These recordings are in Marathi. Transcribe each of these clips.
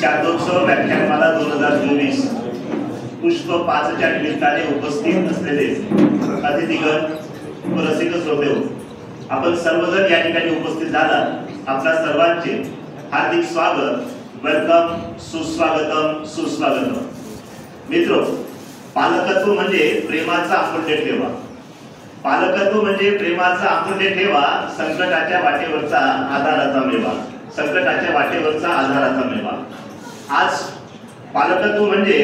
शारदोत्सव व्याख्यानमाला 2024 पुष्प 5 च्या निमित्ताने उपस्थित असलेले अतिथीगण व रसिक श्रोते, आपण सर्वजण या ठिकाणी उपस्थित झालात, आपल्या सर्वांचे हार्दिक स्वागत, वेलकम, सुस्वागतम सुस्वागतम. मित्रो, पालकत्व म्हणजे प्रेमाचा आपुलके ठेवा. पालकत्व म्हणजे प्रेमाचा आपुलके ठेवा, संकटाच्या वाटेवरचा आधाराचा मेवा. संकटाच्या वाटेवरचा आधाराचा मेवा. आज पालकत्व म्हणजे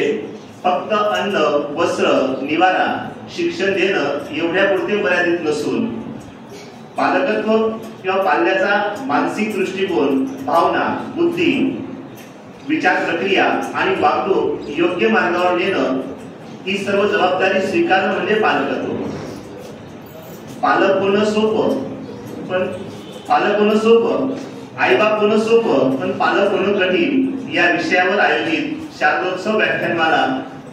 फक्त अन्न, वस्त्र, निवारा, शिक्षण देणं एवढ्यापुरते मर्यादित नसून पालकत्व किंवा पाल्याचा मानसिक दृष्टिकोन, भावना, बुद्धी, विचार प्रक्रिया आणि वागणूक योग्य मार्गावर नेणं ही सर्व जबाबदारी स्वीकारणं म्हणजे पालकत्व. पालक होणं सोपं, आईबाप होणं सोपं, पण पालक होणं कठीण या विषयावर आयोजित शारदोत्सव व्याख्यानमाला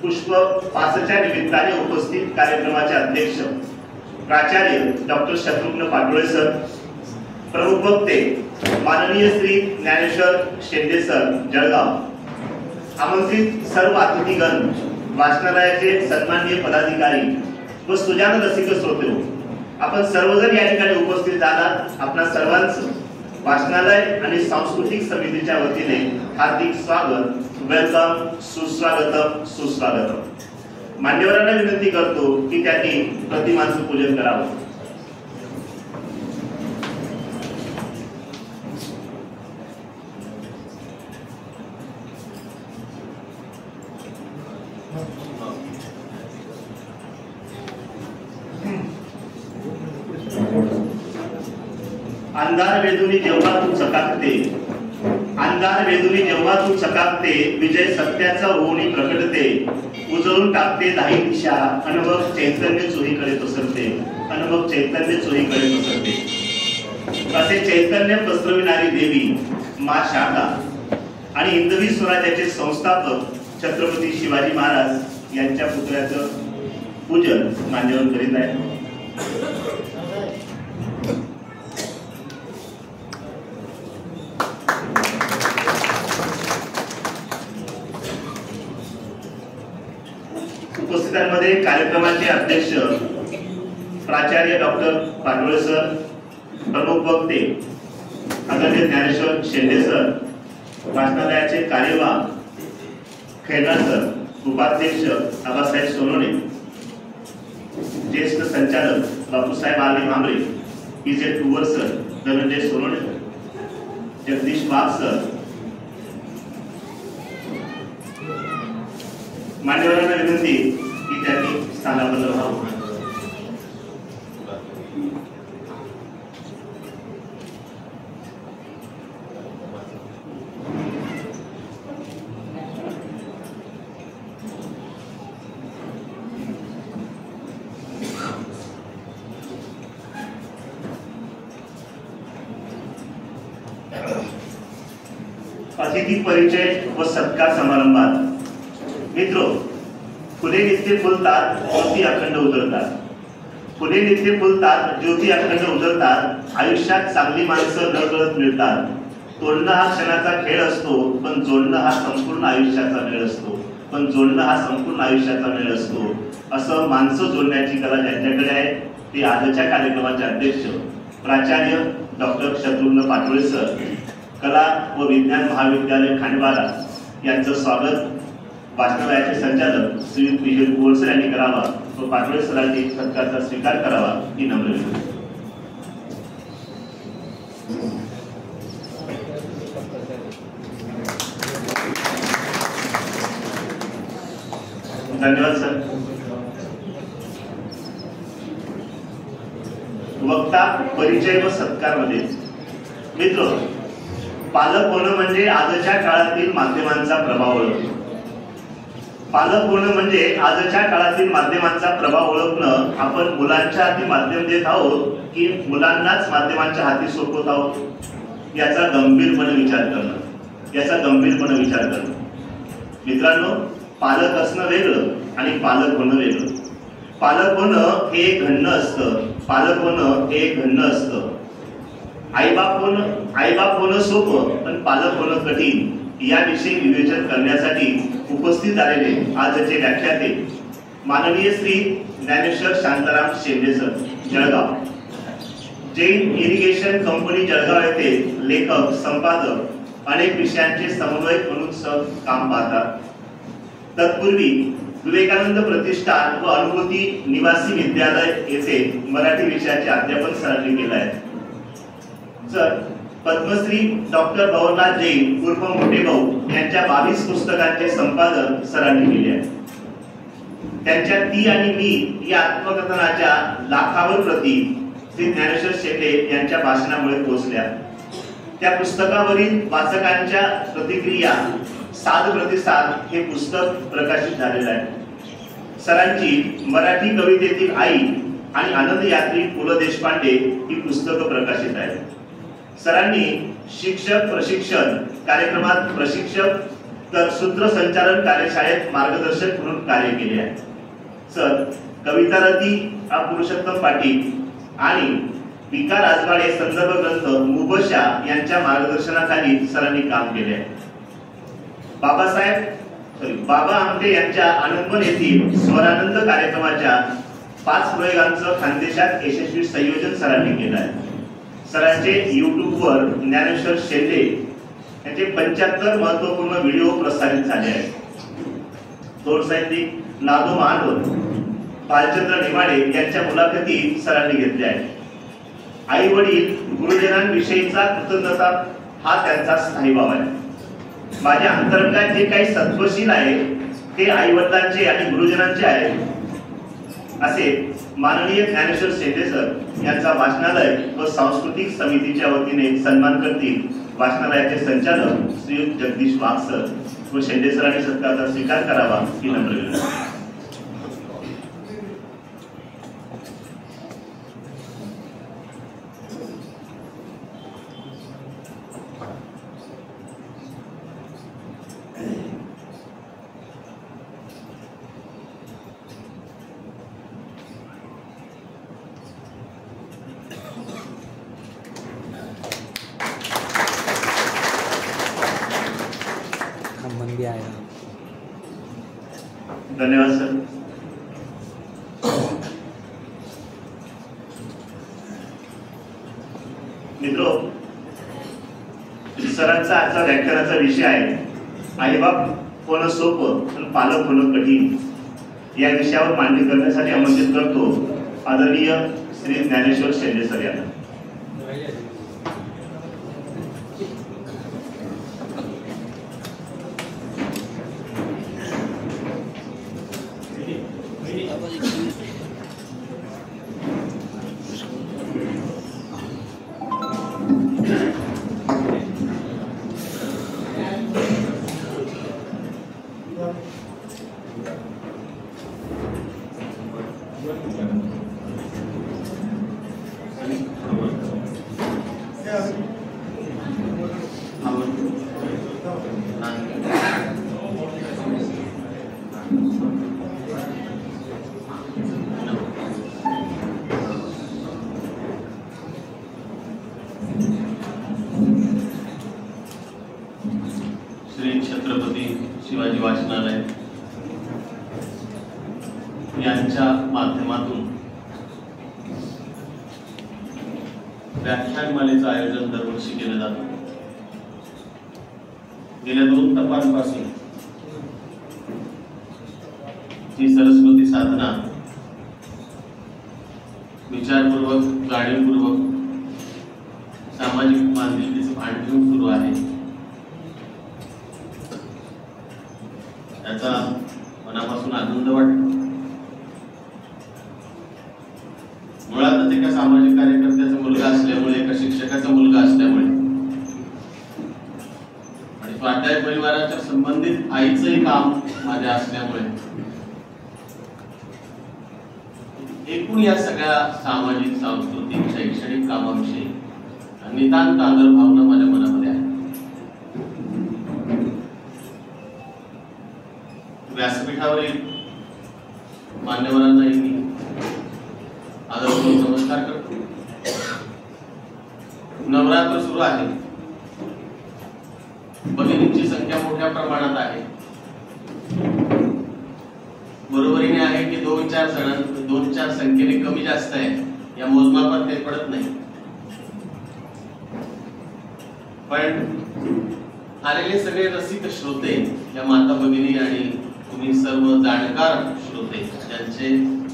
पुष्प 5 च्या निमित्ताने उपस्थित कार्यक्रमाचे अध्यक्ष प्राचार्य डॉक्टर शत्रुघ्न पाटोळे सर, प्रमुख वक्ते माननीय श्री ज्ञानेश्वर शेंडे सर जळगाव, आमंत्रित सर्व अतिथीगण, वाचनालयाचे सन्माननीय पदाधिकारी व सुजाण रसिक श्रोते, आपण सर्वजण या ठिकाणी उपस्थित झालात. आपल्या सर्वांचं वाचनालय आणि सांस्कृतिक समितीच्या वतीने हार्दिक स्वागत, वेलकम, सुस्वागतम सुस्वागतम. मान्यवरांना विनंती करतो की त्यांनी प्रतिमांचं पूजन करावं. अंधार वेदुनी जेव्हा तू चकाकते, अंधार वेदुनी जेव्हा तू चकाकते, विजय सत्याचा होऊन प्रकटते, उजळून टाकते दाही दिशा, अनुभव चैतन्य चोहीकडे पसरते, अनुभव चैतन्य चोहीकडे पसरते. असे चैतन्य पसरविणारी देवी मा शारदा आणि हिंदवी स्वराज्याचे संस्थापक छत्रपती शिवाजी महाराज यांच्या पुतळ्याचं पूजन मान्यवर करीत आहे. उपस्थितांमध्ये कार्यक्रमाचे अध्यक्ष प्राचार्य डॉक्टर पाटोळे सर, प्रमुख वक्ते आदरणीय ज्ञानेश्वर शेंडे सर, वाचनालयाचे कार्यवाह खैरनार सर, उपाध्यक्ष आबासाहेब सोनवणे, ज्येष्ठ संचालक बापूसाहेब आले भांबरे, पीजे टूवर सर धनंजय सोनवणे, जगदीश वाघ सर, मान्यवरांना विनंती की त्यांनी स्थानापन्न व्हावं. अतिथी परिचय व सत्कार समारंभात मित्रो, फुले नित्य फुलतात, ज्योती अखंड उजळतात. फुले नित्य फुलतात, ज्योती अखंड उजळतात. आयुष्यात चांगली माणसं नकळत मिळतात. तोडणं हा क्षणाचा खेळ असतो, पण जोडणं हा संपूर्ण आयुष्याचा मेळ असतो. असं माणसं जोडण्याची कला ज्यांच्याकडे आहे ते आजच्या कार्यक्रमाचे अध्यक्ष प्राचार्य डॉक्टर शत्रुघ्न पाटोळे सर, कला व विज्ञान महाविद्यालय खांडबारा यांचं स्वागत वाचनालयाचे संचालक श्री पीजे टूवर सर यांनी करावा व पाटोळे सरांनी सत्कारचा स्वीकार करावा ही नम्र विनंती. धन्यवाद सर. वक्ता परिचय व सत्कार मध्ये मित्र, पालक होणं म्हणजे आजच्या काळातील माध्यमांचा प्रभाव ओळखणं. पालक होणं म्हणजे आजच्या काळातील माध्यमांचा प्रभाव ओळखणं. आपण मुलांच्या हाती माध्यम देत आहोत की मुलांनाच माध्यमांच्या हाती सोपवत आहोत याचा गंभीरपणे विचार करणं. मित्रांनो, पालक असणं वेगळं आणि पालक होणं वेगळं. पालक होणं हे एक घडणं असतं. आईबाप होणं सोपं पण पालक होणं कठीण याविषयी विवेचन करण्यासाठी उपस्थित आलेले आजचे व्याख्याते माननीय Shri Dnyaneshwar Shantaram Shende sir, Jalgaon. Jain irrigation company Jalgaon येथे लेखक, संपादक, अनेक विषयांचे समन्वयक म्हणून काम पाहतात. तत्पूर्वी विवेकानंद प्रतिष्ठान व अनुभूती निवासी विद्यालय येथे मराठी विषयाचे अध्यापन सरांनी केले आहे. सर पद्मश्री डॉक्टर भवरनाथ जैन उर्फ मोठे भाऊ यांच्या 22 पुस्तकांचे संपादन सरांनी केले आहे. त्यांच्या ती आणि मी या आत्मकथनाच्या लाखावर प्रती श्री ज्ञानेश्वर शेंडे यांच्या भाषणामुळे पोहोचल्या. त्या पुस्तकावरील वाचकांच्या प्रतिक्रिया, साध प्रतिसाद हे पुस्तक प्रकाशित झालेलं आहे. सरांची मराठी कवितेतील आई आणि आनंद यात्री पु ल देशपांडे ही पुस्तकं प्रकाशित आहेत. सरांनी शिक्षक प्रशिक्षण कार्यक्रमात प्रशिक्षक तर सूत्रसंचालन कार्यशाळेत मार्गदर्शक म्हणून कार्य केले आहे. सर कवितारती पुरुषोत्तम पाटील आणि विका राजवाडे संदर्भ ग्रंथ मुबशा यांच्या मार्गदर्शनाखाली सरांनी काम केले आहे. बाबा आमटे यांच्या आनंदवन येथील स्वरानंद कार्यक्रमाच्या 5 प्रयोगांचं खानदेशात यशस्वी संयोजन सरांनी केलं आहे. सरांचे युट्यूबवर ज्ञानेश्वर शेंडे यांचे 75 महत्वपूर्ण व्हिडिओ प्रसारित झाले आहेत. थोर साहित्यिक नादू महानोर, बालचंद्र निमाडे यांच्या मुलाखती सरांनी घेतल्या आहेत. आई वडील गुरुजनांविषयीचा कृतज्ञता हा त्यांचा स्थायीभाव आहे. माझ्या अंतरंगात जे काही सत्वशील आहे ते आई वडिलांचे आणि गुरुजनांचे आहे असे माननीय ज्ञानेश्वर शेंडे सर यांचा वाचनालय व सांस्कृतिक समितीच्या वतीने सन्मान करतील. वाचनालयाचे संचालक श्री जगदीश वाघ सर व शेंडे सरांनी सत्काराचा स्वीकार करावा ही नम्र विनंती. धन्यवाद सर. मित्रो, सरांचा आजचा व्याख्यानाचा विषय आहे आईबाप होणं सोपं पण पालक होणं कठीण. या विषयावर मांडणी करण्यासाठी आमंत्रित करतो आदरणीय श्री ज्ञानेश्वर शेंडे सर यांना. श्री छत्रपती शिवाजी वाचनालय यांच्या माध्यमातून व्याख्यानमालेचं आयोजन दरवर्षी केलं जातं. गेल्या 2 तपासपासून ही सरस्वती साधना विचारपूर्वक, जाणीवपूर्वक सामाजिक बांधिलकीचं भान ठेवून सुरू आहे. त्याचा मनापासून आनंद वाटतो. मुळातच एका सामाजिक कार्यकर्त्याचा मुलगा असल्यामुळे, एका शिक्षकाचा मुलगा असल्यामुळे आणि स्वाध्याय परिवाराच्या संबंधित आईचंही काम माझ्या असल्यामुळे एकूण या सगळ्या सामाजिक, सांस्कृतिक, शैक्षणिक कामाविषयी नितांत आदर भावना माझ्या मनामध्ये आहे. व्यासपीठावरील मान्यवरांनाही मी आदरपूर्वक नमस्कार करतो. भरपूर आहे. भगिनींची संख्या मोठ्या प्रमाणात आहे. बरोबरीने आहे की 2-4 संख्येने कमी जास्त आहे, या मोजमापात काही पडत नाही. पण आलेले सगळे रसिक श्रोते, या माता भगिनी आणि तुम्ही सर्व जाणकार श्रोते, ज्यांचे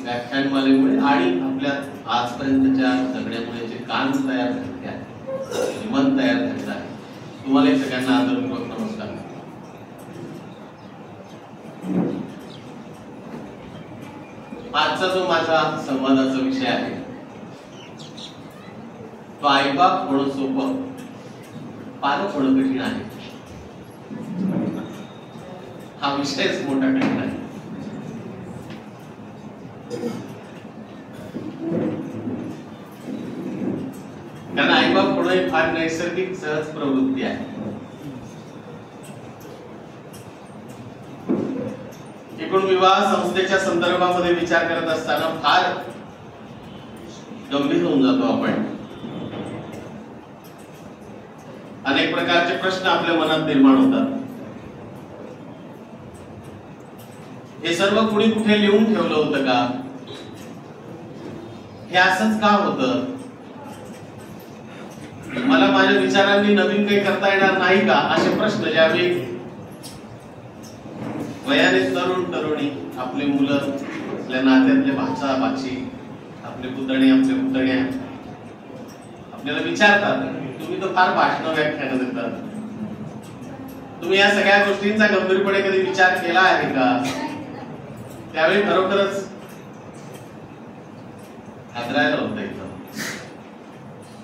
व्याख्यानमालेमुळे आणि आपल्या आजपर्यंतच्या जगण्यामुळे जे काम तयार झाले आहे, मन तयार झालेलं आहे, तुम्हाला सगळ्यांना आदरपूर्वक नमस्कार. आजचा जो माझा संवादाचा विषय आहे तो आईबाप होणं सोपं, पालक होणं कठीण आहे. हा विषयच मोठा कठीण आहे. कारण आईबाप होणं ही फार नैसर्गिक सहज प्रवृत्ती आहे. एकूण विवाह संस्थेच्या संदर्भामध्ये विचार करत असताना फार गंभीर होऊन जातो आपण. अनेक प्रकारचे प्रश्न आपल्या मनात निर्माण होतात. हे सर्व कुणी कुठे लिहून ठेवलं होतं का? हे असंच का होतं? मला माझ्या विचारांनी नवीन काही करता येणार नाही का? असे प्रश्न ज्यावेळी वयाने तरुण तरुणी, आपले मुलं, आपल्या नात्यातले भाचा भाची, आपले पुतणे, आपल्या पुतण्या आपल्याला विचारतात, तुम्ही तर फार भाषण व्याख्यान देतात, तुम्ही या सगळ्या गोष्टींचा गंभीरपणे कधी विचार केला आहे का? त्यावेळी खरोखरच हादरायला होतं, एकदम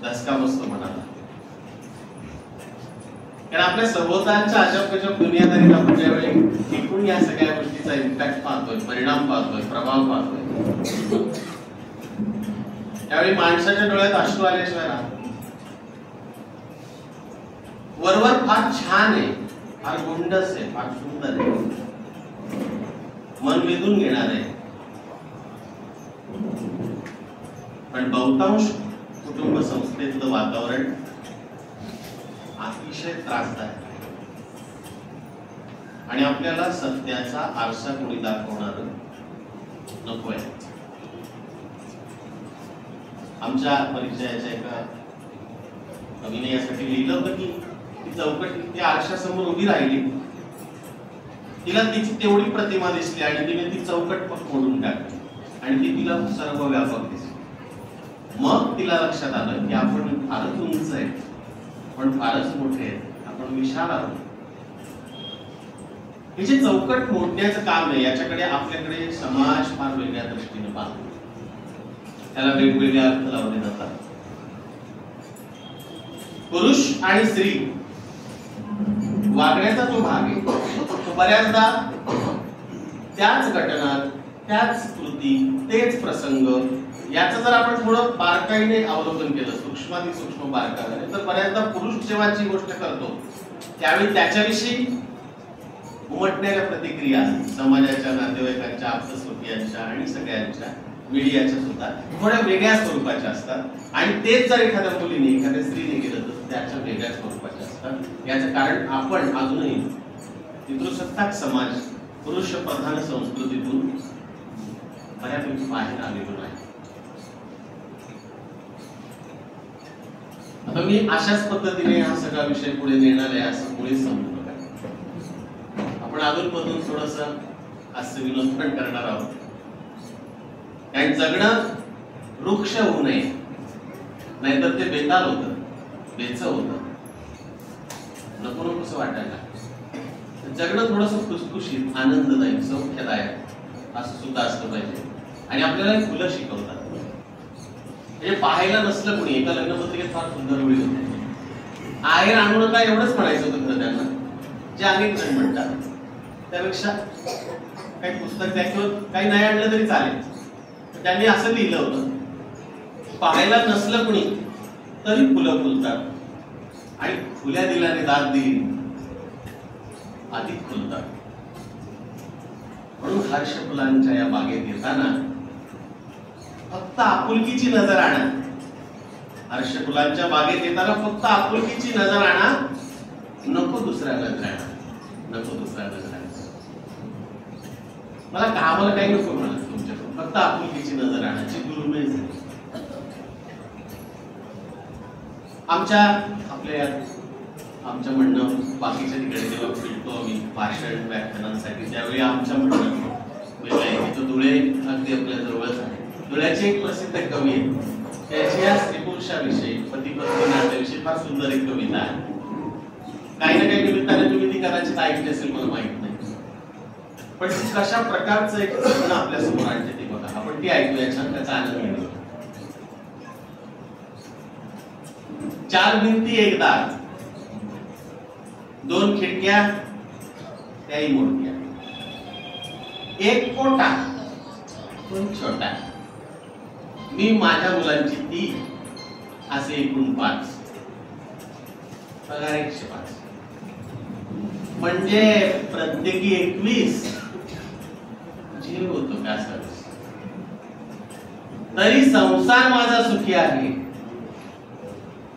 धसका बसतो मनाला. कारण आपल्या सभोवतालच्या अजब दुनियादारीत आपण ज्यावेळी एकूण या सगळ्या गोष्टीचा इम्पॅक्ट पाहतोय, परिणाम पाहतोय, प्रभाव पाहतोय, त्यावेळी माणसाच्या डोळ्यात अश्रू आल्याशिवाय राहत. वरवर फार छान आहे, फार गुंडस आहे, फार सुंदर आहे, मन वेधून घेणार आहे. पण बहुतांश कुटुंब संस्थेतलं वातावरण अतिशय त्रासदायक आहे आणि आपल्याला सत्याचा आरसा कोणी दाखवणार नकोय. आमच्या परिचयाच्या एका कवीने यासाठी लिहिलं होतं की ती चौकट त्या आरशासमोर उभी राहिली, तिला तिची तेवढी प्रतिमा दिसली आणि तिने ती चौकट फोडून टाकली आणि ती तिला सर्व व्यापक दिसली. मग तिला लक्षात आलं की आपण फारच उंच आहे, पण फारच मोठे आहे, आपण विशाल आहोत. हे जे चौकट मोडण्याचं काम आहे, याच्याकडे आपल्याकडे समाज फार वेगळ्या दृष्टीने पाहतो, त्याला वेगवेगळे अर्थ लावले जातात. पुरुष आणि स्त्री वागण्याचा जो भाग आहे तो बऱ्याचदा त्याच घटना, त्याच कृती, तेच प्रसंग याचं जर आपण थोडं बारकाईने अवलोकन केलं, सूक्ष्मातिसूक्ष्म बारकाईने, तर बऱ्याचदा पुरुष जेव्हा जी गोष्ट करतो त्यावेळी त्याच्याविषयी उमटणाऱ्या प्रतिक्रिया समाजाच्या, नातेवाईकांच्या, आप्तस्वकीयांच्या आणि सगळ्यांच्या, मीडियाच्या सुद्धा थोड्या वेगळ्या स्वरूपाच्या असतात. आणि तेच जर एखाद्या मुलीने, एखाद्या स्त्रीने केलं तर त्याच्या वेगळ्या स्वरूपाच्या असतात. याचं कारण आपण अजूनही पितृसत्ताक समाज, पुरुष प्रधान संस्कृतीतून बऱ्यापैकी बाहेर आलेलो नाही. आता मी अशाच पद्धतीने हा सगळा विषय पुढे नेणार आहे असं मुळीच समजू नका. आपण अधूनमधून थोडस हास्य विनोद पण करणार आहोत. कारण जगणं वृक्ष होऊ नये, नाहीतर ते बेताल होतं, बेच होतं, नको नकोसं वाटायला. जगणं थोडंसं खुसखुशीत, आनंददायक, सौख्यदायक असं सुद्धा असलं पाहिजे. आणि आपल्याला फुलं शिकवतात, म्हणजे पाहायला नसलं कोणी, एका लग्नपत्रिकेत फार सुंदर वेळी होते, आहेर आणू नका एवढंच म्हणायचं होतं खरं त्यांना, जे अनेक जण म्हणतात. त्यापेक्षा काही पुस्तक द्या किंवा काही नाही आणलं तरी चालेल. त्यांनी असं लिहिलं होतं, पाहायला नसलं कुणी तरी फुलं फुलतात आणि फुल्या दिल्याने दाद दिली अधिक फुलतात. म्हणून हर्ष फुलांच्या या बागेत येताना फक्त आपुलकीची नजर आणा, हर्षफुलांच्या बागेत येताना फक्त आपुलकीची नजर आणा, नको दुसऱ्या नजर आणा, नको दुसऱ्या नजर आणा. मला कामाला काही नको म्हणा तुमच्याकडून, फक्त आपुलकीची नजर आणायची दुर्मिळ झाली. आमच्या म्हणणं बाकीच्या ठिकाणी जेव्हा फिरतो आम्ही भाषण व्याख्यानांसाठी, त्यावेळी आमच्या म्हणणं वेगळं आहे. तो धुळे अगदी आपल्या जवळच आहे. धुळ्याचे एक प्रसिद्ध कवी आहे, त्याची या स्त्री पुरुषाविषयी, पती पत्नी नात्याविषयी फार सुंदर एक कविता आहे. काही ना काही निमित्ताने तुम्ही ती कदाचित ऐकली असेल, मला माहित नाही, पण कशा प्रकारचं एक जगणं आपल्या समोर आणते ते बघा. आपण ती ऐकूया, छान त्याचा आनंद घेऊ. चार भिंती एक दार, दोन खिडक्या त्याही मोठ्या, एक कोटा पण छोटा, मी माझ्या मुलांची 3 असे एकूण 5, पगार 105, म्हणजे प्रत्येकी 21. जीव होतो का सर्व, तरी संसार माझा सुखी आहे,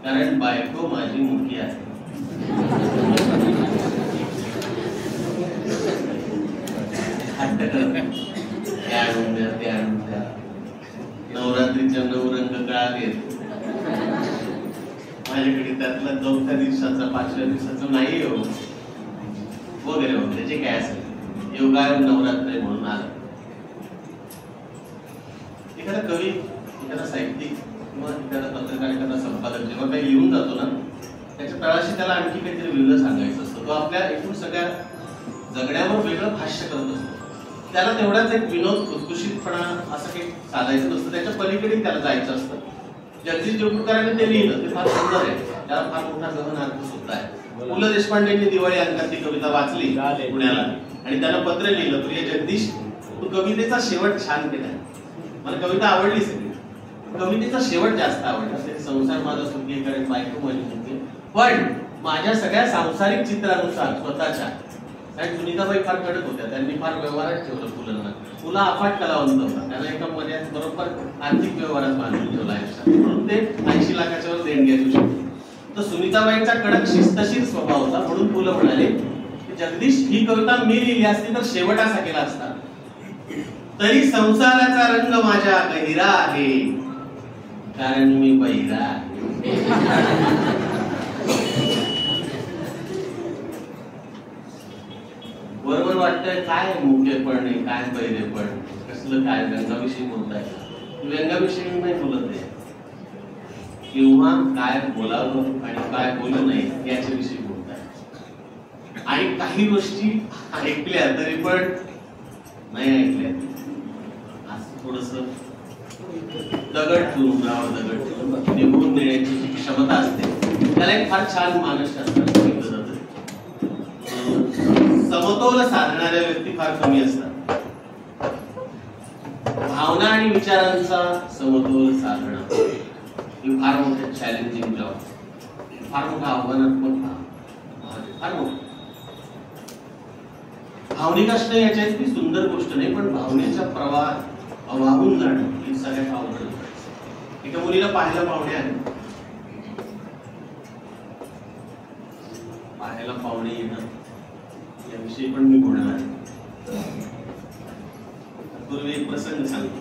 कारण बायको माझी मुखी आहे. ते आणून द्या, ते आणून द्या. नवरात्रीच्या 9 रंग कळालेत माझ्याकडे, त्यातला 4थ्या दिवसाचा 5व्या दिवसाचा नाही हो वगैरे वगैरे जे काय असेल. योगायोग नवरात्र म्हणून आलं. एखादा कवी, एखादा साहित्यिक किंवा एखादा पत्रकार, एखादा संपादक जेव्हा काही लिहून जातो ना, त्याच्या तळाशी त्याला आणखी काहीतरी वेगळं सांगायचं असतं. तो आपल्या एकूण सगळ्या जगण्यावर वेगळं भाष्य करत असतो. त्याला तेवढाच एक विनोद, खुसखुशीतपणा असं काही साधायचं नसतं, त्याच्या पलीकडे त्याला जायचं असतं. जगदीश जोगळेकरांनी ते लिहिलं, ते फार सुंदर आहे, त्याला फार मोठा गहन अर्थ सुद्धा आहे. पु ल देशपांडेंनी दिवाळी अंकात ती कविता वाचली पुण्याला, आणि त्याला पत्र लिहिलं, प्रिय जगदीश, तू कवितेचा शेवट छान केलाय, मला कविता आवडली सगळी, कवितेचा शेवट जास्त आवडला. संसार माझा सुखी, कारण बायको माझी मुखी. पण माझ्या सगळ्या सांसारिक चित्रानुसार स्वतःच्या, कारण सुनीताबाई फार कडक होत्या, त्यांनी फार व्यवहारात ठेवलं फुलांना. फुला अफाट कलावंत होता, त्यांना एका मर्यादेत बरोबर आर्थिक व्यवहारात बांधून ठेवला आयुष्यात, म्हणून ते 80 लाखाच्या वर देणग्या देऊ शकते. तर सुनीताबाईंचा कडक शिस्तशीर स्वभाव होता, म्हणून फुलं म्हणाले की जगदीश, ही कविता मी लिहिली असती तर शेवट असा केला असता, तरी संसाराचा रंग माझ्या गहिरा आहे, कारण मी बहिरा आहे. बरोबर वाटतंय, काय मुख्यपण आहे, काय बहिरेपण, कसलं काय व्यंगाविषयी बोलताय. व्यंगाविषयी नाही बोलत आहे, किंवा काय बोलावं आणि काय बोलू नये याच्याविषयी बोलताय. आणि काही गोष्टी ऐकल्या तरी पण नाही ऐकल्या, असं थोडस दगड ठेवून दगड ठेवून निघून देण्याची जी क्षमता असते, त्याला एक फार छान मानसशास्त्रात सांगितलं जातं. समतोल साधणाऱ्या व्यक्ती फार कमी असतात. भावना आणि विचारांचा समतोल साधणं ही फार मोठं चॅलेंजिंग जॉब, फार मोठं आव्हानात्मक काम, फार मोठं. भावनिक असणं याच्या इतकी सुंदर गोष्ट नाही, पण भावनेच्या प्रवाहात वाहून जाणं ही सगळ्यात अवघड. एका मुलीला पाहायला पाहुणे आले, पाहायला पाहुणे येणं याविषयी पण मी बोलणार आहे. पूर्वी एक प्रसंग सांगतो.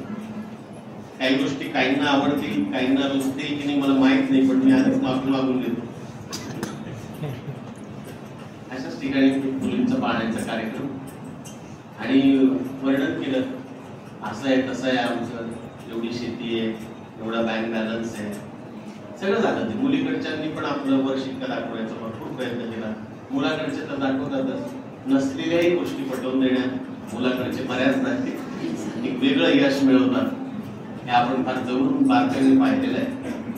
काही गोष्टी काहींना आवडतील, काहींना रुचतील की नाही मला माहित नाही, पण मी आधीच माफी मागून घेतो. अशाच ठिकाणी मुलींचा पाहण्याचा कार्यक्रम आणि वर्णन केलं, असं आहे तसं आहे आमचं, एवढी शेती आहे, एवढा बँक बॅलन्स आहे, सगळं झालं. ते मुलीकडच्यांनी पण आपलं वर शिक्का दाखवण्याचा भरपूर प्रयत्न केला. मुलाकडचे तर दाखवतातच, नसलेल्याही गोष्टी पटवून देण्यात मुलाकडचे बऱ्याच नाते एक वेगळं यश मिळवतात. हे आपण फार जवळून बारकाईने पाहिलेलं आहे.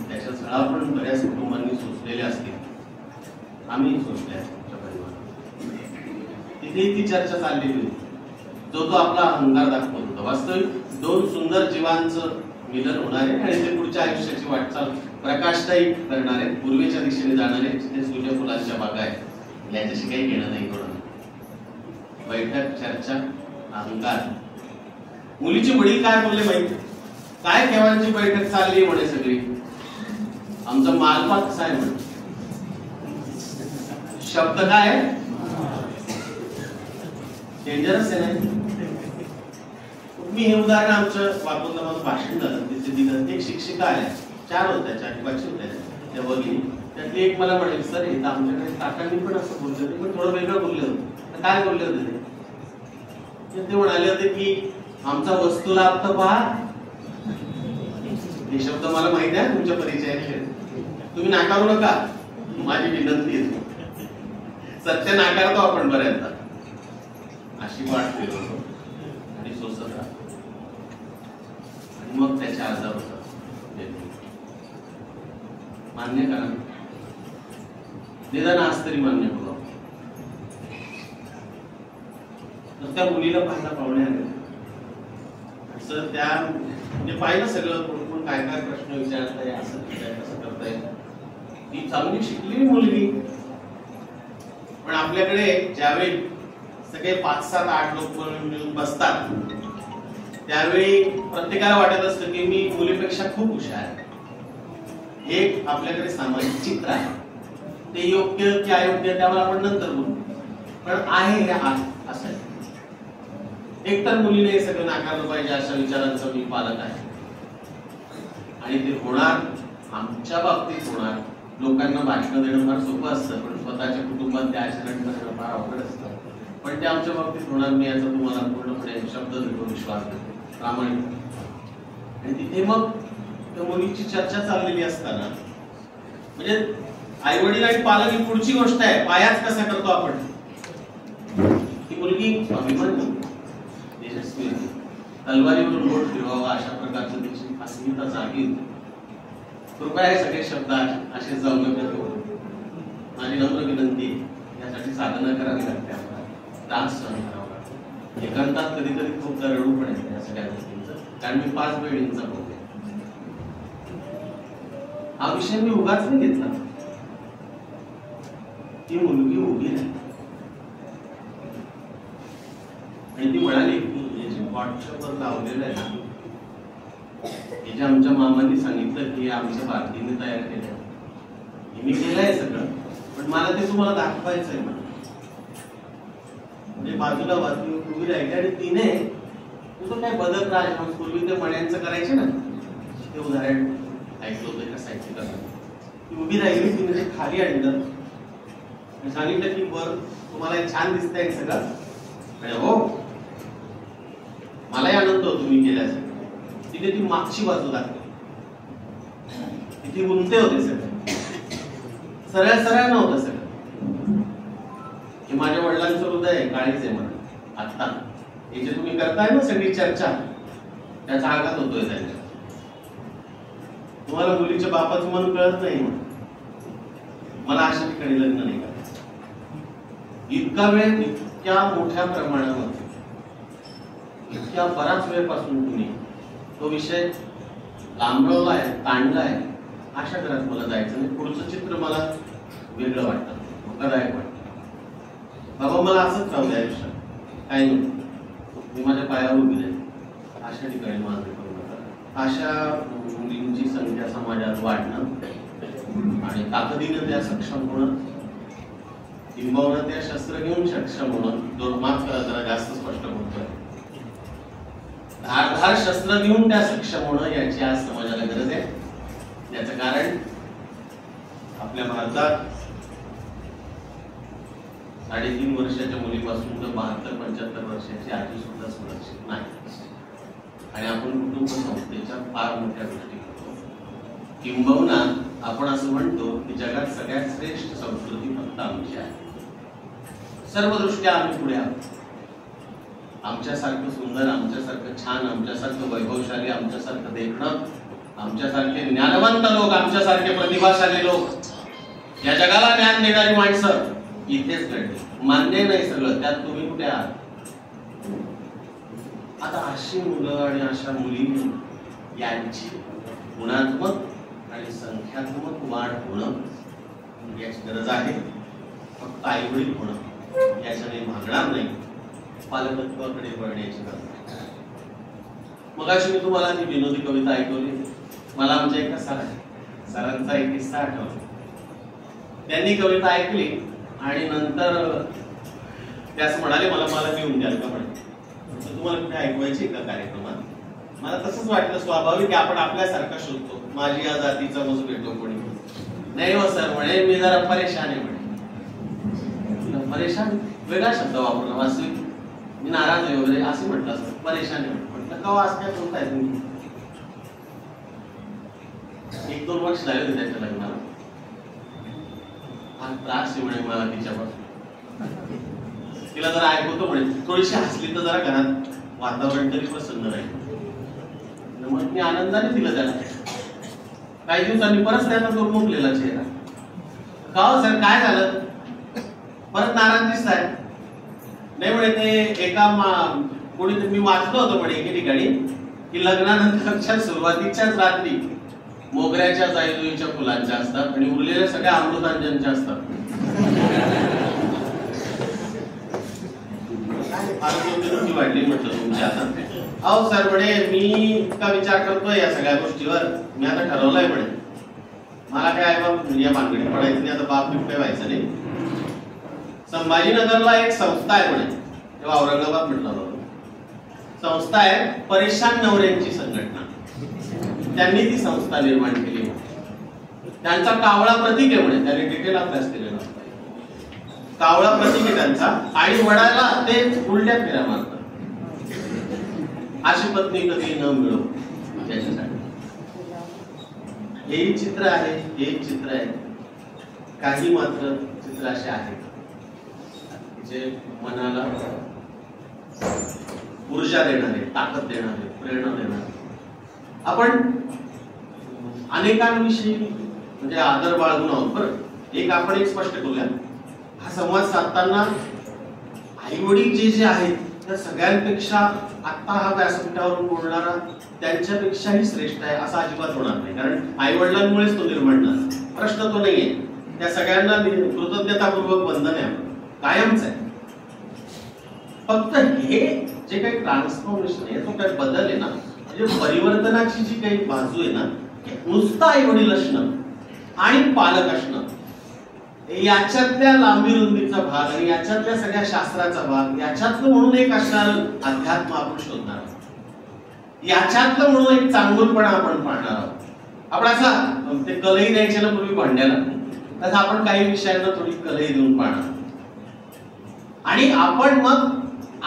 त्याच्या झळा पण बऱ्याच कुटुंबांनी सोसलेल्या असतील, आम्ही सोसल्या. तिथेही ती चर्चा चाललेली होती. जो तो आपला अहंकार दाखवत होता. वास्तविक 2 सुंदर जीवांचं मिलन होणार आहे आणि ते पुढच्या आयुष्याची वाटचाल प्रकाशदायी करणारे, पूर्वेच्या दिशेने जाणारे, जिथे सूर्यफुलांच्या बागा आहेत, याच्याशी काही घेणं नाही. कोणाला बैठक, चर्चा, अहंकार. मुलीचे वडील काय बोलले माहिती? काय केव्हाची बैठक चालली म्हणे सगळी. आमचा मालपा कसा आहे म्हणून शब्द काय आहे, डेंजरस आहे नाही. मी हे उदाहरण आमच्या वाकोदला भाषण झालं तिथे दिलं. एक शिक्षिका आल्या, 4 होत्या, 4-5 होत्या त्या भगिनी. त्यातली एक मला म्हणाली, सर इथं आमच्याकडे काकांनी पण असं बोलले होते, पण थोडं वेगळं बोलले होते. काय बोलले होते ते म्हणाले होते की आमचा वस्तुलाभ तर पहा. हे शब्द मला माहिती आहे तुमच्या परिचयाचे, तुम्ही नाकारू नका, माझी विनंती आहे. सत्य नाकारतो आपण बऱ्याचदा, अशी वाट फिरवतो आणि सोसत राहतो आणि मग त्याच्या आजार होतात. मान्य करा, निदान आज तरी मान्य करू. तर त्या मुलीला पाहायला पाहुणे आले, असं त्या म्हणजे पाहिलं सगळं, कोण काय काय प्रश्न विचारताय, असं कसं करताय. ती चांगली शिकलेली मुलगी, पण आपल्याकडे ज्यावेळी सगळे 5-7-8 लोक मिळून बसतात त्यावेळी प्रत्येकाला वाटत असतं की मी मुलीपेक्षा खूप हुशार आहे. हे आपल्याकडे सामाजिक चित्र आहे. ते योग्य की अयोग्य त्यावर आपण नंतर बोलू, पण आहे हे असं आहे. एकतर मुलीने हे सगळं नाकारलं पाहिजे अशा विचारांचा मी पालक आहे, आणि ते होणार, आमच्या बाबतीत होणार. लोकांना भाषण देणं फार सोपं असतं, पण स्वतःच्या कुटुंबात ते आचरण करणं फार अवघड असतं. पण ते आमच्या बाबतीत होणार, मी याचा तुम्हाला पूर्णपणे शब्द देतो, विश्वास देतो, प्रामाणिक. आणि तिथे मग त्या मुलीची चर्चा चाललेली असताना, म्हणजे आई वडील आणि पालक ही पुढची गोष्ट आहे, पायाच कसा करतो आपण. ती मुलगी अभिमानी, तेजस्वी, तलवारीवरून बोट फिरवावा अशा प्रकारचं तिची अस्मिता जागी. कृपया हे सगळे शब्द असे जाऊ नका. माझी नम्र विनंती, यासाठी साधना करावी लागते, आपल्याला त्रास सहन करावा लागतो. एकांतात कधीतरी खूप रडू पण येते या सगळ्या गोष्टींचं, कारण मी 5 बहिणींचा भाऊ आहे. हा विषय मी उगाच नाही घेतला. ती मुलगी उभी राहिली आणि ती म्हणाली की हे जे व्हॉट्सअपवर लावलेलं आहे ना, हे जे आमच्या मामांनी सांगितलं की आमच्या भारतीने तयार केलं, हे मी केलंय सगळं, पण मला ते तुम्हाला दाखवायचंय. म्हणजे बाजूला बाजू उभी राहिली आणि तिने तुझं काय बदल राजपूर्वी ते मण्यांचं करायचे ना, ते उदाहरण ऐकलं होतं एका साहित्यिकाचं. ती उभी राहिली, तिने ते खाली आणलं, सांगितलं की बर तुम्हाला छान दिसतंय सगळं. हो, मलाही आनंद होतो मी केल्याचं. तिथे ती मागची बाजू दाखवली, तिथे गुंते होते सगळे, सरळ सरळ नव्हतं सगळं. की माझ्या वडिलांचं हृदय काळीच आहे म्हणून. आता हे जे तुम्ही करताय ना सगळी चर्चा, त्याचा आघात होतोय त्यांच्या. तुम्हाला मुलीच्या बापाचं मन कळत नाही म्हणून मला अशा ठिकाणी लग्न नाही करायचं. इतका वेळ, इतक्या मोठ्या प्रमाणामध्ये, इतक्या बराच वेळपासून तुम्ही तो विषय लांबवलाय, ताणलाय. अशा घरात मला जायचं नाही. पुढचं चित्र मला वेगळं वाटतं, धोकादायक वाटतं. बाबा मला असंच राहू द्या आयुष्यात, काही नाही, मी माझ्या पायावर उभी राहील, अशा ठिकाणी माझं करू नका. अशा मुलींची संख्या समाजात वाढणं आणि ताकदीनं त्या सक्षम होणं, किंबहुना त्या शस्त्र घेऊन सक्षम होणं, माफ करा जरा जास्त स्पष्ट बोलतोय, धारधार शस्त्र घेऊन त्या सक्षम होणं, याची आज समाजाला गरज आहे. याचं कारण आपल्या भारतात 3.5 वर्षाच्या मुलीपासून तर 72-75 वर्षाची आजी सुद्धा सुरक्षित नाही. आणि आपण कुटुंब संस्थेच्या फार मोठ्या गोष्टी करतो. किंबहुना आपण असं म्हणतो की जगात सगळ्यात श्रेष्ठ संस्कृती फक्त आमची आहे. सर्व दृष्ट्या आम्ही पुढे आहोत. आमच्यासारखं सुंदर, आमच्यासारखं छान, आमच्यासारखं वैभवशाली, आमच्यासारखं देखणं, आमच्यासारखे ज्ञानवंत लोक, आमच्यासारखे प्रतिभाशाली लोक, या जगाला ज्ञान देणारी माणसं इथेच घडली. मान्य नाही सगळं, त्यात तुम्ही कुठे आहात? आता अशी मुलं आणि अशा मुली यांची गुणात्मक आणि संख्यात्मक वाढ होणं याची गरज आहे. फक्त आईवडील होणं याच्याने भागणार नाही, पालकत्वाकडे वळण्याची गरज आहे. मगाशी मी तुम्हाला ती विनोदी कविता ऐकवली. मला आमच्या एका सरांचा एक किस्सा आठवला. त्यांनी कविता ऐकली आणि नंतर ते असं म्हणाले, मला घेऊन द्याल का म्हणे. तुम्हाला कुठे ऐकवायची का कार्यक्रमात? मला तसंच वाटलं स्वाभाविक की आपण आपल्यासारखा शोधतो. माझी या जातीचा मज भेटो कोणी. नाही हो सर म्हणे, मी जरा परेशान आहे म्हणे. परेशान वेगळा शब्द वापरला, वास्तविक मी नाराज आहे वगैरे असं म्हटलं असं. परेशान आहे म्हटलं का आज काय बोलताय तुम्ही? 1-2 वर्ष झाले होते त्याच्या लग्नाला. हा त्रास आहे म्हणे मला तिच्यापासून. तिला जरा ऐकवतो म्हणे, थोडीशी हसली तर जरा घरात वातावरण तरी प्रसन्न राहील. मग मी आनंदाने दिलं त्याला. काही दिवसांनी परत त्याचा दुर्मुखलेला चेहरा. का हो सर काय झालं? परत नाराज दिसताय? नाही म्हणे, ते एका कोणीतरी मी वाचलं होतं म्हणे एके ठिकाणी की लग्नानंतरच्या सुरुवातीच्याच रात्री मोगऱ्याच्या जाईजुईच्या फुलांच्या असतात आणि उरलेल्या सगळ्या अमृतांजनच्या असतात. वाढली म्हटलं तुमच्या. अहो सर म्हणे, मी इतका विचार करतोय या सगळ्या गोष्टीवर, मी आता ठरवलंय म्हणे मला काय या भानगडीत पडायचं नाही, आता बाप बिपटे व्हायचं नाही. संभाजीनगरला एक संस्था आहे म्हणे, तेव्हा औरंगाबाद म्हटलं होतं. संस्था आहे परेशान नवऱ्यांची संघटना. त्यांनी ती संस्था निर्माण केली. त्यांचा कावळा प्रतीक आहे म्हणे, त्यांनी डिटेल अभ्यास केलेला. कावळा प्रतीक आहे त्यांचा आणि वडाला ते उलट्या फेऱ्या मारतात. अशी पत्नी कधी न मिळो त्याच्यासाठी. हे चित्र आहे, हे चित्र आहे. काही मात्र चित्र असे आहेत जे मनाला ऊर्जा देणारे, ताकद देणारे, प्रेरणा देणारे. आपण अनेकांविषयी म्हणजे आदर बाळगून आहोत. बरं, एक आपण एक स्पष्ट करूया, हा संवाद साधताना आई वडील जे आहेत त्या सगळ्यांपेक्षा आता हा व्यासपीठावरून बोलणारा त्यांच्यापेक्षाही श्रेष्ठ आहे असं अजिबात होणार नाही. कारण आई वडिलांमुळेच तो निर्माण झाला, प्रश्न तो नाहीये. त्या सगळ्यांना कृतज्ञतापूर्वक वंदन आहे, कायमच आहे. फक्त हे जे काही ट्रान्सफॉर्मेशन आहे, तो काही बदल आहे ना, म्हणजे परिवर्तनाची जी काही बाजू आहे ना, नुसतं आई वडील असणं आणि पालक असणं याच्यातल्या लांबी रुंदीचा भाग आणि याच्यातल्या सगळ्या शास्त्राचा भाग, याच्यातलं म्हणून एक असणार अध्यात्म आपण शोधणार आहोत. याच्यातलं म्हणून एक चांगुलपणा आपण पाहणार आहोत. आपण असा ते कलही द्यायचे ना पूर्वी भांड्याला, तसं आपण काही विषयांना थोडी कलही देऊन पाहणार. आणि आपण मग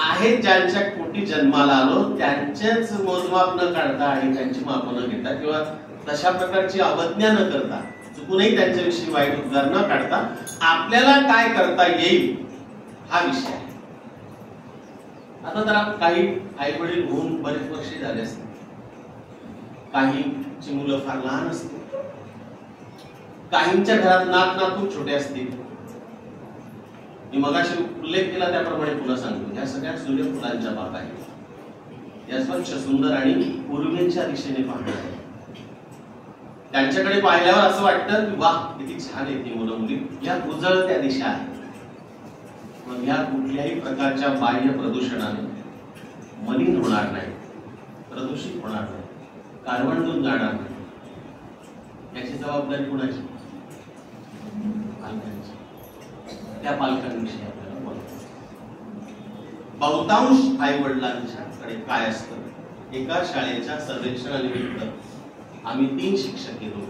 आहेत ज्यांच्या पोटी जन्माला आलो त्यांचेच मोजमाप न काढता आणि त्यांची माप न घेता किंवा तशा प्रकारची अवज्ञा न करता, चुकूनही त्यांच्याविषयी वाईट उद्गार न काढता आपल्याला काय करता येईल हा विषय आहे. आता जरा काही आई वडील होऊन बरेच वर्षे झाले असते, काहींची मुलं फार लहान असतील, काहींच्या घरात नात नातू छोटे असतील. मी मगाशी उल्लेख केला त्याप्रमाणे पुन्हा सांगतो, या सगळ्या सूर्यफुलांच्या बाग आहेत. या स्वच्छ सुंदर आणि पूर्वेच्या दिशेने पाहणार. त्यांच्याकडे पाहिल्यावर असं वाटतं की वाह किती छान आहे ती मुलं मुली, या उजळत्या दिशा आहेत. मग या कुठल्याही प्रकारच्या बाह्य प्रदूषणाने मलिन होणार नाही, प्रदूषित होणार नाही, कारवंडून जाणार नाही. याची जबाबदारी कोणाची? पालकांची. त्या पालकांविषयी आपल्याला बोलायचं. बहुतांश आई वडिलांच्याकडे काय असतं? एका शाळेच्या सर्वेक्षणानिमित्त आम्ही 3 शिक्षक गेलो.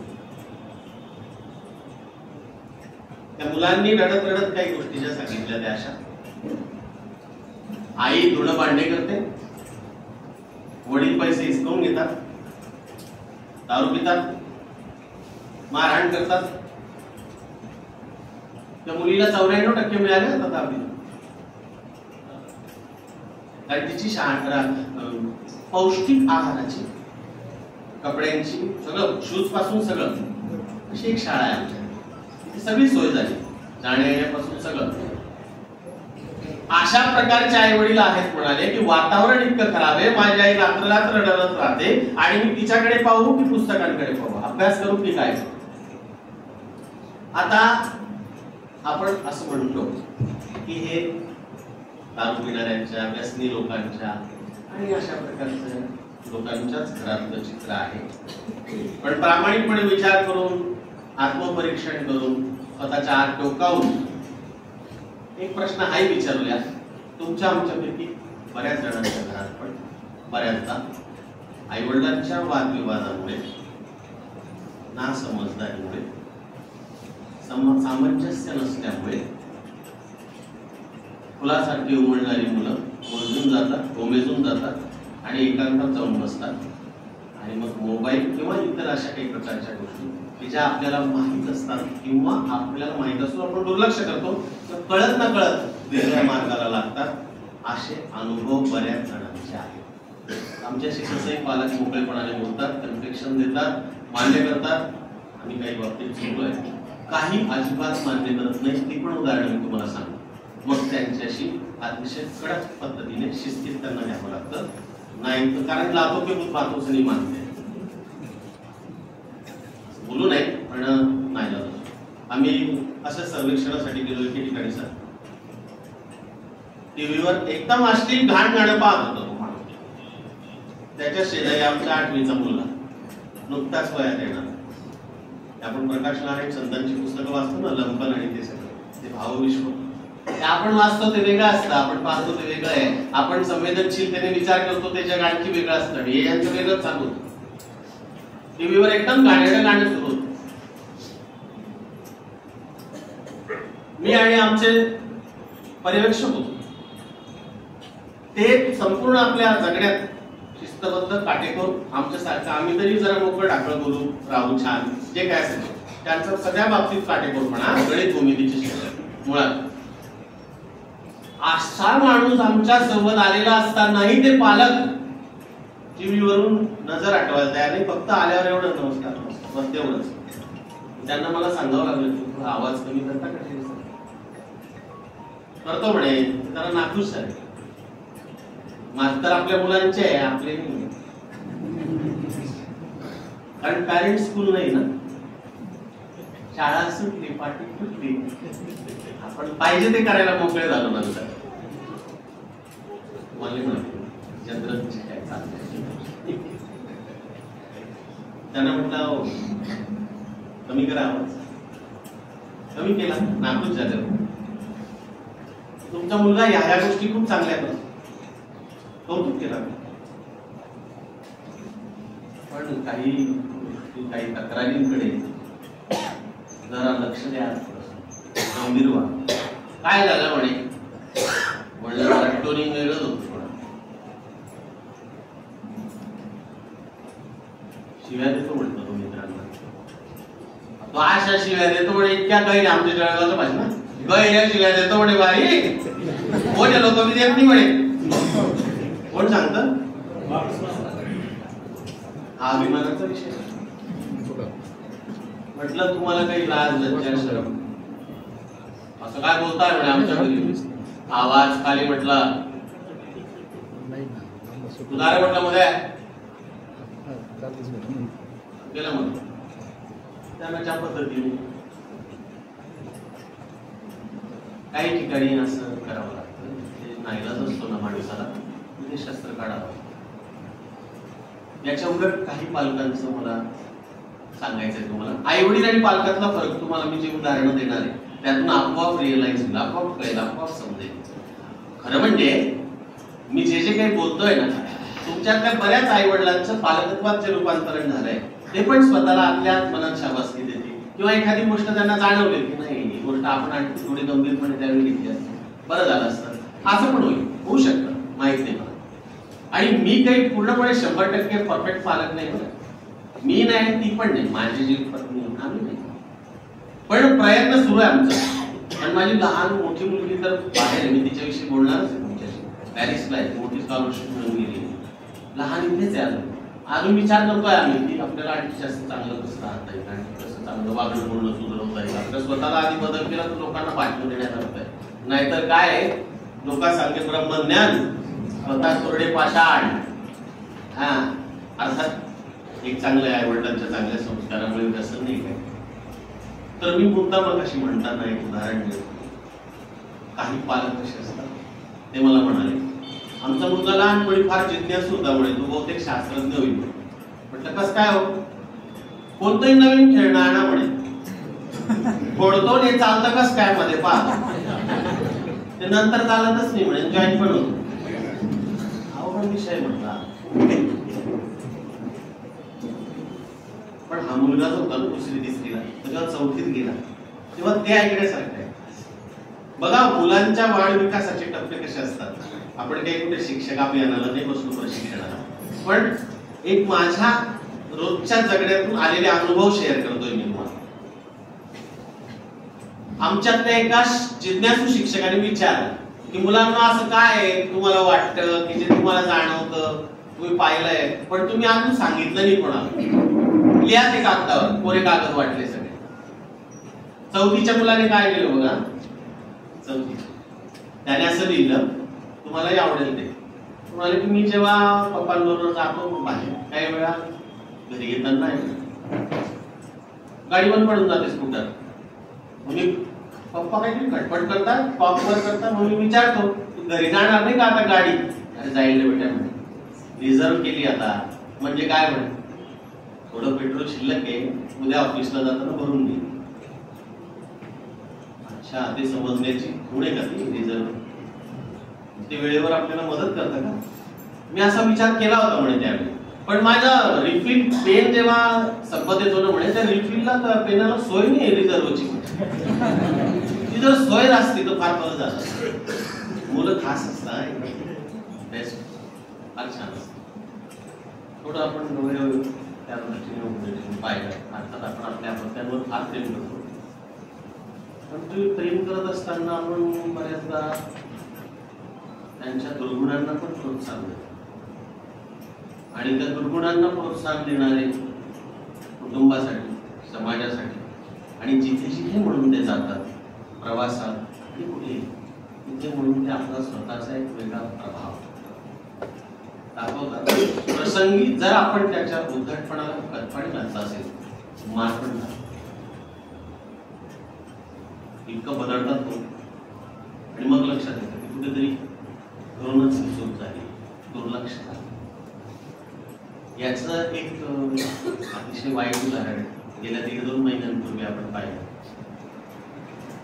त्या मुलांनी रडत रडत काही गोष्टी ज्या सांगितल्या त्या अशा: आई धुणं भांडे करते, वडील पैसे हिसकावून घेतात, दारू पितात, मारहाण करतात. त्या मुलीला 94% मिळाले होतात दहावीत. आणि तिची पौष्टिक आहाराची, कपड्यांची, सगळं शूज पासून सगळं, अशी एक शाळा आहे. सगळी सोय झाली, जाण्या येण्यापासून सगळं. अशा प्रकारचे आई वडील आहेत म्हणाले की वातावरण इतकं खराब आहे, माझी आई रात्र रात्र रडत राहते आणि मी तिच्याकडे पाहू की पुस्तकांकडे पाहू, अभ्यास करू की काय. आता आपण असं म्हणतो की हे दारू पिणाऱ्यांच्या, व्यसनी लोकांच्या आणि अशा प्रकारचं लोकांच्याच घरातलं चित्र आहे. पण प्रामाणिकपणे विचार करून, आत्मपरीक्षण करून, स्वतःच्या आत डोकावून एक प्रश्न हाही विचारूया. तुमच्या आमच्यापैकी बऱ्याच जणांच्या घरात पण बऱ्याचदा आईवडिलांच्या वादविवादामुळे, नासमजदारीमुळे, सामंजस्य नसल्यामुळे फुलासारखी उमलणारी मुलं कोमेजून जातात आणि एकांतात जाऊन बसतात. आणि मग मोबाईल किंवा इतर अशा काही प्रकारच्या गोष्टी की ज्या आपल्याला माहीत असतात किंवा आपल्याला माहीत असून आपण दुर्लक्ष करतो, तर कळत ना कळत वेगळ्या मार्गाला लागतात. असे अनुभव बऱ्याच जणांचे आहेत. आमच्याशी कसंही पालक मोकळेपणाने बोलतात, कन्फेक्शन देतात, मान्य करतात. आम्ही काही बाबतीत चुकलोय, काही अजिबात मान्य करत नाही. ती पण उदाहरणं मी तुम्हाला सांगतो. मग त्यांच्याशी अतिशय कडक पद्धतीने शिस्तीत त्यांना घ्यावं लागतं. नाही तर कारण लातो की बातों से नहीं मानते, बोलू नये पण नाही जातो. आम्ही असं सर्वेक्षणासाठी गेलो एके ठिकाणी. सर टीव्हीवर एकदम अश्लील घाण गाणं पाहत होतो. त्याच्या शेजारी आमच्या 8वीचा मुलगा, नुकताच वयात येणार. आपण प्रकाश नारायण संतांची पुस्तकं वाचतो ना, लंपन आणि ते सगळं, ते भावविश्व ते आपण वाचतो ते वेगळं असतं, आपण पाहतो ते वेगळं आहे. आपण संवेदनशीलतेने विचार करतो ते जग आणखी वेगळं असतं. हे यांचं वेगळंच चालू होतं. टीव्हीवर एकदम गाणं सुरू होतं. मी आणि आमचे पर्यवेक्षक होतो. ते संपूर्ण आपल्या जगण्यात शिस्तबद्ध, काटेकोर, आमच्यासारखं आम्ही तरी जरा मोकळं ढाकळं बोलू, राहू, छान जे काय असेल त्यांचं सगळ्या बाबतीत काटेकोरपणा, गणित भूमितीची शिस्त मुळात. असा माणूस आमच्या सोबत आलेला असतानाही ते पालक टीव्हीवरून नजर हटवायला तयार नाही. फक्त आल्यावर एवढं नमस्कार बस तेवढंच. त्यांना मला सांगावं लागलं की थोडा आवाज कमी करता का? करतो म्हणे, जरा नाखुश आहे. मास्तर आपल्या मुलांचे आहे, आपले नाही. कारण पॅरेंट स्कूल नाही ना, शाळा सुटली, पाठी फुटली, आपण पाहिजे ते करायला मोकळे झालो. नंतर चंद्रची काय चाललंय, त्यांना म्हटलं कमी करा आवाज. कमी केला, नाखुश झालं. तुमचा मुलगा ह्या गोष्टी खूप चांगल्या आहेत, कौतुक केला. पण काही तक्रारींकडे जरा लक्ष द्या, गंभीर व्हा. काय झालं म्हणे, म्हणलं टोनिंग वेगळंच होतं. शिव्या देतो म्हणतो तो मित्रांना. तो अशा शिव्या देतो म्हणे, इतक्या काही आमच्या जळगावचं पाहिजे ना, गैऱ्या शिव्या देतो म्हणे. बारी कोण लोक मी देत नाही म्हणे. कोण सांगतं? हा अभिमानाचा विषय. म्हटलं तुम्हाला काही लाज लज्जा शरम असं काय बोलताय म्हणे आमच्या घरी. आवाज खाली म्हटला. तुझा म्हटलं मध्ये गेलं मग त्यांच्या पद्धतीने काही ठिकाणी असं करावं लागतं. ते नाईलाज असतो ना माणसाला, ते शस्त्र काढावं. याच्या उलट काही पालकांचं मला सांगायचंय तुम्हाला. आई वडील आणि पालकातला फरक तुम्हाला मी जे उदाहरणं देणार आहे त्यातून आपोआप रिअलाइज होईल, आपोआप कळेल, आपोआप समजेल. खरं म्हणजे मी जे काही बोलतोय ना, तुमच्यातल्या बऱ्याच आई वडिलांचं पालकत्वात जे रूपांतरण झालंय ते पण स्वतःला आपल्या मनात शाबासकी देते. किंवा एखादी गोष्ट त्यांना जाणवली की नाही ही गोष्ट आपण आणखी थोडी गंभीरपणे त्यावेळी घेतली असते, बरं झालं असतं. असं पण होऊ शकतं, माहित नाही मला. आणि मी काही पूर्णपणे 100% परफेक्ट पालक नाही बरं. मी नाही, ती पण नाही, माझी जी पत्नी आम्ही नाही. पण प्रयत्न सुरू आहे आमचा. आणि माझी लहान मोठी मुलगी तर बाहेर आहे, मी तिच्याविषयी बोलणारच आहे तुमच्याशी. पॅरिसला आहे, मोठी स्कॉलरशिप मिळून गेली. लहान इथेच आहे अजून विचार करतोय आम्ही की आपल्याला आणखी जास्त चांगलं कसं राहता येईल, आणखी कसं चांगलं वागणं बोलणं सुधारवता येईल. आपल्या स्वतःला आधी बदल केला तर लोकांना पाठवून देण्यात अर्थ आहे. नाहीतर काय लोकांसारखे ब्रह्मज्ञान, स्वतः कोरडे पाषाण. हा अर्थात एक चांगलं आई वडिलांच्या चांगल्या संस्कारामुळे व्यसन नाही काय. तर मी मुद्दा मग अशी म्हणताना एक उदाहरण देतो. काही पालक कसे असतात ते मला म्हणाले आमचा मुलगा लहानपणी फार जिज्ञासू होता म्हणे, तो बहुतेक शास्त्रज्ञ होईल. म्हटलं कस काय हो? कोणतंही नवीन खेळणं आणा म्हणे, फोडतो हे चालतं कस काय मध्ये पहा. ते नंतर चालतच नाही म्हणे, जॉईन पण होतो. अवघड विषय म्हटला. पण हा मुलगा जो होता ना दुसरी तिसरीला, जेव्हा चौथीत गेला तेव्हा ते ऐकण्यासारखं आहे. बघा मुलांच्या वाढ विकासाचे टप्पे कसे असतात. आपण काही कुठे शिक्षक अभियानाला नाही बसलो प्रशिक्षणाला, पण एक माझ्या रोजच्या जगण्यातून आलेले अनुभव शेअर करतोय मी तुम्हाला. आमच्यातल्या एका जिज्ञासू शिक्षकाने विचारलं की मुलांना असं काय आहे तुम्हाला वाटतं की जे तुम्हाला जाणवतं, तुम्ही पाहिलंय पण तुम्ही अजून सांगितलं नाही कोणाला, लिहा ते कागदावर. कोरे कागद वाटले सगळे. चौथीच्या मुलाने काय केलं बघा, चौथी त्याने असं लिहिलं, तुम्हालाही आवडेल ते. म्हणाले की मी जेव्हा पप्पांबरोबर जातो बाहेर, काही वेळा घरी येताना गाडी बंद पडून जाते स्कूटर. म्हणजे पप्पा काहीतरी खटपट करतात, पॉपवर करतात. मग मी विचारतो घरी जाणार नाही का आता गाडी? अरे जाईल रे बेटा म्हणे, रिझर्व केली आता. म्हणजे काय म्हणे, थोडं पेट्रोल शिल्लक आहे, उद्या ऑफिसला जाताना भरून घे. अच्छा, ते समजण्याची पुढे का ती रिझर्व, ते वेळेवर आपल्याला मदत करतं का? मी असा विचार केला होता म्हणे त्यावेळी. पण माझा रिफिल पेन जेव्हा संपत येतो ना म्हणे, त्या रिफिलला तर पेनाला सोय नाही रिझर्वची. ती जर सोय असती तर फार बरं झालं. मुलं खास असतात, बेस्ट, फार छान असतं. थोडं आपण डोळे त्या दृष्टीने पाहिलं. अर्थात आपण आपल्या अपत्यांवर फार प्रेम करतो, पण तुम्ही प्रेम करत असताना आपण बऱ्याचदा त्यांच्या दुर्गुणांना पण प्रोत्साहन देतो. आणि त्या दुर्गुणांना प्रोत्साहन देणारे कुटुंबासाठी, समाजासाठी आणि जिथे जिथे म्हणून ते जातात प्रवासात आणि कुठे, तिथे म्हणून ते आपला स्वतःचा एक वेगळा प्रभाव दाखवतात. प्रसंगी जर आपण त्याच्या उद्धटपणाला कटपाणी घातला असेल, मार पण इतकं बदलतात तो. आणि मग लक्षात येतं की कुठेतरी धोरणच चूक झाली, दुर्लक्ष झालं. याचं एक अतिशय वाईट उदाहरण गेल्या 1-2 महिन्यांपूर्वी आपण पाहिलं.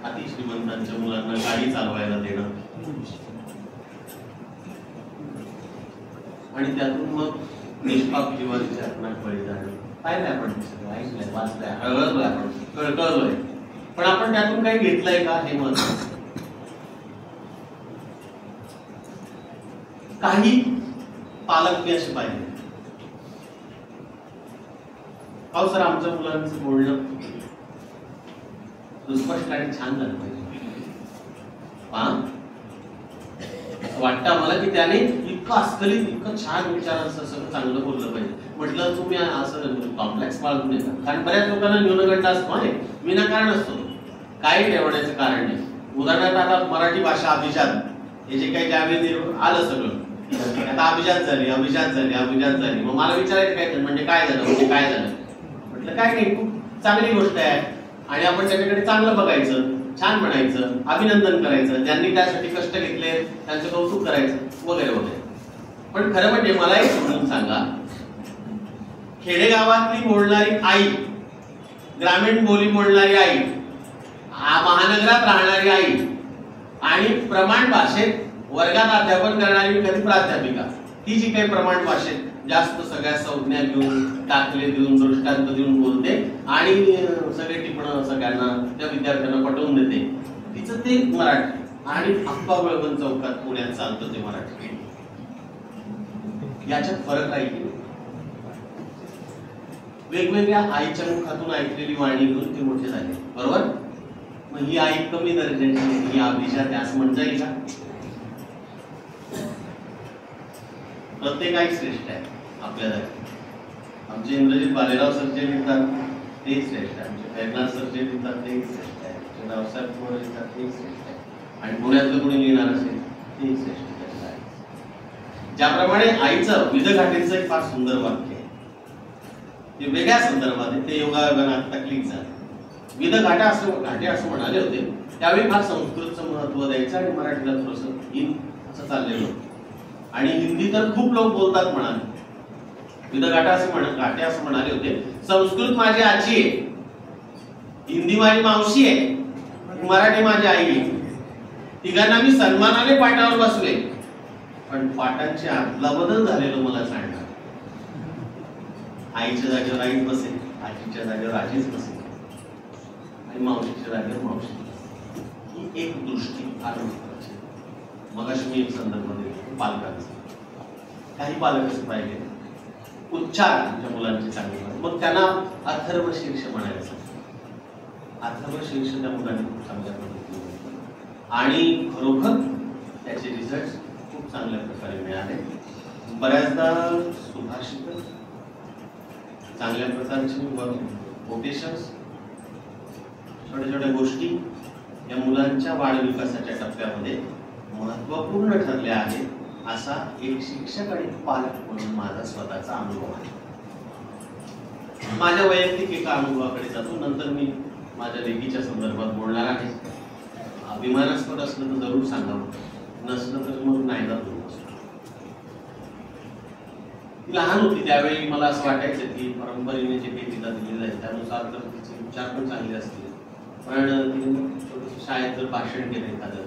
अतिश्रीमंतांच्या मुलांना गाडी चालवायला देणं आणि त्यातून मग निष्पाप जीवाची घटना बळी जाणं. पाहिलंय आपण, ऐकलंय, वाचलंय, हळहळलोय, आपण कळकळलोय. पण आपण त्यातून काही घेतलंय का हे महत्त्वाचं. काही पालक मी असे पाहिले, अहो सर आमच्या मुलांचं बोलणं सुस्पष्ट आणि छान झालं पाहिजे. वाटतं आम्हाला की त्याने इतकं अस्खलित, इतकं छान विचारांचं सगळं चांगलं बोललं पाहिजे. म्हटलं तुम्ही असं कॉम्प्लेक्स बाळगून येता, कारण बऱ्याच लोकांना न्यूनगंड असतो, विनाकारण असतो, काही ठेवण्याचं कारण नाही. उदाहरणार्थ आता मराठी भाषा अभिजात हे जे काही ज्यावेळी आलं सगळं, आता अभिजात झाली, अभिजात झाली, अभिजात झाली. मग मला विचारायचं काय म्हणजे काय झालं, म्हणजे काय झालं. म्हटलं काय नाही, खूप चांगली गोष्ट आहे आणि आपण त्याच्याकडे चांगलं बघायचं, छान म्हणायचं, अभिनंदन करायचं, ज्यांनी त्यासाठी कष्ट घेतले त्यांचं कौतुक करायचं वगैरे वगैरे. पण खरं म्हणजे मला एक समजून सांगा, खेडेगावातली बोलणारी आई, ग्रामीण बोली बोलणारी आई, महानगरात राहणारी आई आणि प्रमाण भाषेत वर्गात अध्यापन करणारी कधी प्राध्यापिका, ती जी काही प्रमाण भाषेत जास्त सगळ्या संज्ञा घेऊन, दाखले देऊन, दृष्टांत देऊन बोलते आणि सगळे टिपणं सगळ्यांना त्या विद्यार्थ्यांना पटवून देते, तिचं ते मराठी. आणि अप्पा बळवंत चौकात पुण्यात चालतं ते मराठी. याच्यात फरक आहे की वेगवेगळ्या आईच्या मुखातून ऐकलेली वाणी घेऊन ते मोठे झाले, बरोबर. मग ही आई कमी दर्जाची, ही अभिजात असं म्हणता येईल का? प्रत्येक आई श्रेष्ठ आहे आपल्याला. आमचे इंद्रजित बालेराव सर जे लिहितात ते श्रेष्ठ आहे, आमचे प्रेरणा सर जे लिहितात ते श्रेष्ठ आहे, आमचे रावसाहेब कुमार लिहितात ते श्रेष्ठ आहे, आणि पुण्यातलं कोणी लिहिणार असेल ते श्रेष्ठ आहे. ज्याप्रमाणे आईचं विदघाटेचं एक फार सुंदर वाक्य आहे, ते वेगळ्या संदर्भात आहे, ते योगायोगानं आता क्लिक झालं. विदघाटा असं घाटे असं म्हणाले होते, त्यावेळी फार संस्कृतचं महत्व द्यायचं आणि मराठीला थोडंसं इन असं चाललेलं होतं. आणि हिंदी तर खूप लोक बोलतात म्हणाले. घाटे असं म्हणाले होते, संस्कृत माझी आजी आहे, हिंदी माझी मावशी आहे, मराठी माझी आई आहे. तिघांना मी सन्मानाने पाठावर बसले, पण पाठांची अदलाबदल झालेलं मला सांगणार. आईच्या जागेवर आई बसेल, आजीच्या जागेवर आजीच बसेल आणि मावशीच्या जागेवर मावशी. ही एक दृष्टी फार महत्वाची. मगाशी मी एक संदर्भ दिला पालकांचा. काही पालक असं पाहिजे उच्चार आमच्या मुलांचे चांगले, मग त्यांना अथर्व शीर्ष म्हणायचं. अथर्व शीर्ष त्या मुलांनी खूप चांगल्या पद्धतीने आणि खरोखर त्याचे रिझल्ट खूप चांगल्या प्रकारे मिळाले. बऱ्याचदा सुभाषित चांगल्या प्रकारचे कोटेशन्स, छोट्या छोट्या गोष्टी या मुलांच्या वाढविकासाच्या टप्प्यामध्ये महत्वपूर्ण ठरल्या आहेत, असा एक शिक्षक आणि पालक म्हणून माझा स्वतःचा अनुभव आहे. माझ्या वैयक्तिक एका अनुभवाकडे जातो, नंतर मी माझ्या लेखीच्या संदर्भात बोलणार आहे. अभिमानास्पद असलं तर जरूर सांगावं, नसलं तर मग नाही जातो. ती लहान होती त्यावेळी मला असं वाटायचं की परंपरेने जे काही तिला दिलेलं आहे त्यानुसार तर तिचे विचार पण चांगले असतील, पण तिने शाळेत जर भाषण केलं एखादं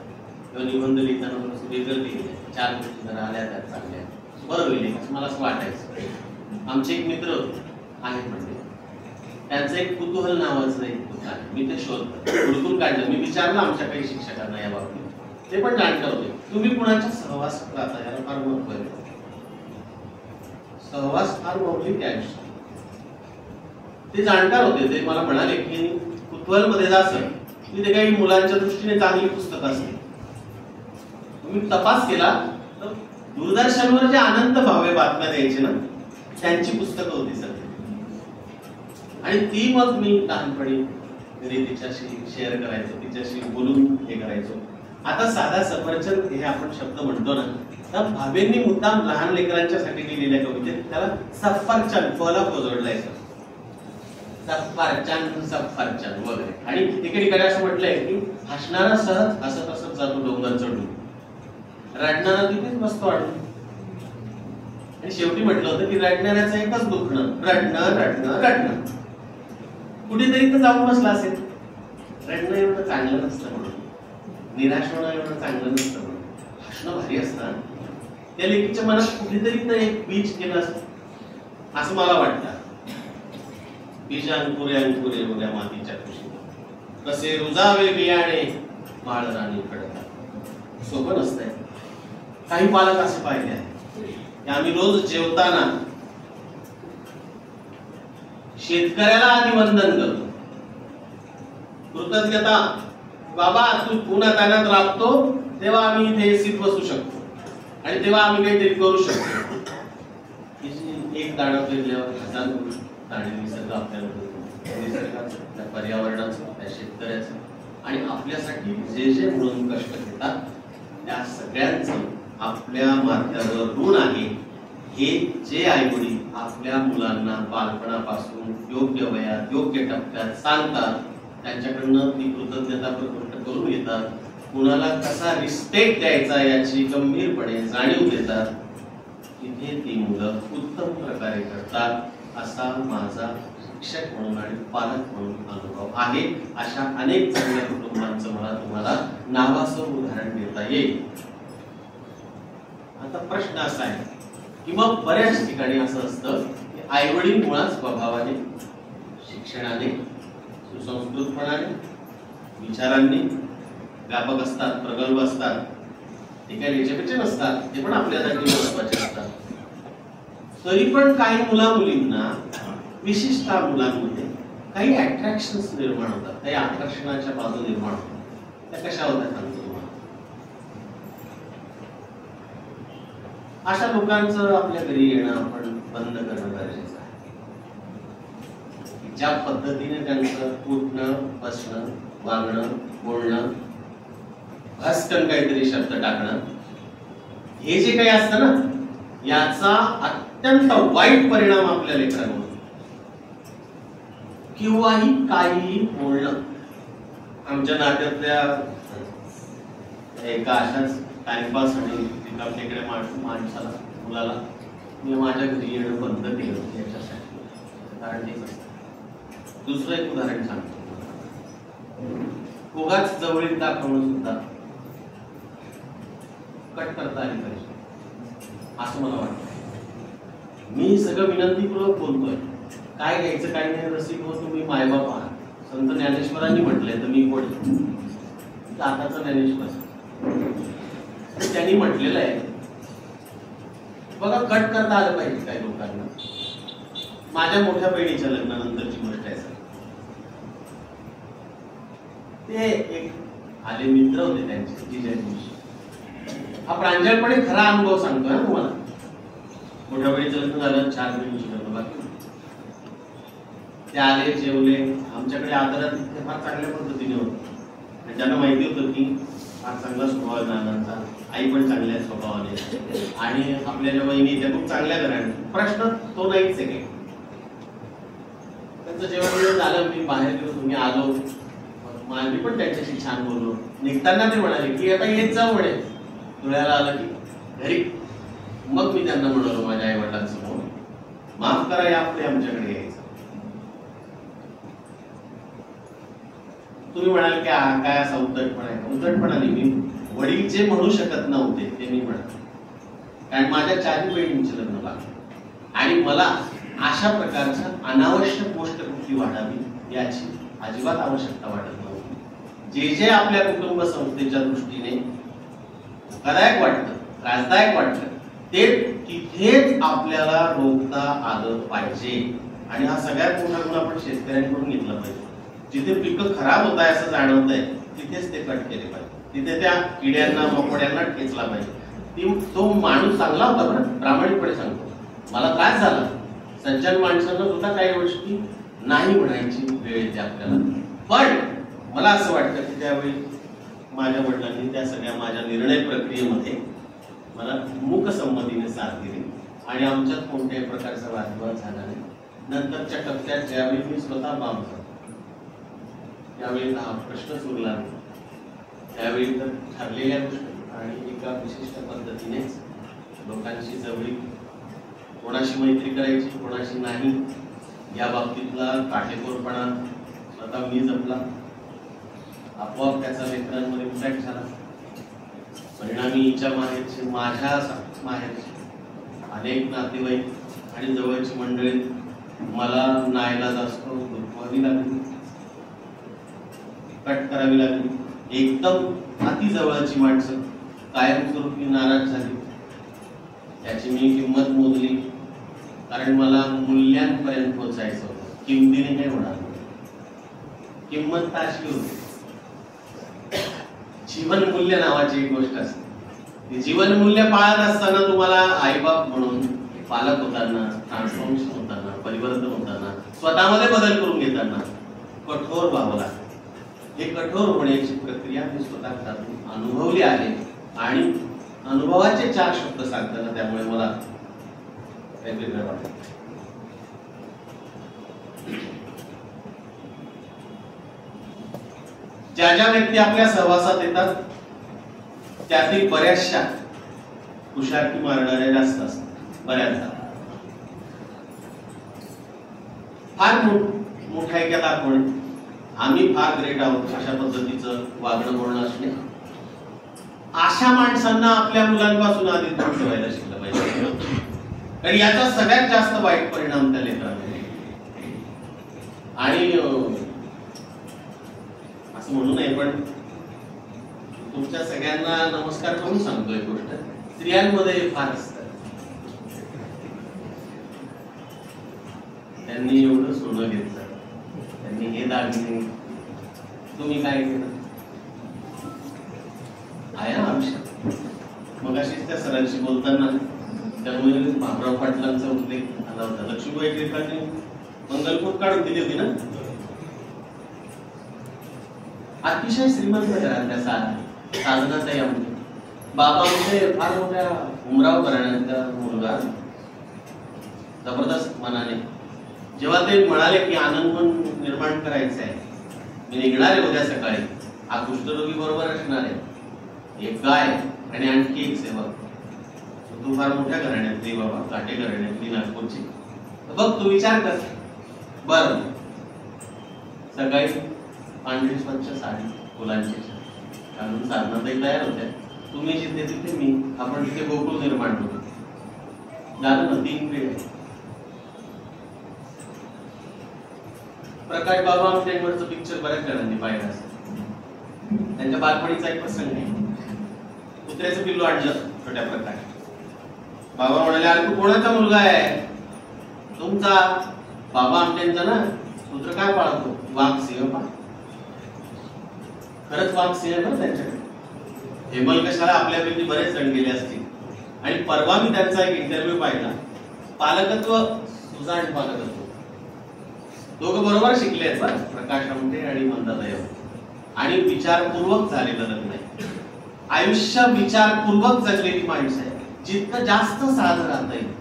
किंवा निबंध लिहिताना थोडंसं वेगळं लिहिलं, 4 गोष्टी जर आल्या त्यात चांगल्या बरं होईल असं मला असं वाटायचं. आमचे एक मित्र आहेत म्हणजे त्यांचं एक कुतूहल नावाचं एक पुस्तक आहे, मी ते हुडकून काढलं. मी विचारलं आमच्या काही शिक्षकांना या बाबतीत, ते पण जाणकार होते. तुम्ही कुणाच्या सहवासात राहता याला फार महत्व आहे. सहवास फार मौलिक आहे आयुष्यात. ते जाणकार होते. ते मला म्हणाले की कुतूहल मध्ये जासं की ते काही मुलांच्या दृष्टीने चांगली पुस्तक असते. मी तपास केला तर दूरदर्शनवर जे अनंत भावे बातम्या द्यायचे ना त्यांची पुस्तकं होती सगळी, आणि ती मग मी लहानपणी घरी तिच्याशी शेअर करायचो, तिच्याशी बोलून हे करायचो. आता साधा सफरचंद हे आपण शब्द म्हणतो ना, तर भावेंनी मुद्दाम लहान लेकरांच्यासाठी लिहिलेल्या कवितेत त्याला सफरचंद फळा जोडलाय, सफरचंद वगैरे. आणि एकीकडे असं म्हटलंय की हसणारा सहज हसत हसत जातो डोंगर चढून, रडणारा तिथेच बसतो अडून. आणि शेवटी म्हटलं होतं की रडणाऱ्याचं एकच दुखणं, रडणं रडणं रडणं. कुठेतरी तर जाऊन बसला असेल. रडणं एवढं चांगलं नसतं म्हणून, निराश होणं एवढं चांगलं नसतं म्हणून, हसणं भारी असतं. त्या लेखीच्या मनात कुठेतरी तर एक बीज केलं असतं असं मला वाटतं. बीज अंकुरे अंकुरे उद्या मातीच्या खुशी, कसे रुजावे बियाणे माळ राणी पडतात. सोपं नसतंय. काही पालक असे पाहिले आहे की आम्ही रोज जेवताना शेतकऱ्याला आधी वंदन करतो, कृतज्ञता, बाबा तू पुन्हा ताण्यात राबतो तेव्हा आम्ही इथे स्थित बसू शकतो आणि तेव्हा आम्ही काहीतरी करू शकतो. एक दाणं पेरल्यावर हजारो दाणे निसर्ग आपल्याला देतो, निसर्गाचं, त्या पर्यावरणाचं, त्या शेतकऱ्याचं आणि आपल्यासाठी जे जे म्हणून कष्ट घेतात त्या सगळ्यांचं आपल्या माथ्यावर ऋण आहे. हे जे आईवडील आपल्या मुलांना बालपणापासून योग्य वयात योग्य टप्प्यात सांगतात, त्यांच्याकडनं ती कृतज्ञता प्रकट करून घेतात, कुणाला कसा रिस्पेक्ट द्यायचा याची गंभीरपणे जाणीव देतात, तिथे ती मुलं उत्तम प्रकारे करतात, असा माझा शिक्षक म्हणून आणि पालक म्हणून अनुभव आहे. अशा अनेक चांगल्या कुटुंबांचं मला तुम्हाला नावाचं उदाहरण देता येईल. आता प्रश्न असा आहे की मग बऱ्याच ठिकाणी असं असतं की आई वडील मुळात स्वभावाने, शिक्षणाने, सुसंस्कृतपणाने, विचारांनी व्यापक असतात, प्रगल्भ असतात. ते काही लेचेपेचे नसतात, ते पण आपल्यासाठी महत्वाचे असतात. तरी पण काही मुला मुलींना, विशिष्ट मुलांमध्ये काही अट्रॅक्शन्स निर्माण होतात, काही आकर्षणाच्या बाजू निर्माण होतात. त्या कशा होत्या सांगतो तुम्हाला. अशा लोकांचं आपल्या घरी येणं आपण बंद करणं गरजेचं आहे. ज्या पद्धतीने त्यांचं उठणं, बसणं, वागणं, बोलणं, भस्कन काहीतरी शब्द टाकणं, हे जे काही असतं ना, याचा अत्यंत वाईट परिणाम आपल्या लेकरांवर होतो. किंवाही काहीही बोलणं. आमच्या नात्यातल्या एका अशाच टाइमपास आणि एकामेकडे माणसाला मुलाला मी माझ्या घरी येणं बंद केलं याच्यासाठी, कारण हेच असतं. दुसरं एक उदाहरण सांगतो. उगाच जवळीक दाखवणं सुद्धा कट करता आली पाहिजे असं मला वाटतं. मी सगळं विनंतीपूर्वक बोलतोय. काय घ्यायचं काय नाही रसिक हो तुम्ही मायबाप आहात. संत ज्ञानेश्वरांनी म्हटलंय तर मी कोण, दाताचा ज्ञानेश्वर. त्यांनी म्हटलेलं आहे बघा, कट करता आलं पाहिजे काही लोकांना. माझ्या मोठ्या बहिणीच्या लग्नानंतरची गोष्ट आहे सर. ते एक आले मित्र होते त्यांचे तिच्या दिवशी. हा प्रांजळपणे खरा अनुभव सांगतोय ना तुम्हाला. मोठ्या बहिणीचं लग्न झालं, 4 बहिणीची लग्न बाकी. ते आले, जेवले. आमच्याकडे आदरात फार चांगल्या पद्धतीने होतं. त्यांना माहिती होतं की फार चांगला स्वभाव आहे नानांचा, आई पण चांगल्या स्वभावाने, आणि आपल्या ज्या बहिणी त्या खूप चांगल्या घराने. प्रश्न तो नाहीच आहे. त्यांचं जेवण झालं, मी बाहेर गेलो, तुम्ही आलो, मी पण त्यांच्याशी छान बोललो. निघताना ते म्हणाले की आता येत जाऊ म्हणे. डोळ्याला आलं की घरी. मग मी त्यांना म्हणालो माझ्या आई वडिलांसमोर, माफ करा यापुढे आमच्याकडे यायचं. तुम्ही म्हणाल की काय असा उद्धटपणा आहे. उद्धटपणा नाही, मी वडील जे म्हणू शकत नव्हते ते मी म्हणालो. कारण माझ्या 4 बहिणींचे लग्न बाकी, आणि मला अशा प्रकारच्या अनावश्यक गोष्ट कुठली वाढावी याची अजिबात आवश्यकता वाटत नव्हती. जे आपल्या कुटुंब संस्थेच्या दृष्टीने धोकादायक वाटतं, त्रासदायक वाटतं, ते तिथेच आपल्याला रोखता आलं पाहिजे. आणि हा सगळ्यात मोठा गुण आपण शेतकऱ्यांकडून घेतला पाहिजे. जिथे पिकं खराब होत आहे असं जाणवत आहे तिथेच ते कट केले पाहिजे. तिथे त्या किड्यांना मकोड्यांना ठेचला पाहिजे. तो माणूस चांगला होता बरं, प्रामाणिकपणे सांगतो. मला त्रास झाला. सज्जन माणसांना सुद्धा काही गोष्टी नाही म्हणायची वेळ येते आपल्याला. पण मला असं वाटतं की त्यावेळी माझ्या वडिलांनी त्या सगळ्या माझ्या निर्णय प्रक्रियेमध्ये मला मूकसंमतीने साथ दिली, आणि आमच्यात कोणत्याही प्रकारचा वादविवाद झाला नाही. नंतरच्या टप्प्यात ज्यावेळी मी स्वतः बाम झालो, त्यावेळी हा प्रश्नच उरला नाही. त्यावेळी तर ठरलेल्या गोष्टी आणि एका विशिष्ट पद्धतीनेच लोकांशी जवळीक, कोणाशी मैत्री करायची कोणाशी नाही या बाबतीतला काटेकोरपणा स्वतः मी जपला. आपोआप त्याचा लेकरांमध्ये इम्पॅक्ट झाला. परिणामी हिच्या माहेरचे, माझ्या माहेरचे अनेक नातेवाईक आणि जवळची मंडळी मला नायला जास्त दुखवावी लागली, कट करावी लागली. एकदम अति जवळची माणसं कायमस्वरूपी नाराज झाली. त्याची मी किंमत मोजली, कारण मला मूल्यांपर्यंत पोहोचायचं होतं. किमतीने काही होणार नाही. किंमत ताशी होती. जीवन मूल्य नावाची एक गोष्ट असते. जीवन मूल्य पाळत असताना तुम्हाला आईबाप म्हणून, पालक होताना, ट्रान्सफॉर्मेशन होताना, परिवर्तन होताना, स्वतःमध्ये बदल करून घेताना कठोर व्हावं लागतं. हे कठोर होण्याची प्रक्रिया मी स्वतः अनुभवली आहे, आणि अनुभवाचे 4 शब्द सांगताना त्यामुळे मला वेगवेगळं वाटतं. ज्या ज्या व्यक्ती आपल्या सहवासात येतात त्यातील बऱ्याचशा हुशारकी मारणाऱ्या जास्त असतात. बऱ्याचदा फार मोठ्या ऐक्यात दाखवणे, आम्ही फार ग्रेट आहोत अशा पद्धतीचं वागणं बोलणं असणे, अशा माणसांना आपल्या मुलांपासून आधी दूर ठेवायला शिकलं पाहिजे. कारण याचा सगळ्यात जास्त वाईट परिणाम त्या लेकरांना. आणि असं म्हणू नये, पण तुमच्या सगळ्यांना नमस्कार करून सांगतो एक गोष्ट, स्त्रियांमध्ये फार असतात. त्यांनी एवढं सोनं घेतलं, त्यांनी हे दागिने, तुम्ही काय केलं आहे ना आयुष्यात. मग अशीच त्या सरांशी बोलताना त्यामुळे भामराव पाटलांचा उल्लेख आला होता. लक्ष्मीबाई टिळकांनी मंगलकूट काढून दिली होती ना. अतिशय श्रीमंत घरातल्या साधनाताई आमचे बाबा म्हणजे फार मोठ्या उमराव घराण्याचा मुलगा, जबरदस्त मनाने. जेव्हा ते म्हणाले की आनंदवन निर्माण करायचं आहे, मी निघणार आहे उद्या सकाळी, हा कुष्ठरोगी बरोबर असणार आहे, एक गाय आणि आणखी एक सेवा, तू फार मोठ्या घराण्यातली बाबा, काटे घराण्यातली नागपूरची, बघ तू विचार कर. बर, सकाळी पांढरी स्वच्छ साडी फुलांची घालून साधनातही तयार होत्या, तुम्ही जिथे तिथे मी, आपण तिथे गोकुळ निर्माण करू. झालं ना, 3 पिढ्या. प्रकाश बाबा आमटेंवरचं पिक्चर बऱ्याच जणांनी पाहिलं असेल. त्यांच्या बालपणीचा एक प्रसंग आहे. कुत्र्याचं पिल्लू आणलं छोट्या प्रकाश. बाबा म्हणाले, अरे तू कोणाचा मुलगा आहे? तुमचा. बाबा आमटेंचा ना. कुत्र काय पाळतो? वाघ सिंह पाळ. खरंच वाघ सिंह बरं त्यांच्याकडे. हेमलकशाला आपल्यापैकी बरेच जण गेले असतील. आणि परवा मी त्यांचा एक इंटरव्ह्यू पाहिला. पालकत्व, तुझा आणि पालकत्व दोघं बरोबर शिकले आहेत बरं, प्रकाश आमटे आणि मंदाताई. आणि विचारपूर्वक झालेलं लग्न आहे. आयुष्य विचारपूर्वक जगलेली माणसं आहे. जितकं जास्त साधं राहता येईल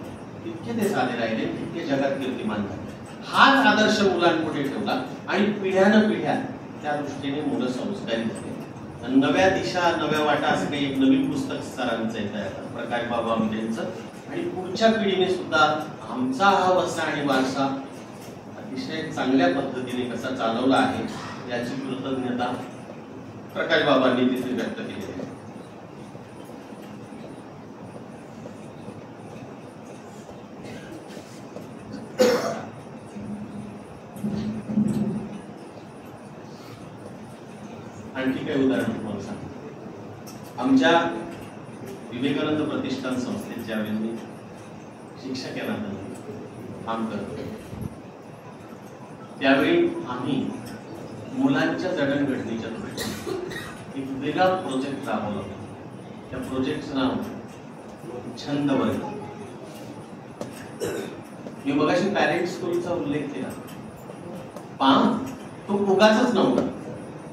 तितके ते साधे राहिले, तितके जगात कीर्तिमान झाले. हाच आदर्श मुलांपुढे ठेवला आणि पिढ्यानं पिढ्या त्या दृष्टीने मुलं संस्कारी झाले. नव्या दिशा नव्या वाटा असं काही एक नवीन पुस्तक सरांचं येत आहे प्रकाश बाबा आमटेंचं. आणि पुढच्या पिढीने सुद्धा आमचा हा वसा आणि वारसा अतिशय चांगल्या पद्धतीने कसा चालवला आहे याची कृतज्ञता प्रकाश बाबांनी तिथे व्यक्त केली आहे. आणखी काही उदाहरण तुम्हाला सांगतो. आमच्या विवेकानंद प्रतिष्ठान संस्थेत ज्यावेळी मी शिक्षक या नात्याने काम करतो त्यावेळी आम्ही मुलांच्या जडणघडणीच्या दृष्टीने एक वेगळा प्रोजेक्ट राबवला होता. त्या प्रोजेक्टचं नाव छंद वर्ग. मी मगाशी पॅरेंट स्कूलचा उल्लेख केला. तो उगाचच नव्हता,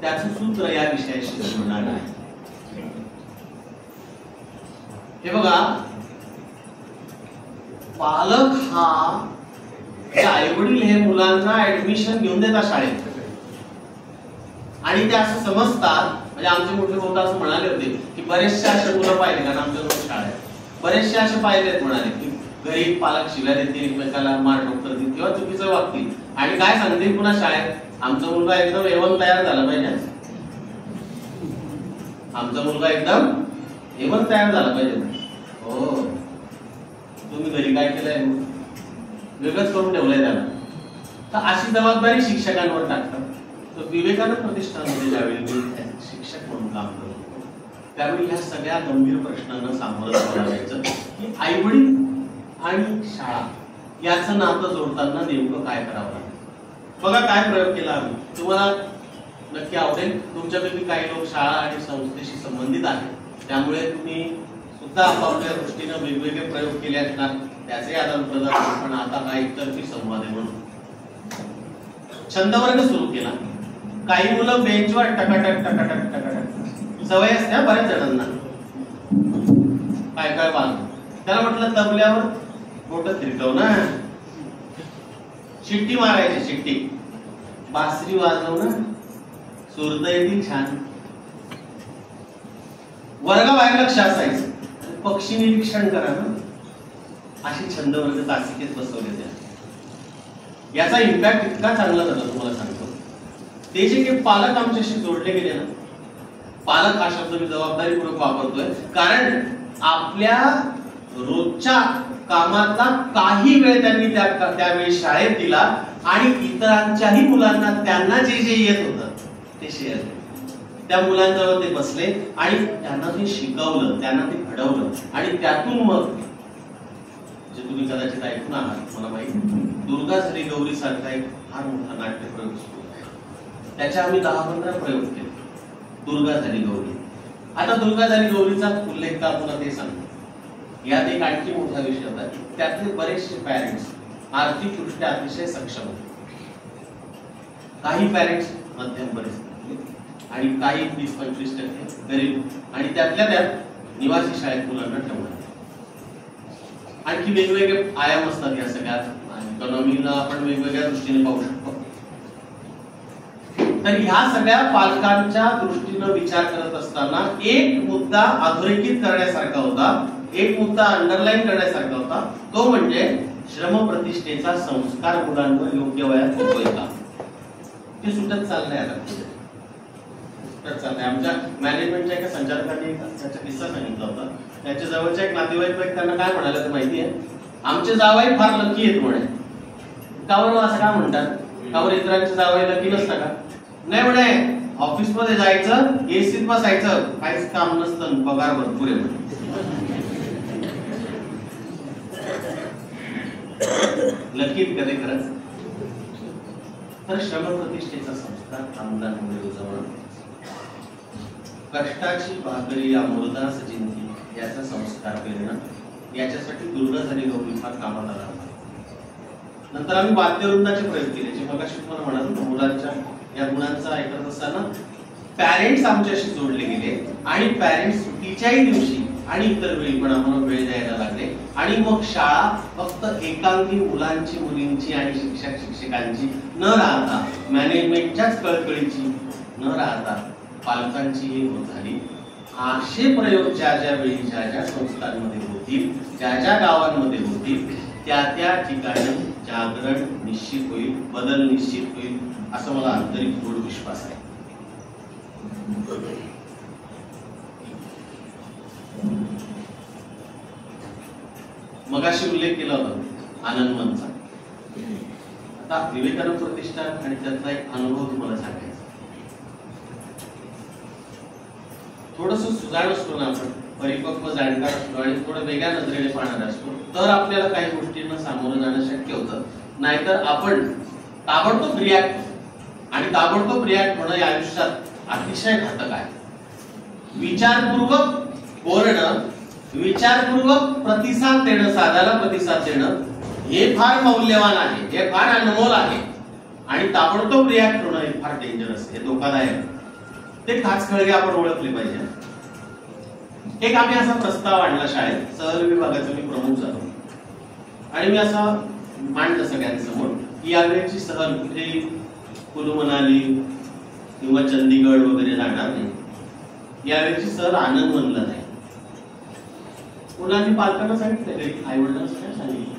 त्याचं सूत्र या विषयाशी जोडणार आहे. हे बघा, पालक हा आई वडील हे मुलांना ऍडमिशन घेऊन देतात शाळेत आणि ते असं समजतात. म्हणजे आमचे मोठे भाऊ असं म्हणाले होते की बरेचसे असे मुलं पाहिले, कारण आमच्या रोज शाळा आहे, बरेचसे असे पाहिलेत म्हणाले की घरी पालक शिव्या देतील, एकमेकाला मार डॉक्टर देतील किंवा चुकीचं वागतील आणि काय सांगतील पुन्हा शाळेत, आमचा मुलगा एकदम एवन तयार झाला पाहिजे, आमचा मुलगा एकदम एवन तयार झाला पाहिजे. हो, तुम्ही घरी काय केलंय? वेगळंच करून ठेवलंय त्याला. तर अशी जबाबदारी शिक्षकांवर टाकतात. तर विवेकानंद प्रतिष्ठानमध्ये ज्यावेळी मी शिक्षक म्हणून काम करतो त्यावेळी ह्या सगळ्या गंभीर प्रश्नांना सामोरं जावं लागायचं की आई वडील आणि शाळा याचं नातं जोडताना नेमकं काय करावं लागतं. बघा काय प्रयोग केला आम्ही, तुम्हाला नक्की आवडेल. तुमच्यापैकी काही लोक शाळा आणि संस्थेशी संबंधित आहेत, त्यामुळे तुम्ही सुद्धा आपापल्या दृष्टीनं वेगवेगळे प्रयोग केले असणार, त्याचे आदान प्रदान. पण आता हा एकतर्फी संवाद आहे म्हणून छंद वर्ग सुरू केला. काही मुलं बेंचवर टकाटक टकाटक टकाटक, सवय असते बऱ्याच जणांना काय काय वाजव. त्याला म्हटलं तबल्यावर बोट फिरकव ना, शिट्टी मारायची, शिट्टी, बासरी वाजव ना, सुरत येतील छान. वर्गाबाहेर लक्ष असायचं, पक्षी निरीक्षण करा ना. अशी छंद वर्ग तासिकेत बसवले त्या. याचा इम्पॅक्ट इतका चांगला झाला तुम्हाला सांगतो. ते जे काही पालक आमच्याशी जोडले गेले ना, पालक हा शब्द मी जबाबदारीपूर्वक वापरतोय कारण आपल्या रोजच्या कामातला काही वेळ त्यांनी त्यावेळी शाळेत दिला आणि इतरांच्याही मुलांना त्यांना जे जे येत होतं ते शेअर केलं. त्या मुलांजवळ ते बसले आणि त्यांना ते शिकवलं, त्यांना ते घडवलं आणि त्यातून मग जे तुम्ही कदाचित ऐकून आहात मला माहिती, दुर्गा झाली गौरी सारखा एक फार मोठा नाट्य प्रयोग सुरू आहे. त्याचे आम्ही 10-15 प्रयोग केले. दुर्गा झाली गौरी. आता दुर्गा झाली गौरीचा उल्लेख का तुला ते सांगतो. यात एक आणखी मोठा विषय होता. त्यातले बरेचसे पॅरेंट्स आर्थिकदृष्ट्या अतिशय सक्षम होते. काही पॅरेंट्स मध्यम परिस्थितीतले आणि काही 20-25% गरीब आणि त्यातल्या त्यात निवासी शाळेत मुलांना ठेवणार. आणखी वेगवेगळे आयाम असतात या सगळ्यात. इकॉनॉमीला आपण वेगवेगळ्या दृष्टीने पाहू शकतो. तर ह्या सगळ्या पालकांच्या दृष्टीनं विचार करत असताना एक मुद्दा अधोरेखित करण्यासारखा होता, एक मुद्दा अंडरलाईन करण्यासारखा होता, तो म्हणजे श्रमप्रतिष्ठेचा संस्कार मुलांवर योग्य वयात होतोय. ते सुटत चाललंय आता, सुटत चाललंय. आमच्या मॅनेजमेंटच्या एका संचालकांनी त्याचा किस्सा सांगितला होता. त्याच्या जवळच्या एक नातेवाईक त्यांना काय म्हणाले ते माहिती आहे, आमचे जावई फार लकी आहेत म्हणे. कावर असं का म्हणतात, कावर इतरांचे जावई लकी नसतं का? नाही म्हणे, ऑफिस मध्ये जायचं, एसीत बसायचं, काहीच काम नसतं, पगार भरपूर आहे म्हणे. लकीत कधी खरंच. तर श्रमप्रतिष्ठेचा संस्कार मुलांमध्ये रुजवणं, कष्टाची भाकरी अमृतास जिंकली याचा संस्कार पेरणं, याच्यासाठी दुर्ग झाली गौरी फार कामाला लागला. नंतर आम्ही वाद्यवृंदाचे प्रयोग केले, जे मगाशी तुम्हाला म्हणालो मुलांच्या या गुणांचा ऐकत असताना पॅरेंट्स आमच्याशी जोडले गेले आणि पॅरेंट्स सुट्टीच्याही दिवशी आणि इतर वेळी पण आम्हाला वेळ द्यायला लागले. आणि मग शाळा फक्त एकांगी मुलांची, मुलींची आणि शिक्षक शिक्षकांची न राहता, मॅनेजमेंटच्याच कळकळीची न राहता पालकांचीही होत झाली. असे प्रयोग ज्या ज्या वेळी ज्या ज्या संस्थांमध्ये होतील, ज्या ज्या गावांमध्ये होतील, त्या त्या ठिकाणी जागरण निश्चित होईल, बदल निश्चित होईल, असं मला आंतरिक दृढ विश्वास आहे. मगाशी उल्लेख केला होता आनंदमनचा. आता विवेकानंद प्रतिष्ठान आणि त्यातला एक अनुभव तुम्हाला सांगायचा. थोडस सुजाण असतो ना आपण, परिपक्व जाणकार असतो आणि थोडं वेगळ्या नजरेने पाहणार असतो, तर आपल्याला काही गोष्टींना सामोरं जाणं शक्य होतं. नाहीतर आपण ताबडतोब रिॲक्ट, आणि ताबडतोब रिॲक्ट होणं या आयुष्यात अतिशय घातक आहे. विचारपूर्वक बोलणं, विचारपूर्वक प्रतिसाद देणं, साधाला प्रतिसाद देणं हे फार मौल्यवान आहे, हे फार अनमोल आहे. आणि ताबडतोब रिॲक्ट होणं हे फार डेंजरस आहे, धोकादायक. ते खाचखळगे आपण ओळखले पाहिजे. एक आम्ही असा प्रस्ताव आणला शाळेत, सहल विभागाचा मी प्रमुख झालो आणि मी असा मांडलं सगळ्यांसमोर की यावेळेची सहल कुठे कुलू मनाली किंवा चंदीगड वगैरे जाणार नाही, यावेळेची सहल आनंदवनला नाही. मुलांनी पालकांना सांगितलं, आई वडिलांना सांगितलं.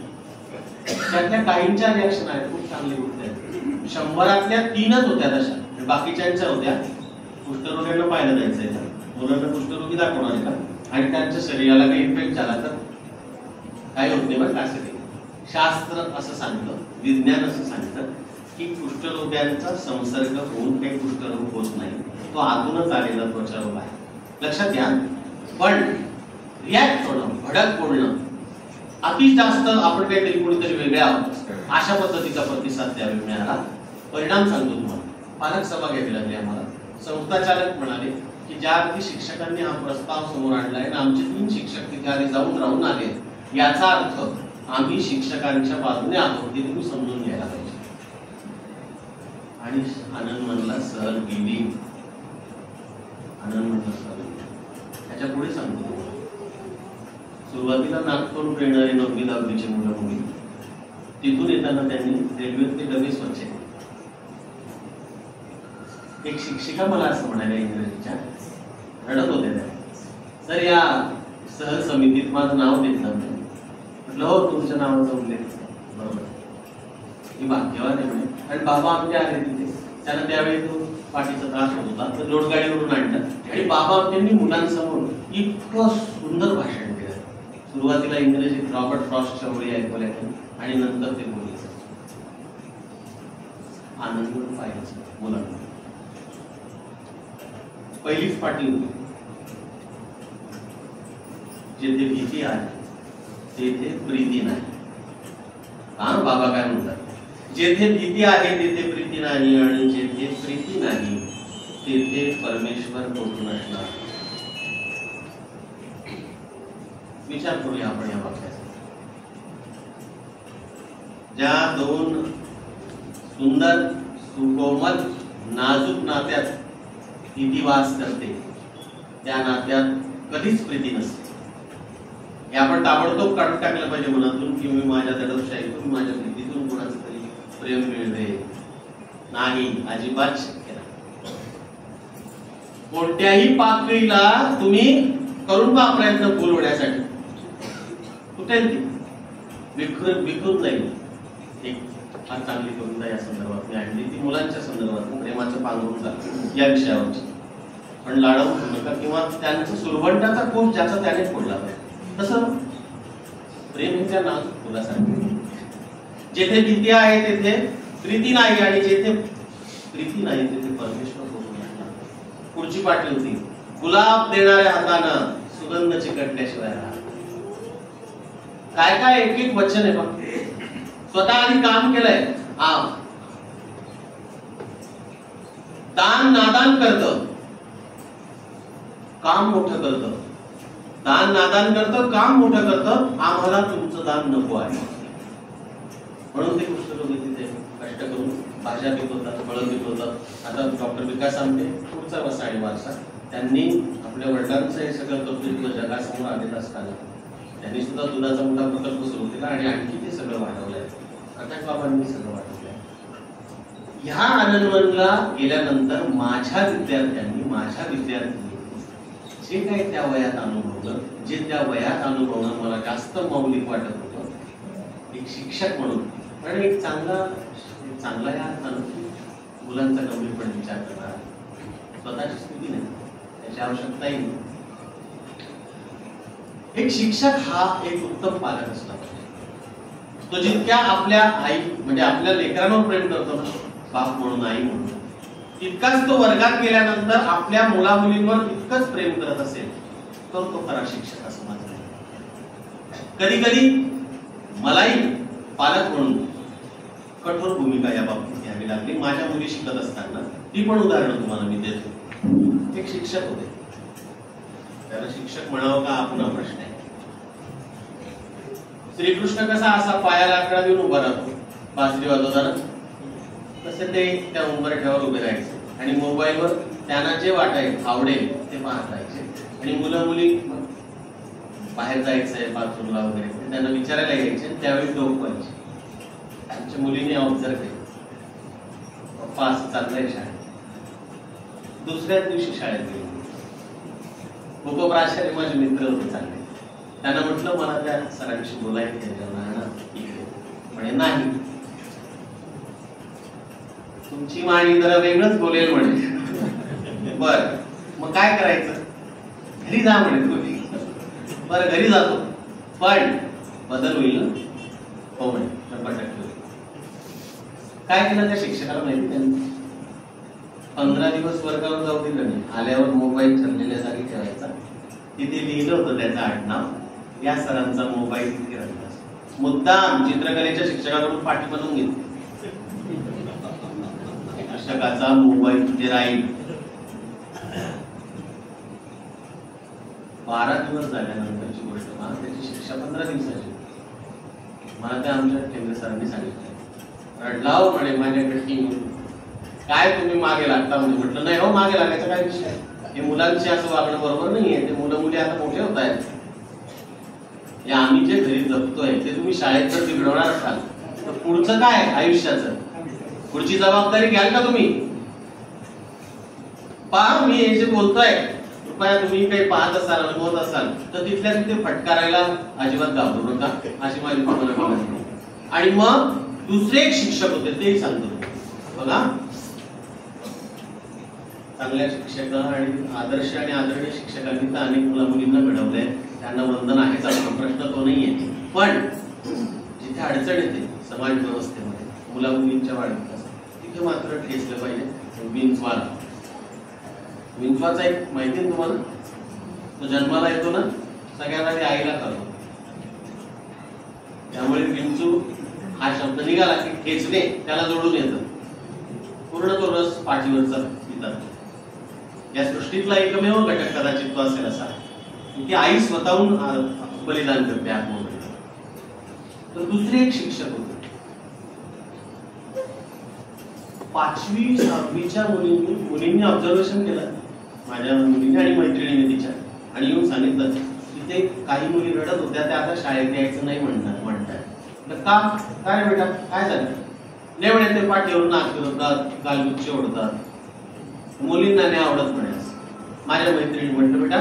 त्यातल्या काहींच्या रिॲक्शन आहेत खूप चांगली गोष्ट आहे. 100तल्या 3च होत्या तशा, बाकीच्यांच्या होत्या कुष्ठरोग्यांना पाहायला जायचंय, मुलांना कुष्ठरोगी दाखवणार आहे का, आणि त्यांच्या शरीराला काही इफेक्ट झाला तर काय होत नाही. बरं असं काही शास्त्र असं सांगतं, विज्ञान असं सांगतं की कुष्ठरोग्यांचा संसर्ग होऊन काही कुष्ठरोग होत नाही, तो आतूनच आलेला त्वचारोग आहे, लक्षात घ्या. पण रिॲक्ट होणं, भडक बोलणं, अति जास्त आपण काहीतरी कोणीतरी वेगळे आहोत अशा पद्धतीचा प्रतिसाद त्यावेळी मिळाला. परिणाम सांगतो तुम्हाला. पालक सभा घ्यावी लागली आम्हाला. संस्थाचालक म्हणाले की ज्या अगदी शिक्षकांनी हा प्रस्ताव समोर आणलाय आणि आमचे 3 शिक्षक तिथे आधी जाऊन राहून आले, याचा अर्थ आम्ही शिक्षकांच्या बाजूने आहोत, ते तुम्ही समजून घ्यायला पाहिजे. आणि आनंद म्हणला सहल गेली, आनंद म्हणला सहल. त्याच्या पुढे सांगतो, सुरुवातीला नागपूर येणारे 9वी-10वीचे मुलं मुली, तिथून येताना त्यांनी रेल्वेतले डबे स्वच्छ केले. एक शिक्षिका मला असं म्हणाल्या इंग्रजीच्या, रडत होत्या त्या, सर या सहल समितीत माझं नाव घेतलं. म्हटलं हो, तुमच्या नावाचा उल्लेख बरोबर, ही भाग्यवान आहे म्हणे. आणि बाबा आमचे आले तिथे, त्यांना त्यावेळी तो पाठीचा त्रास होत होता, तर लोटगाडीवरून आणलं आणि बाबा त्यांनी मुलांसमोर इतकं सुंदर भाषण केलं. सुरुवातीला इंग्रजीत रॉबर्ट फ्रॉस्टच्या ओळी ऐकवल्या आणि नंतर ते बोलायचं. आनंद पाहिजे मुलांना. पहिलीच पाठी होती, जिथे भीती आहे तेथे प्रीती नाही. हा बाबा काय म्हणतात, जेथे भीती आहे तेथे प्रीती नाही, आणि जेथे प्रीती नाही तेथे परमेश्वर कोठून असणार. विचार करूया आपण या वाक्याचा. ज्या 2 सुंदर सुकोमल नाजूक नात्यात भीती वास करते, त्या नात्यात कधीच प्रीती नसते. हे आपण ताबडतोब काढून टाकलं पाहिजे मनातून की मी माझ्या दडपशाहीतून, माझ्या भीतीतून कोणाचं तरी प्रेम मिळते. नाही, अजिबात शक्य नाही. कोणत्याही पातळीला तुम्ही करून पहा प्रयत्न फुल होण्यासाठी, कुठेल ती विखरून जाईल. एक फार चांगली कविता या संदर्भात मी आणली, ती मुलांच्या संदर्भात प्रेमाचं पांघरून जातं या विषयावरची. पण लाडवू नका किंवा त्यांचं सुरवंटाचा कोश ज्याचा त्याने फोडला पाहिजे. तसं प्रेम हे त्या नाजूक फुलासारखे, जेथे भीती आहे तेथे प्रीती नाही, आणि जेथे प्रीती नाही तेथे परमेश्वर बोलून लागला. पुढची पाठी होती, गुलाब देणाऱ्या हातानं सुगंध चिकटल्याशिवाय काय काय एक एक वचन आहे बघ. स्वतः आधी काम केलंय. दान नादान करतं, काम मोठं करतं. दान नादान करतं, काम मोठं करतं. आम्हाला तुमचं दान नको आहे, म्हणून ते कुष्ठरोगी तिथे कष्ट करून भाज्या पिकवतात, फळं पिकवतात. आता डॉक्टर विकास आमटे पुढचा वसा आणि वारसा, त्यांनी आपल्या वडिलांचं हे सगळं कर्तृत्व जगासमोर आलेलं असताना त्यांनी सुद्धा दुधाचा मोठा प्रकल्प सुरू केला आणि आणखी ते सगळं वाढवलंय. प्रकाश बाबांनी सगळं वाढवलंय. ह्या आनंदवनला गेल्यानंतर माझ्या विद्यार्थ्यांनी जे काही त्या वयात अनुभवलं, जे त्या वयात अनुभवणं मला जास्त मौलिक वाटत होतं एक शिक्षक म्हणून. कारण एक चांगला या मुलांचा गंभीरपणे विचार करणार, स्वतःची स्तुती नाही, त्याची आवश्यकताही नाही. एक शिक्षक हा एक उत्तम पालक असला पाहिजे. तो जितक्या आपल्या आई म्हणजे आपल्या लेकरांवर प्रेम करतो ना, बाप म्हणून आई म्हणून, तितकाच तो वर्गात गेल्यानंतर आपल्या मुला मुलींवर इतकंच प्रेम करत असेल तर तो खरा शिक्षक असं माझं. कधी कधी मलाही पालक म्हणून कठोर भूमिका या बाबतीत घ्यावी लागली. माझ्या मुली शिकत असताना ती पण उदाहरणं तुम्हाला मी देतो. एक शिक्षक होते, त्याला शिक्षक म्हणावं का आपण प्रश्न आहे. श्रीकृष्ण कसा असा पायाला आकडा देऊन उभा राहतो बासरी वाजवताना, तसे ते त्या उंबरठ्यावर उभे राहायचे आणि मोबाईलवर त्यांना जे वाटायचं आवडेल ते पाहत राहायचे. आणि मुलं मुली बाहेर जायचंय बाथरूमला वगैरे ते त्यांना विचारायला यायचे, त्यावेळी डोक व्हायचे. आमच्या मुलीने ऑब्झर्व केलं, पप्पा असं चाललंय शाळेत. दुसऱ्याच दिवशी शाळेत गेलो, उपप्राचार्य माझे मित्र होते चांगले, त्यांना म्हटलं मला त्या सरांशी बोलायचं म्हणे नाही, तुमची माणी जरा वेगळंच बोलेल म्हणे. बर मग काय करायचं, घरी जा म्हणे तुम्ही. बरं घरी जातो, पण बदल होईल ना. हो म्हणे 100% होईल. काय केलं त्या शिक्षकाला माहिती, त्यांनी 15 दिवस वर्गावर जाऊ दिलं नाही. आल्यावर मोबाईल ठरलेल्या जागी ठेवायचा, तिथे लिहिलं होतं त्याचं आडनाव, या सरांचा मोबाईल तिथे राहिला. मुद्दाम चित्रकलेच्या शिक्षकाकडून पाठी बनवून घेतली, शिक्षकाचा मोबाईल तिथे राहील. 12 दिवस झाल्यानंतरची गोष्ट, मला त्याची शिक्षा 15 दिवसाची. मला त्या आमच्या केंद्र सरांनी सांगितलं, रडलाव म्हणे माझ्याकडे, काय तुम्ही मागे लागता म्हणजे. म्हटलं नाही हो, मागे लागायचा काय विषय, हे मुलांची असं वागणं बरोबर नाहीये. ते मुलं मुली आता मोठे होत आहेत. या आम्ही जे घरी जपतोय ते तुम्ही शाळेत जर बिघडवणार असाल तर पुढचं काय आयुष्याचं, पुढची जबाबदारी घ्याल का तुम्ही. पहा मी हे जे बोलतोय, कृपया तुम्ही काही पाहत असाल, अनुभवत असाल तर तिथल्या तिथे फटकारायला अजिबात घाबरू नका, अशी माझी भावना. आणि मग दुसरे एक शिक्षक होते, तेही सांगतो बघा. चांगल्या शिक्षक आणि आदर्श आणि आदरणीय शिक्षकांनी तर अनेक मुला मुलींना घडवलंय, त्यांना वंदन आहेच, आपला प्रश्न तो नाहीये. पण जिथे अडचण येते समाज व्यवस्थेमध्ये मुला मुलींच्या वाढीत, तिथे मात्र ठेचलं पाहिजे. विंचवाचा एक माहिती आहे तुम्हाला, तो जन्माला येतो ना, सगळ्यात आधी आईला करतो. त्यामुळे विंचू हा शब्द निघाला की ठेचणे त्याला जोडून येतं. पूर्ण तो रस पाठीवरचा पितात. या सृष्टीतला एकमेव घटक कदाचित तो असेल असा की आई स्वतःहून बलिदान करते आत्मबलिदान. तर दुसरे एक शिक्षक होते, 5वी 6वीच्या मुलींनी ऑब्झर्वेशन केलं, माझ्या मुलीने आणि मैत्रिणीने तिच्या, आणि येऊन सांगितलं तिथे काही मुली रडत होत्या, त्या आता शाळेत यायचं नाही म्हणतात. का काय बेटा काय झालं, नाही म्हणे ते पाठीवर नाक फिरवतात, गालगुच्चे ओढतात, मुलींना नाही आवडत म्हणे. माझ्या मैत्रिणी म्हटलं बेटा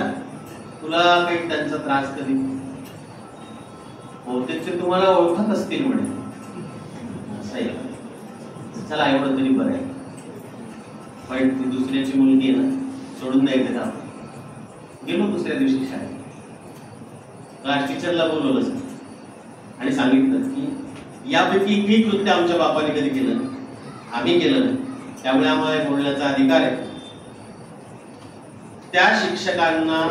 तुला काही त्यांचा त्रास कधी बहुतेक ते तुम्हाला ओळखत असतील म्हणे. चला एवढं तरी बरं आहे. पण ती दुसऱ्याची मुलगी आहे ना सोडून द्यायचं का. गेलो दुसऱ्या दिवशी शाळेत. क्लास टीचरला बोलवलं सर आणि सांगितलं की यापैकी एकही कृत्य आमच्या बापाने कधी केलं नाही, आम्ही केलं नाही, त्यामुळे आम्हाला बोलण्याचा अधिकार आहे. त्या शिक्षकांना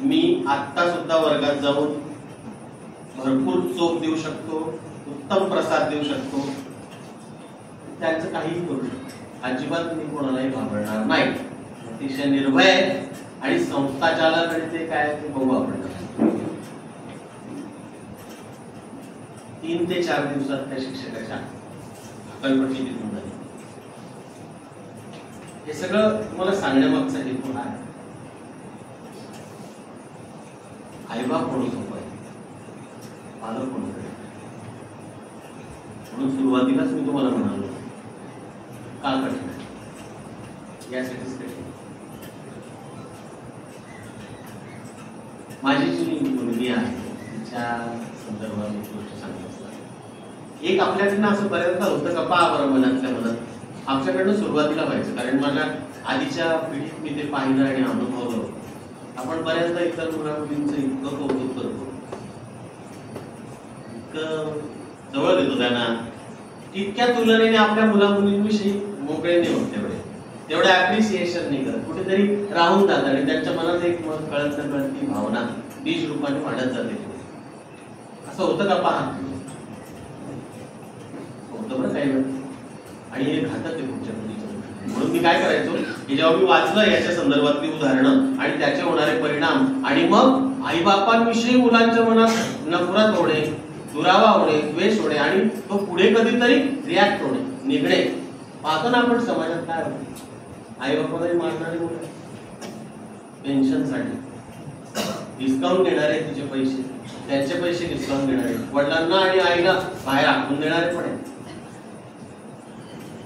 मी आत्ता सुद्धा वर्गात जाऊन भरपूर चोप देऊ शकतो, उत्तम प्रसाद देऊ शकतो, त्यांचं काहीही करू शकतो. अजिबात मी कोणालाही घाबरणार नाही. अतिशय निर्भय आणि संस्था चालक आणि ते काय ते बघू आपण. 3 ते 4 दिवसात त्या शिक्षकाच्या हकालपट्टी निघून झाली. हे सगळं तुम्हाला सांगण्यामागचा हेतू आहे. आईबाप म्हणून सोपं आहे, पालक म्हणून. म्हणून सुरुवातीलाच मी तुम्हाला म्हणालो का कठीण आहे, यासाठीच कठीण. माझी जी मुलगी आहे तिच्या संदर्भात एक गोष्ट सांगत असतात. एक आपल्याकडनं असं बऱ्याचदा होतं का पहा बरं मनातल्या मनात आमच्याकडनं सुरुवातीला व्हायचं. कारण माझ्या आधीच्या पिढीत मी ते पाहिलं आणि अनुभवलं. आपण बऱ्याचदा इतर मुलामुलींचं इतकं कौतुक करतो, इतकं जवळ देतो त्यांना, तितक्या तुलनेने आपल्या मुलामुलींविषयी मोकळे नाही होत तेवढे अप्रिसिएशन नाही करत. कुठेतरी राहून जात आणि त्यांच्या मनात एक कळत न कळत ती भावना बीज रूपाने वाढत जाते. असं होतं का पहा, होतं बरं काही वेळ. आणि हे घातक आहे पुढच्या पिढीच्या. म्हणून मी काय करायचो की जेव्हा मी वाचलं याच्या संदर्भातली उदाहरणं आणि त्याचे होणारे परिणाम आणि मग आईबापांविषयी मुलांच्या मनात नफरत होणे, दुरावा होणे, द्वेष होणे आणि तो पुढे कधीतरी रिॲक्ट होणे, निघणे. पाहतो ना आपण समाजात काय होतं. आई बापालाही मारणारे मुलं, पेन्शनसाठी डिस्काउंट देणारे, तिचे पैसे त्यांचे पैसे डिस्काउंट देणारे, वडिलांना आणि आईला बाहेर हाकून देणारे पण आहेत.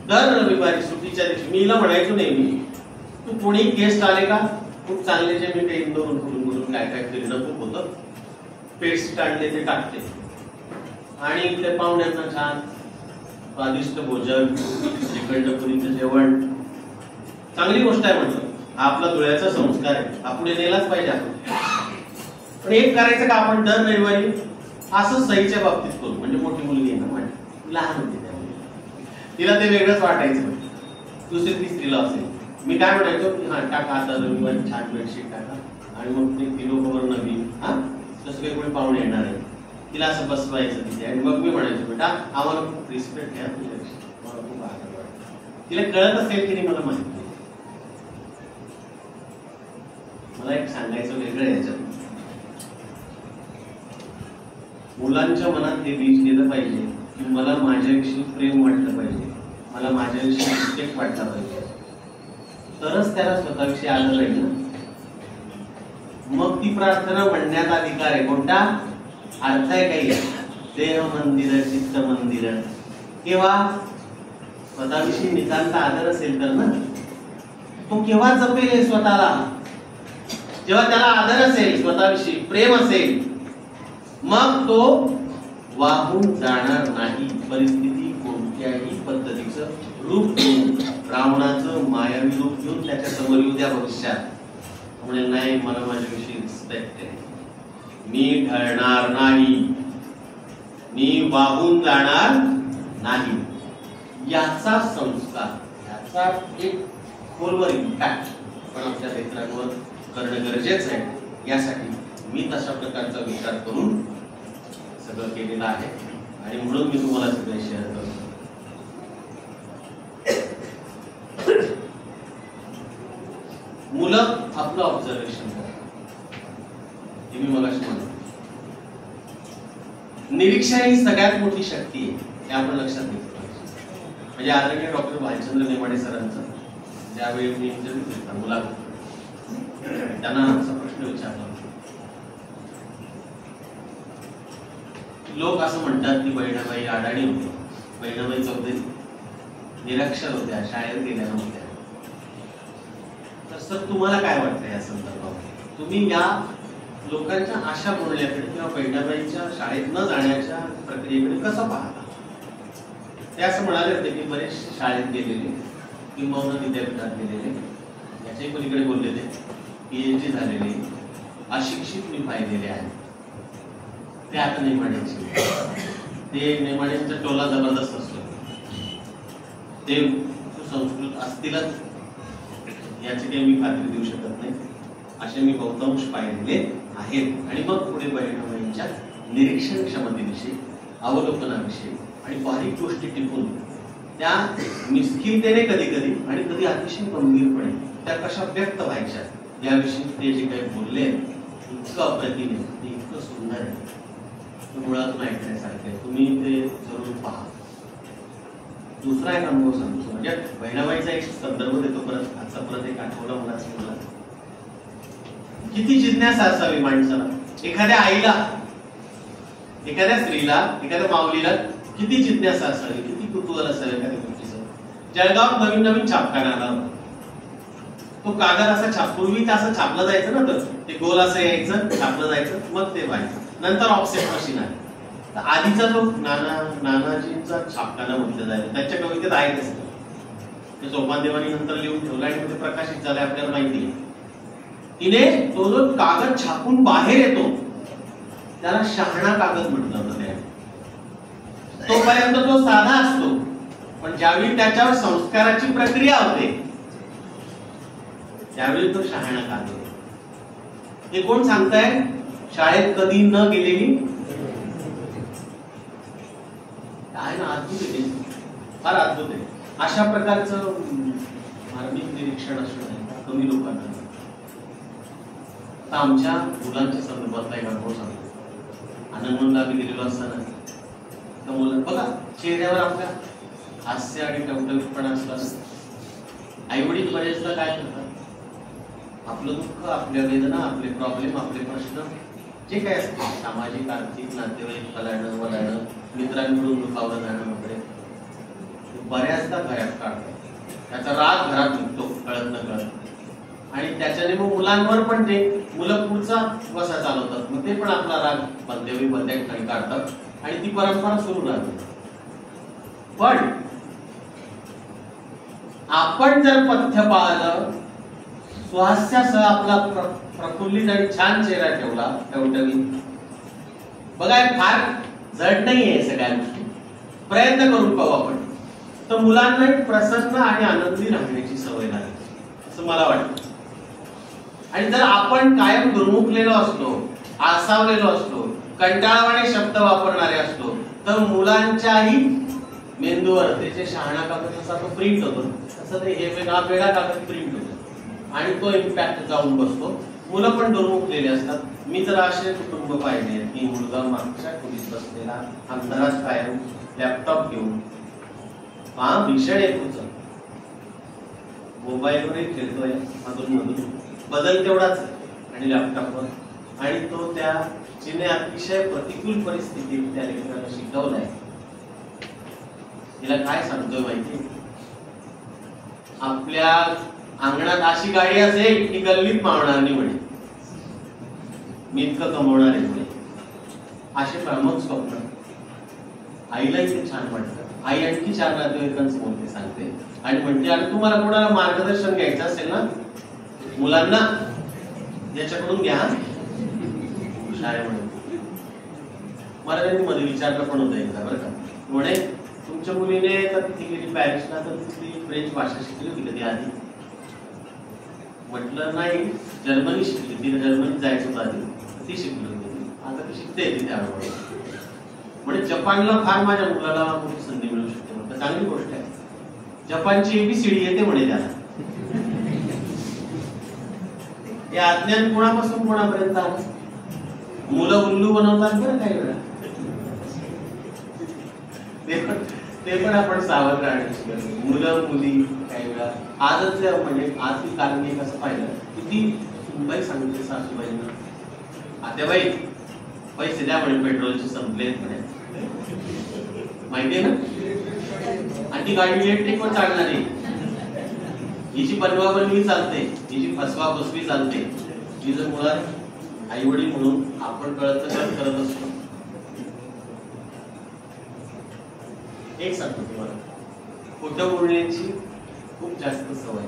दर रविवारी सुट्टीच्या दिवशी मी हिला म्हणायचो नेहमी तू कोणी गेस्ट आले का खूप चांगले जे मी काही इंदोरून बोलून काय काय फिरणं खूप होतं. पेस्ट आणले ते टाकते आणि इथे पाहुण्यांना छान स्वादिष्ट भोजन, श्रीखंडपुरीचं जेवण, चांगली गोष्ट आहे म्हटलं. हा आपला डोळ्याचा संस्कार आहे, हा पुढे नेलाच पाहिजे आपण. पण एक करायचं का आपण दर रविवारी असं सईच्या बाबतीत करू. म्हणजे मोठी मुलगी आहे ना, म्हणजे लहान होती तिला ते वेगळंच वाटायचं. दुसरी तिसरीला असेल मी काय म्हणायचो की हा टाका आता रविवारी छान बेडशीट टाका आणि मग ते किलो कवर नवीन हा तसं काही कोणी पाहुणे येणार आहे तिला असं बसवायचं तिथे. आणि मग मी म्हणायचो बेटा आम्हाला खूप रिस्पेक्ट घ्या तुझ्याशी, मला खूप आदर वाटतो. तिला कळत असेल की नाही मला माहिती नाही. मला एक सांगायचं वेगळं याच्यात, मुलांच्या मनात हे बीज गेलं पाहिजे की मला माझ्याविषयी प्रेम वाटलं पाहिजे, मला माझ्याविषयी रिस्पेक्ट वाटला पाहिजे, तरच त्याला स्वतःविषयी आलं राहील ना. मग ती प्रार्थना म्हणण्यात अधिकार आहे. कोणता अर्थ आहे काही देह मंदिर, चित्त मंदिर. केव्हा स्वतःविषयी नितांत आदर असेल तर ना. तो केव्हा जपेल स्वतःला जेव्हा त्याला आदर असेल, स्वतःविषयी प्रेम असेल, मग तो वाहून जाणार नाही. परिस्थिती कोणत्याही पद्धतीचं रूप घेऊन, रावणाचं मायावी रूप घेऊन त्याच्या समोर येऊ द्या भविष्यात, म्हणजे नाही मला माझ्याविषयी रिस्पेक्ट आहे, मी ढळणार नाही, मी वाहून जाणार नाही, याचा संस्कार, याचा एक खोलवर इम्पॅक्ट पण आपल्या लेकरांवर करणं गरजेचं आहे. यासाठी मी तशा प्रकारचा विचार करून सगळं केलेलं आहे आणि म्हणून मी तुम्हाला सगळं शेअर करतो. मुलं आपलं ऑब्झर्वेशन करतात, हे मी मगाशी म्हणतो. निरीक्षण ही सगळ्यात मोठी शक्ती आहे, हे आपण लक्षात घेतलं पाहिजे. म्हणजे आदरणीय डॉक्टर भालचंद्र नेमाडे सरांचं ज्यावेळी मी इंटरव्ह्यू घेतला मुलाखत, त्यांना असा प्रश्न विचारला, लोक असं म्हणतात की बहिणाबाई अडाणी होते, बहिणाबाई चौधरी निरक्षर होत्या, शाळेत गेल्या नव्हत्या, तर तर तुम्हाला काय वाटतं या संदर्भात? तुम्ही या लोकांच्या आशा बोलण्याकडे किंवा बहिणाबाईंच्या शाळेत न जाण्याच्या प्रक्रियेकडे कसं पाहता? ते असं म्हणाले होते की बरेच शाळेत गेलेले किंवा विद्यापीठात गेलेले, याच्याही पलीकडे बोललेले, PhD झालेले अशिक्षित मी पाहिलेले आहेत. ते आता नेमाड्यांचे, ते नेमाड्यांचा टोला जबरदस्त असतो, ते सुसंस्कृत असतीलच याची काही मी खात्री देऊ शकत नाही. असे मी बहुतांश पाहिलेले आहेत. आणि मग पुढे बहिणाबाईंच्या निरीक्षण क्षमतेविषयी, अवलोकनाविषयी आणि बारीक गोष्टी टिपून त्या मिस्किलतेने कधी कधी आणि कधी अतिशय गंभीरपणे त्या कशा व्यक्त व्हायच्या याविषयी ते जे काही बोलले इतकं अप्रतिम आहे, इतकं सुंदर आहे, मुळातून ऐकण्यासारखे आहे. तुम्ही ते जरूर पहा. दुसरा एक अनुभव सांगतो, म्हणजे बहिणाबाईचा एक संदर्भ देतो परत, आजचा परत एक आठवडा मला किती जिज्ञासा असावी माणसाला. एखाद्या आईला, एखाद्या स्त्रीला, एखाद्या माऊलीला किती जिज्ञासा असावी, किती कुतूहल असावे एखाद्या गोष्टीचं. जळगावात नवीन नवीन छापखाना आला होता. तो कागद असा पूर्वी असं छापलं जायचं ना, तर ते गोल असं यायचं, छापलं जायचं, मग ते व्हायचं. नंतर ऑफसेट मशीन आहे. तर आधीचा जो नानाजींचा छापखाना म्हटलं जायचं, त्याच्या कवितेत आहे तसं. ते सोपानदेवानी नंतर लिहून ठेवलं आणि ते प्रकाशित झालं आपल्याला माहिती आहे. तिने तो जो कागद छापून बाहेर येतो त्याला शहाणा कागद म्हटलं होतं. तोपर्यंत तो साधा असतो, पण ज्यावेळी त्याच्यावर संस्काराची प्रक्रिया होते त्यावेळी तो शहाणा कागद. हे कोण सांगताय? शाळेत कधी न गेलेली आहे ना, अद्भुत आहे, फार अद्भुत आहे. अशा प्रकारचं धार्मिक निरीक्षण असणं कमी लोकांना. आमच्या मुलांच्या संदर्भातला एक अनुभव सांगतो. आनंदला आम्ही गेलेलो असताना त्या मुलं बघा, चेहऱ्यावर आपल्या हास्य आणि टवटवीतपणा असला. आई वडील बरेचदा काय करतात, आपलं दुःख, आपल्या वेदना, आपले प्रॉब्लेम, आपले प्रश्न जे काय असते सामाजिक, आर्थिक, नातेवाईक फलाणं वलाणं, मित्रांकडून दुखावलं जाणं वगैरे, बऱ्याचदा घरात काढतात. त्याचा राग घरात निघतो कळत न कळत. आणि त्याच्याने मग मुलांवर पण ते मुलं पुढचा वसा चालवतात, मग ते पण आपला राग बंदेवी बंद्या ठिकाणी काढतात आणि ती परंपरा सुरू राहते. पण आपण जर पथ्य पाळलं, स्वास्थ्यासह आपला प्रफुल्लित आणि छान चेहरा ठेवला, टवटवीत, बघा फार जड नाहीये सगळ्या गोष्टी, प्रयत्न करून पाहू आपण, तर मुलांना प्रसन्न आणि आनंदी राहण्याची सवय लागेल असं मला वाटतं. आणि जर आपण कायम दुर्मुखलेलो असलो, आसावलेलो असलो, कंटाळवाणे शब्द वापरणारे असलो, तर मुलांच्याही मेंदूवर त्याचे शहाणा कागद जसा तो प्रिंट होतो तसं ते हे वेगळा कागद प्रिंट होतो आणि तो इम्पॅक्ट जाऊन बसतो. मुलं पण दुर्मुखलेले असतात. मी जर असे कुटुंब पाहिले की मुलगा मागच्या खोलीत बसलेला अंधारात कायम लॅपटॉप घेऊन भीषण येतोच, मोबाईलवरही खेळतोय मधून मधून, बदल तेवढाच आणि लॅपटॉपवर, आणि तो त्या जिने अतिशय प्रतिकूल परिस्थितीत त्या लेखकाला शिकवलाय. तिला काय सांगतोय माहिती, आपल्या अंगणात अशी गाडी असेल की गल्लीत मावणार नाही म्हणे, मी इतकं कमवणार आहे म्हणे. असे प्रमुख स्वप्न. आईलाही ते छान वाटतं. आई आणखी 4 नातेवाईकांसमोर ते सांगते आणि म्हणते, आणि तुम्हाला कोणाला मार्गदर्शन घ्यायचं असेल ना मुलांना, याच्याकडून घ्या शाळेमध्ये. मला त्यांनी मध्ये विचारलं पण होतं एकदा बरं का, म्हणे तुमच्या मुलीने तर तिथे गेली पॅरिसला, तर तिथली फ्रेंच भाषा शिकली होती कधी आधी? म्हटलं नाही, जर्मनी शिकली, तिला जर्मनीत जायचं होतं आधी, ती शिकली होती, आता ती शिकते तिथे हळूहळू. म्हणजे जपानला फार माझ्या मुलाला मोठी संधी मिळू शकते. म्हटलं चांगली गोष्ट आहे. जपानची ABCD येते म्हणे त्याला. हे अज्ञान कोणापासून कोणापर्यंत आलं. मुलं उल्लू बनवतात बरं काही वेळा, ते पण आपण सावध राहण्याची गरज. मुलं मुली काही वेळा आजच म्हणजे आज कारण कसं पाहिलं किती सुनबाई सांगितले सासूबाईंना, आत्याबाई पैसे द्या म्हणे, पेट्रोलचे संपलेत म्हणे, माहितीये ना, आणि ती गाडी इलेक्ट्रिक वर चालणारी. ही जी बनवाबनवी चालते, ही जी फसवाफसवी चालते, ही जर मुळात आई वडील म्हणून आपण कळत करत असतो. एक सांगतो तुम्हाला, खोटं बोलण्याची खूप जास्त सवय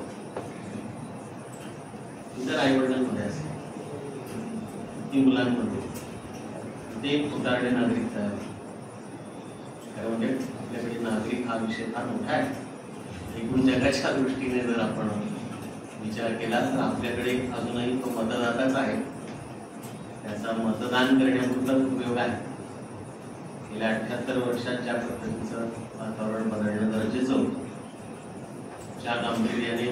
जर आई वडिलांमध्ये असेल, ती मुलांमध्ये, ते एक खोटारडे नागरिक तयार होतात. म्हणजे आपल्याकडे नागरिक हा विषय फार मोठा आहे. एकूण जगाच्या दृष्टीने जर आपण विचार केला तर आपल्याकडे अजूनही तो मतदाताच आहे. त्याचा मतदान करण्यापुरताच उपयोग आहे. गेल्या 78 वर्षात ज्या पद्धतीचं वातावरण बदलणं गरजेचं होतं, ज्या गांभीर्याने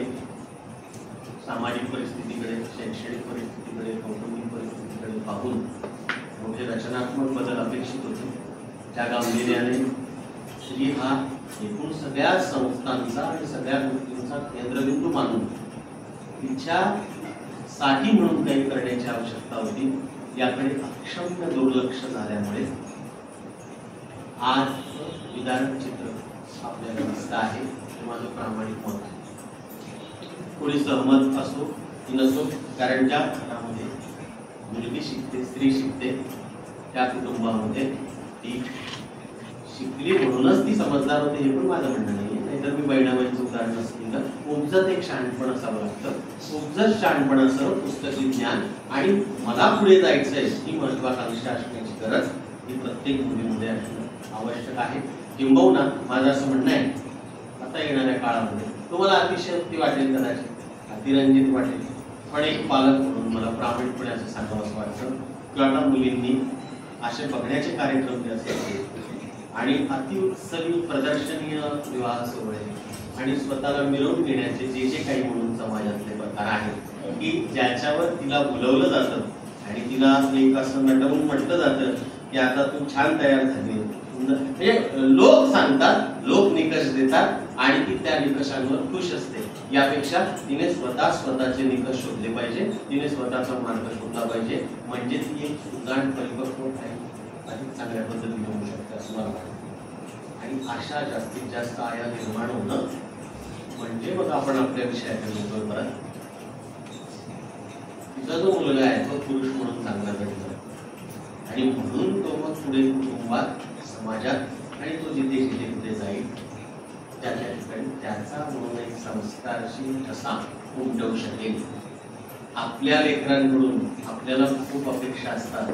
सामाजिक परिस्थितीकडे, शैक्षणिक परिस्थितीकडे, कौटुंबिक परिस्थितीकडे पाहून मोठे रचनात्मक बदल अपेक्षित होते, त्या गांभीर्याने स्त्री हा एकूण सगळ्या संस्थांचा आणि सगळ्या गोष्टींचा केंद्रबिंदू मानून तिच्यासाठी म्हणून काही करण्याची आवश्यकता होती, याकडे अक्षम्य दुर्लक्ष झाल्यामुळे आज विधान चित्र आपल्याला दिसत आहे. हे माझं प्रामाणिक मत. कोणी सहमत असो की नसो, कारण ज्या घरामध्ये मुलगी शिकते, स्त्री शिकते, त्या कुटुंबामध्ये ती शिकली म्हणूनच ती समजदार होते, हे पण माझं म्हणणं नाही. नाहीतर मी बहिणाबाईंचं उदाहरण असतील तर उपजत एक शहाणपण असावं लागतं. उपजत शहाणपण असं पुस्तकी ज्ञान आणि मला पुढे जायचंय ही महत्वाकांक्षा असण्याची गरज ही प्रत्येक मुलीमध्ये असणं आवश्यक आहे. किंबहुना माझं असं म्हणणं आहे, आता येणाऱ्या काळामध्ये तुम्हाला अतिशयोक्ती वाटेल, कदाचित अतिरंजित वाटेल, पण एक पालक म्हणून मला प्रामाणिकपणे असं सांगावं असं वाटतं की आता मुलींनी असे बघण्याचे कार्यक्रम जे असतात आणि अतिउत्सवी प्रदर्शनीय विवाह सोहळे आणि स्वतःला मिरवून घेण्याचे जे जे काही म्हणून समाजातले प्रकार आहेत की ज्याच्यावर तिला बोलवलं जातं आणि तिला एक असं नटवून म्हटलं जातं की आता तू छान तयार झाली, म्हणजे लोक सांगतात, लोक निकष देतात आणि ती त्या निकषांवर खुश असते. यापेक्षा तिने स्वतःचे निकष शोधले पाहिजे, तिने स्वतःचा मार्ग शोधला पाहिजे, म्हणजे ती एक सुजाण परिपक्व आहे, अधिक चांगल्या पद्धतीने होऊ शकते असं मला वाटतं. आणि अशा जास्तीत जास्त आया निर्माण होणं म्हणजे मग आपण आपल्या विषयाकडे येतोय परत. तिचा जो मुलगा आहे तो पुरुष म्हणून चांगला घडला आणि म्हणून तो मग पुढे कुटुंबात, समाजात आणि तो जिथे जिथे कुठे जाईल त्या त्या ठिकाणी त्याचा म्हणून एक संस्कारशील ठसा उमटवू शकेल. आपल्या लेकरांकडून आपल्याला खूप अपेक्षा असतात,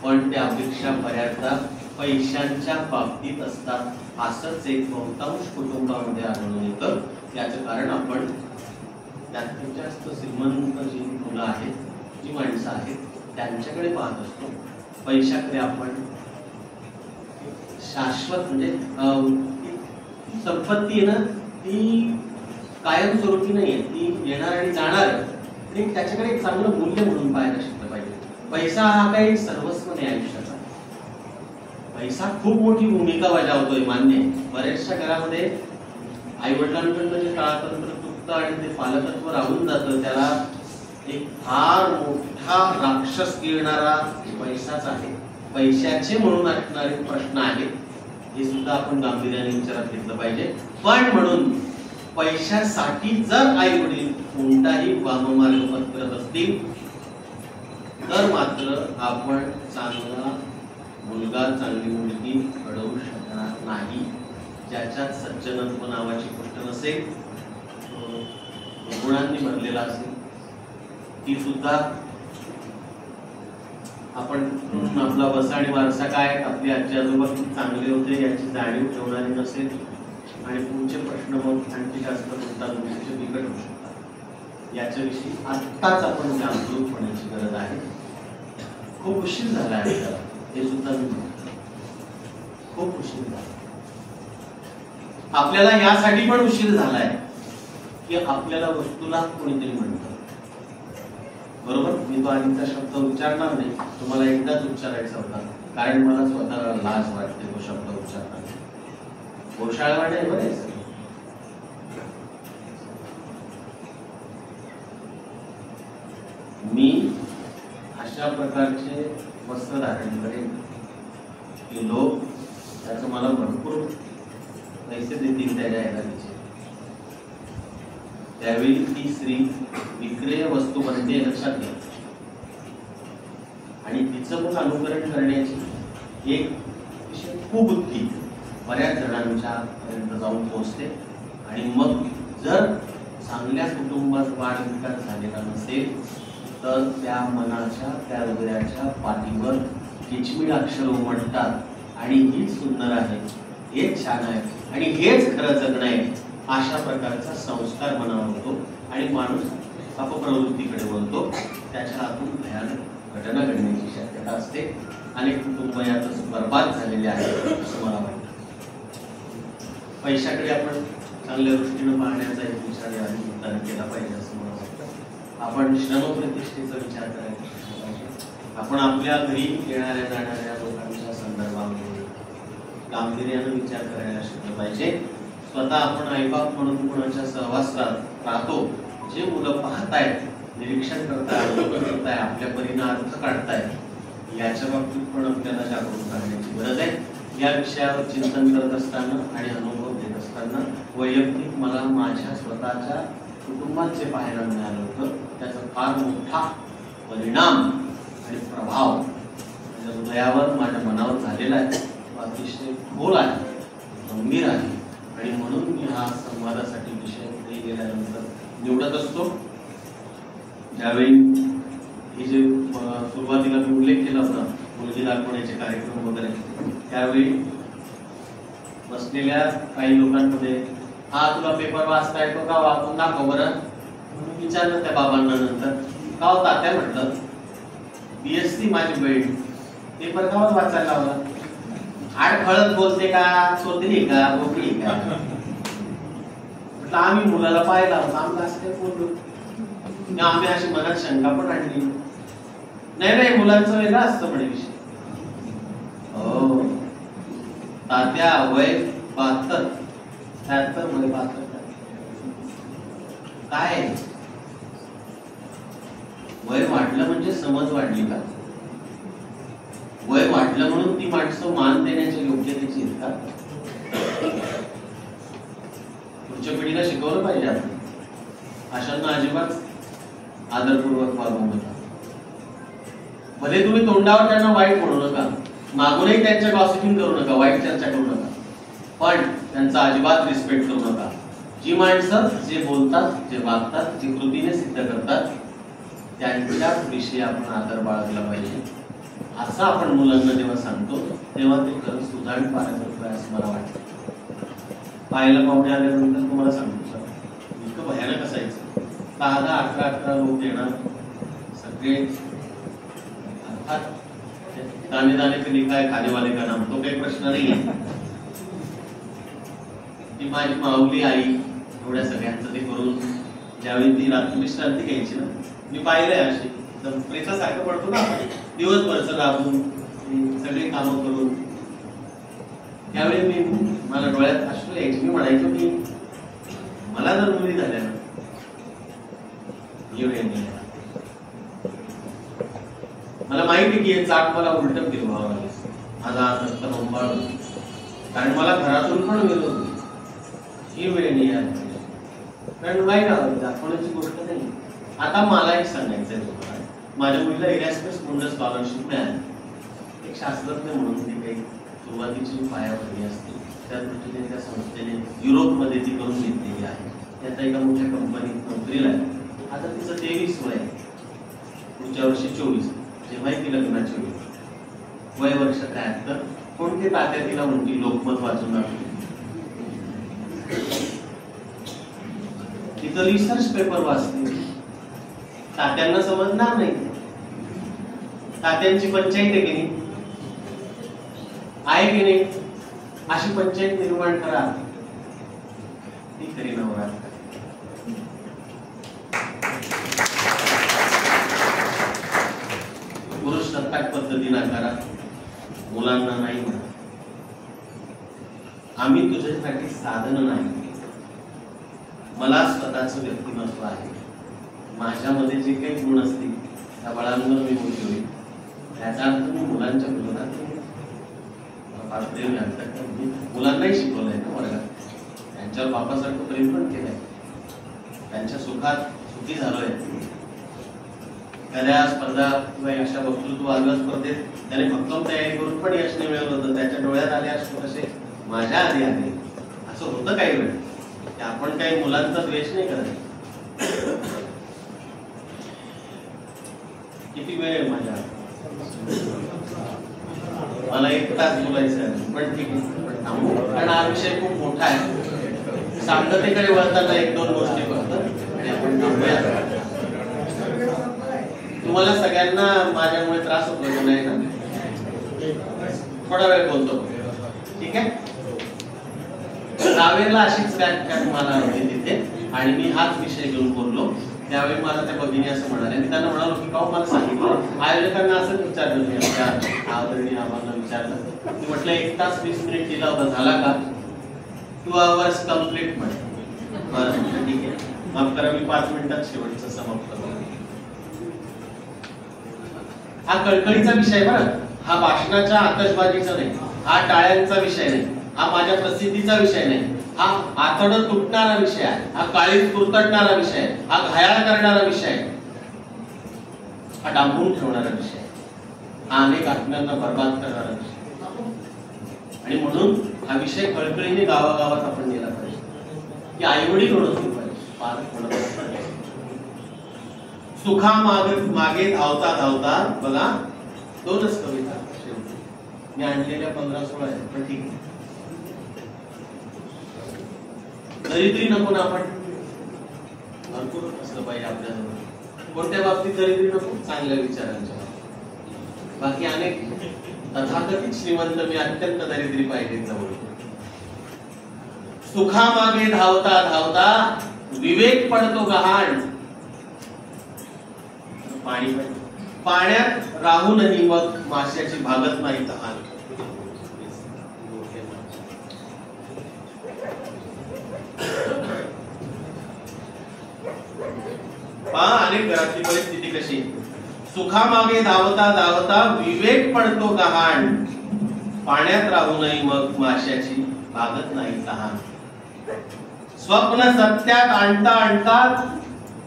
पण त्या अपेक्षा बऱ्याचदा पैशांच्या बाबतीत असतात, असंच एक बहुतांश कुटुंबामध्ये आढळून येतं. याचं कारण आपण जास्तीत जास्त श्रीमंत जी मुलं आहेत, जी माणसं आहेत, त्यांच्याकडे पाहत असतो. पैशाकडे आपण शाश्वत म्हणजे संपत्ती आहे ना, ती कायमस्वरूपी नाही आहे, ती येणार आणि जाणार आहे आणि त्याच्याकडे एक चांगलं मूल्य म्हणून पाहायला शिकलं पाहिजे. पैसा हा काही सर्वस्व नाही आयुष्याचा. पैसा खूप मोठी भूमिका बजावतोय, मान्य. बऱ्याचशा घरामध्ये आई वडिलांकडनं जे काळातंत्र चुकतं आणि ते पालकत्व राहून जातं, त्याला एक फार मोठा राक्षस गिळणारा पैसाच आहे. पैशाचे म्हणून असणारे प्रश्न आहेत, हे सुद्धा आपण गांभीर्याने विचारात घेतलं पाहिजे. पण म्हणून पैशासाठी जर आई वडील कोणताही वाममार्ग पत्करत असतील तर मात्र आपण चांगला मुलगा, चांगली मुलगी घडवू शकणार नाही. ज्याच्यात सज्जनत्व नावाची गोष्ट नसेल, गुणांनी भरलेला असेल, ती सुद्धा आपण आपला बसा आणि वारसा काय, आपले आजी आजोबा किती चांगले होते याची जाणीव ठेवणारी नसेल आणि पुढचे प्रश्न मग आणखी जास्त गुंतागुंतीचे बिकट होऊ शकतात. याच्याविषयी आत्ताच आपण जागरूक होण्याची गरज आहे. खूप उशीर झाला आहे त्याला, हे सुद्धा मी म्हणतो, खूप उशीर झाला. आपल्याला यासाठी पण उशीर झालाय की आपल्याला वस्तूला कोणीतरी म्हणतं, बरोबर. मी तो आधीचा शब्द उच्चारणार नाही, तुम्हाला एकदाच उच्चारायचा होता, कारण मला स्वतःला लाज वाटते तो शब्द उच्चारताना. घोषाळवाडे बरेच मी अशा प्रकारचे वस्त्र धारण करेन की लोक त्याचं मला भरपूर पैसे देतील त्या जाहिरातीचे, त्यावेळी ती स्त्री विक्रेय वस्तू बनते हे लक्षात घ्या, आणि तिचं मग अनुकरण करण्याची एक कुबुद्धी बऱ्याच जणांच्या पर्यंत जाऊन पोहोचते. आणि मग जर चांगल्या कुटुंबात वाढ विकास झालेला नसेल तर त्या मनाच्या, त्या हृदयाच्या पाठीवर किचमीड अक्षर उमटतात आणि हीच सुंदर आहे, हेच छान आहे आणि हेच खरं जगणं आहे, अशा प्रकारचा संस्कार मनावर होतो आणि माणूस अपप्रवृत्तीकडे वळतो. त्याच्या हातून भयानक घटना घडण्याची शक्यता असते. अनेक कुटुंब यातच बर्बाद झालेले आहेत असं मला वाटतं. पैशाकडे आपण चांगल्या दृष्टीनं पाहण्याचा एक विचार या निमित्तानं केला पाहिजे असं मला वाटतं. आपण श्रमप्रतिष्ठेचा विचार करायला पाहिजे. आपण आपल्या घरी येणाऱ्या जाणाऱ्या लोकांच्या संदर्भामध्ये गांभीर्यानं विचार करायला शिकलं पाहिजे. स्वतः आपण आईबाप म्हणून कोणाच्या सहवासात राहतो, जे मुलं पाहतायत, निरीक्षण करताय, अवलोकन करताय, आपल्या परीने अर्थ काढताय, याच्या बाबतीत पण आपल्याला जागरूक राहण्याची गरज आहे. या विषयावर चिंतन करत असताना आणि अनुभव देत असताना वैयक्तिक मला माझ्या स्वतःच्या कुटुंबात जे पाहायला मिळालं होतं त्याचा फार मोठा परिणाम आणि प्रभाव माझ्या हृदयावर, माझ्या मनावर झालेला आहे. अतिशय खोल आहे, गंभीर आहे आणि म्हणून मी हा संवादासाठी विषय पुढे गेल्यानंतर निवडत असतो. ज्यावेळी हे जे सुरुवातीला मी उल्लेख केला होता मुलगी दाखवण्याचे कार्यक्रम वगैरे, त्यावेळी बसलेल्या काही लोकांमध्ये हा तुला पेपर वाचता येतो का, वाचून दाखव बरं. विचारलं त्या बाबांना नंतर, का हो तात्या म्हटलं, BSc माझी बहीण पेपर का वाचायला लावला, आड खळत बोलते का, सोदली का, बोकडी का. म्हटलं आम्ही मुलाला पाहिला होता, आम्ही असं काही बोललो, आम्ही अशी मनात शंका पण आणली नाही. नाही मुलांचं वेगळं असतं म्हणे विषय. हो तात्या वय 72, 73 मध्ये 72 काय वय वाढलं म्हणजे समज वाढली का, वय वाढलं म्हणून ती माणसं मान देण्याच्या योग्यतेची आहेत का. पुढच्या पिढीला शिकवलं पाहिजे आपण अशांना अजिबात आदरपूर्वक वागवू नका. भले तुम्ही तोंडावर त्यांना वाईट म्हणू नका, मागूनही त्यांच्या गॉसिपिंग करू नका, वाईट चर्चा करू नका, पण त्यांचा अजिबात रिस्पेक्ट करू नका. जी माणसं जे बोलतात, जे वागतात, जे कृतीने सिद्ध करतात त्यांच्या विषयी आपण आदर बाळगला पाहिजे. असं आपण मुलांना जेव्हा सांगतो तेव्हा ते खरंच सुधारण पाहायला करतोय असं मला वाटतं. पाहायला पाहुणे आल्यानंतर तुम्हाला सांगतो सर इतकं भयानक असायचं. 10, 11 लोक येणार, सगळे अर्थात दाने दाने पे लिखा है खाने वाले का नाम, तो काही प्रश्न नाही आहे. ती माझी माऊली आई एवढ्या सगळ्यांचं ते करून ज्यावेळी ती रात्री विश्रांती घ्यायची ना, मी पाहिलंय अशी प्रेसासारखं पडतो ना दिवसभरचं राबून सगळी कामं करून, त्यावेळी मी मला डोळ्यात अश्रू यायची. मी म्हणायचो की मला जर मुली झाल्या ना मला माहिती की हे चाक मला उलट फिरवावं लागेल, माझा रक्त बंबाळ, कारण मला घरातून पण विरोध ही वेळ नाही आहे. कारण वाईट दाखवण्याची गोष्ट नाही. आता मला एक सांगायचंय तुम्हाला, माझ्या मुलीला इरॅस्मस मुंडा स्कॉलरशिप मिळाली. एक शास्त्रज्ञ म्हणून ती काही सुरुवातीची पायाभरणी असते, त्या दृष्टीने त्या संस्थेने युरोपमध्ये ती करून घेतलेली आहे. त्यात एका मोठ्या कंपनीत नोकरीला आहे. आता तिचं 23 वय आहे, पुढच्या वर्षी 24, जेव्हा ती लग्नाची वेळ, वय वर्ष 73. कोणते तात्या तिला म्हणती लोकमत वाचून दाखवली. तिथं रिसर्च पेपर वाचते, तात्यांना समजणार नाही. तात्यांची पंचायत आहे की नाही, आहे की नाही, अशी पंचायत निर्माण करा, ती खरी नवरा. पुरुष सत्ताक पद्धतीने करा, मुलांना नाही म्हणा. आम्ही तुझ्यासाठी साधन नाही, मला स्वतःचं व्यक्तिमत्व आहे. माझ्यामध्ये जे काही गुण असतील त्या बळांवर मी मोठी होईल. त्याचा अर्थ मी मुलांच्या विरोधात प्रेम मुलांनाही शिकवलंय ना वर्गात, त्यांच्यावर बापासारखं प्रेम पण केलंय. त्यांच्या सुखात सुखी झालोय. एखाद्या स्पर्धा किंवा अशा वक्तृत्व आग्रह स्पर्धेत त्याने भक्कम तयारी करून पण यश नाही मिळवलं होतं. त्याच्या डोळ्यात आले अश्रू कसे माझ्या आधी आले. असं होतं काही वेळ. आपण काही मुलांचा द्वेष नाही करत. किती वेळ माझ्या मला 1 तास बोलायचं आहे पण ठीक आहे थांबू, कारण हा विषय खूप मोठा आहे. शांततेकडे वळताना 1-2 गोष्टी फक्त आणि आपण थांबूया. तुम्हाला सगळ्यांना माझ्यामुळे त्रास होतो नाही ना? थोडा वेळ बोलतो ठीक आहे. रावेरला अशीच व्याख्या तुम्हाला होती तिथे आणि मी हाच विषय घेऊन बोललो. त्यावेळी मला त्या भगिनी असं म्हणाले. मी त्यांना म्हणालो की का मला सांगितलं. आयोजकांना असं विचारलं मी आमच्या आदरणीय आम्हाला विचारलं. मी म्हटलं 1 तास 20 मिनिट दिला होता झाला का? 2 hours कंप्लीट म्हणे. बरं ठीक आहे माफ करा मी 5 मिनिटात शेवटचं समाप्त करतो. हा कळकळीचा विषय बरं. हा भाषणाच्या आतषबाजीचा नाही, हा टाळ्यांचा विषय नाही, हा माझ्या प्रसिद्धीचा विषय नाही, हा आतडं तुटणारा विषय आहे, हा काळीज कुरतडणारा विषय आहे, हा घायाळ करणारा विषय आहे, हा डांबून ठेवणारा विषय आहे, हा अनेक आत्म्यांना बर्बाद करणारा विषय. आणि म्हणून हा विषय कळकळीने गावागावात आपण नेला पाहिजे की आईवडील ओळखली पाहिजे, पालक ओळखले पाहिजे. सुखा मागे धावता धावता बघा 2च कविता मी आणलेल्या 15-16 आहेत पण ठीक आहे. दरिद्री नको ना. आपण भरपूर असलं पाहिजे आपल्याजवळ. कोणत्या बाबतीत दरिद्री नको? चांगल्या विचारांच्या. बाकी अनेक तथाकथित श्रीमंत मी अत्यंत दरिद्री पाहिजे जवळ. सुखामागे धावता धावता विवेक पडतो गहाण. पाणी पाण्यात राहूनही मग माशाची भागत नाही तहान. पहा अनेक घरातली परिस्थिती कशी. सुखामागे धावता धावता विवेक पडतो गहाण. पाण्यात राहूनही मग माशाची भागत नाही तहान. स्वप्न सत्यात आणता आणता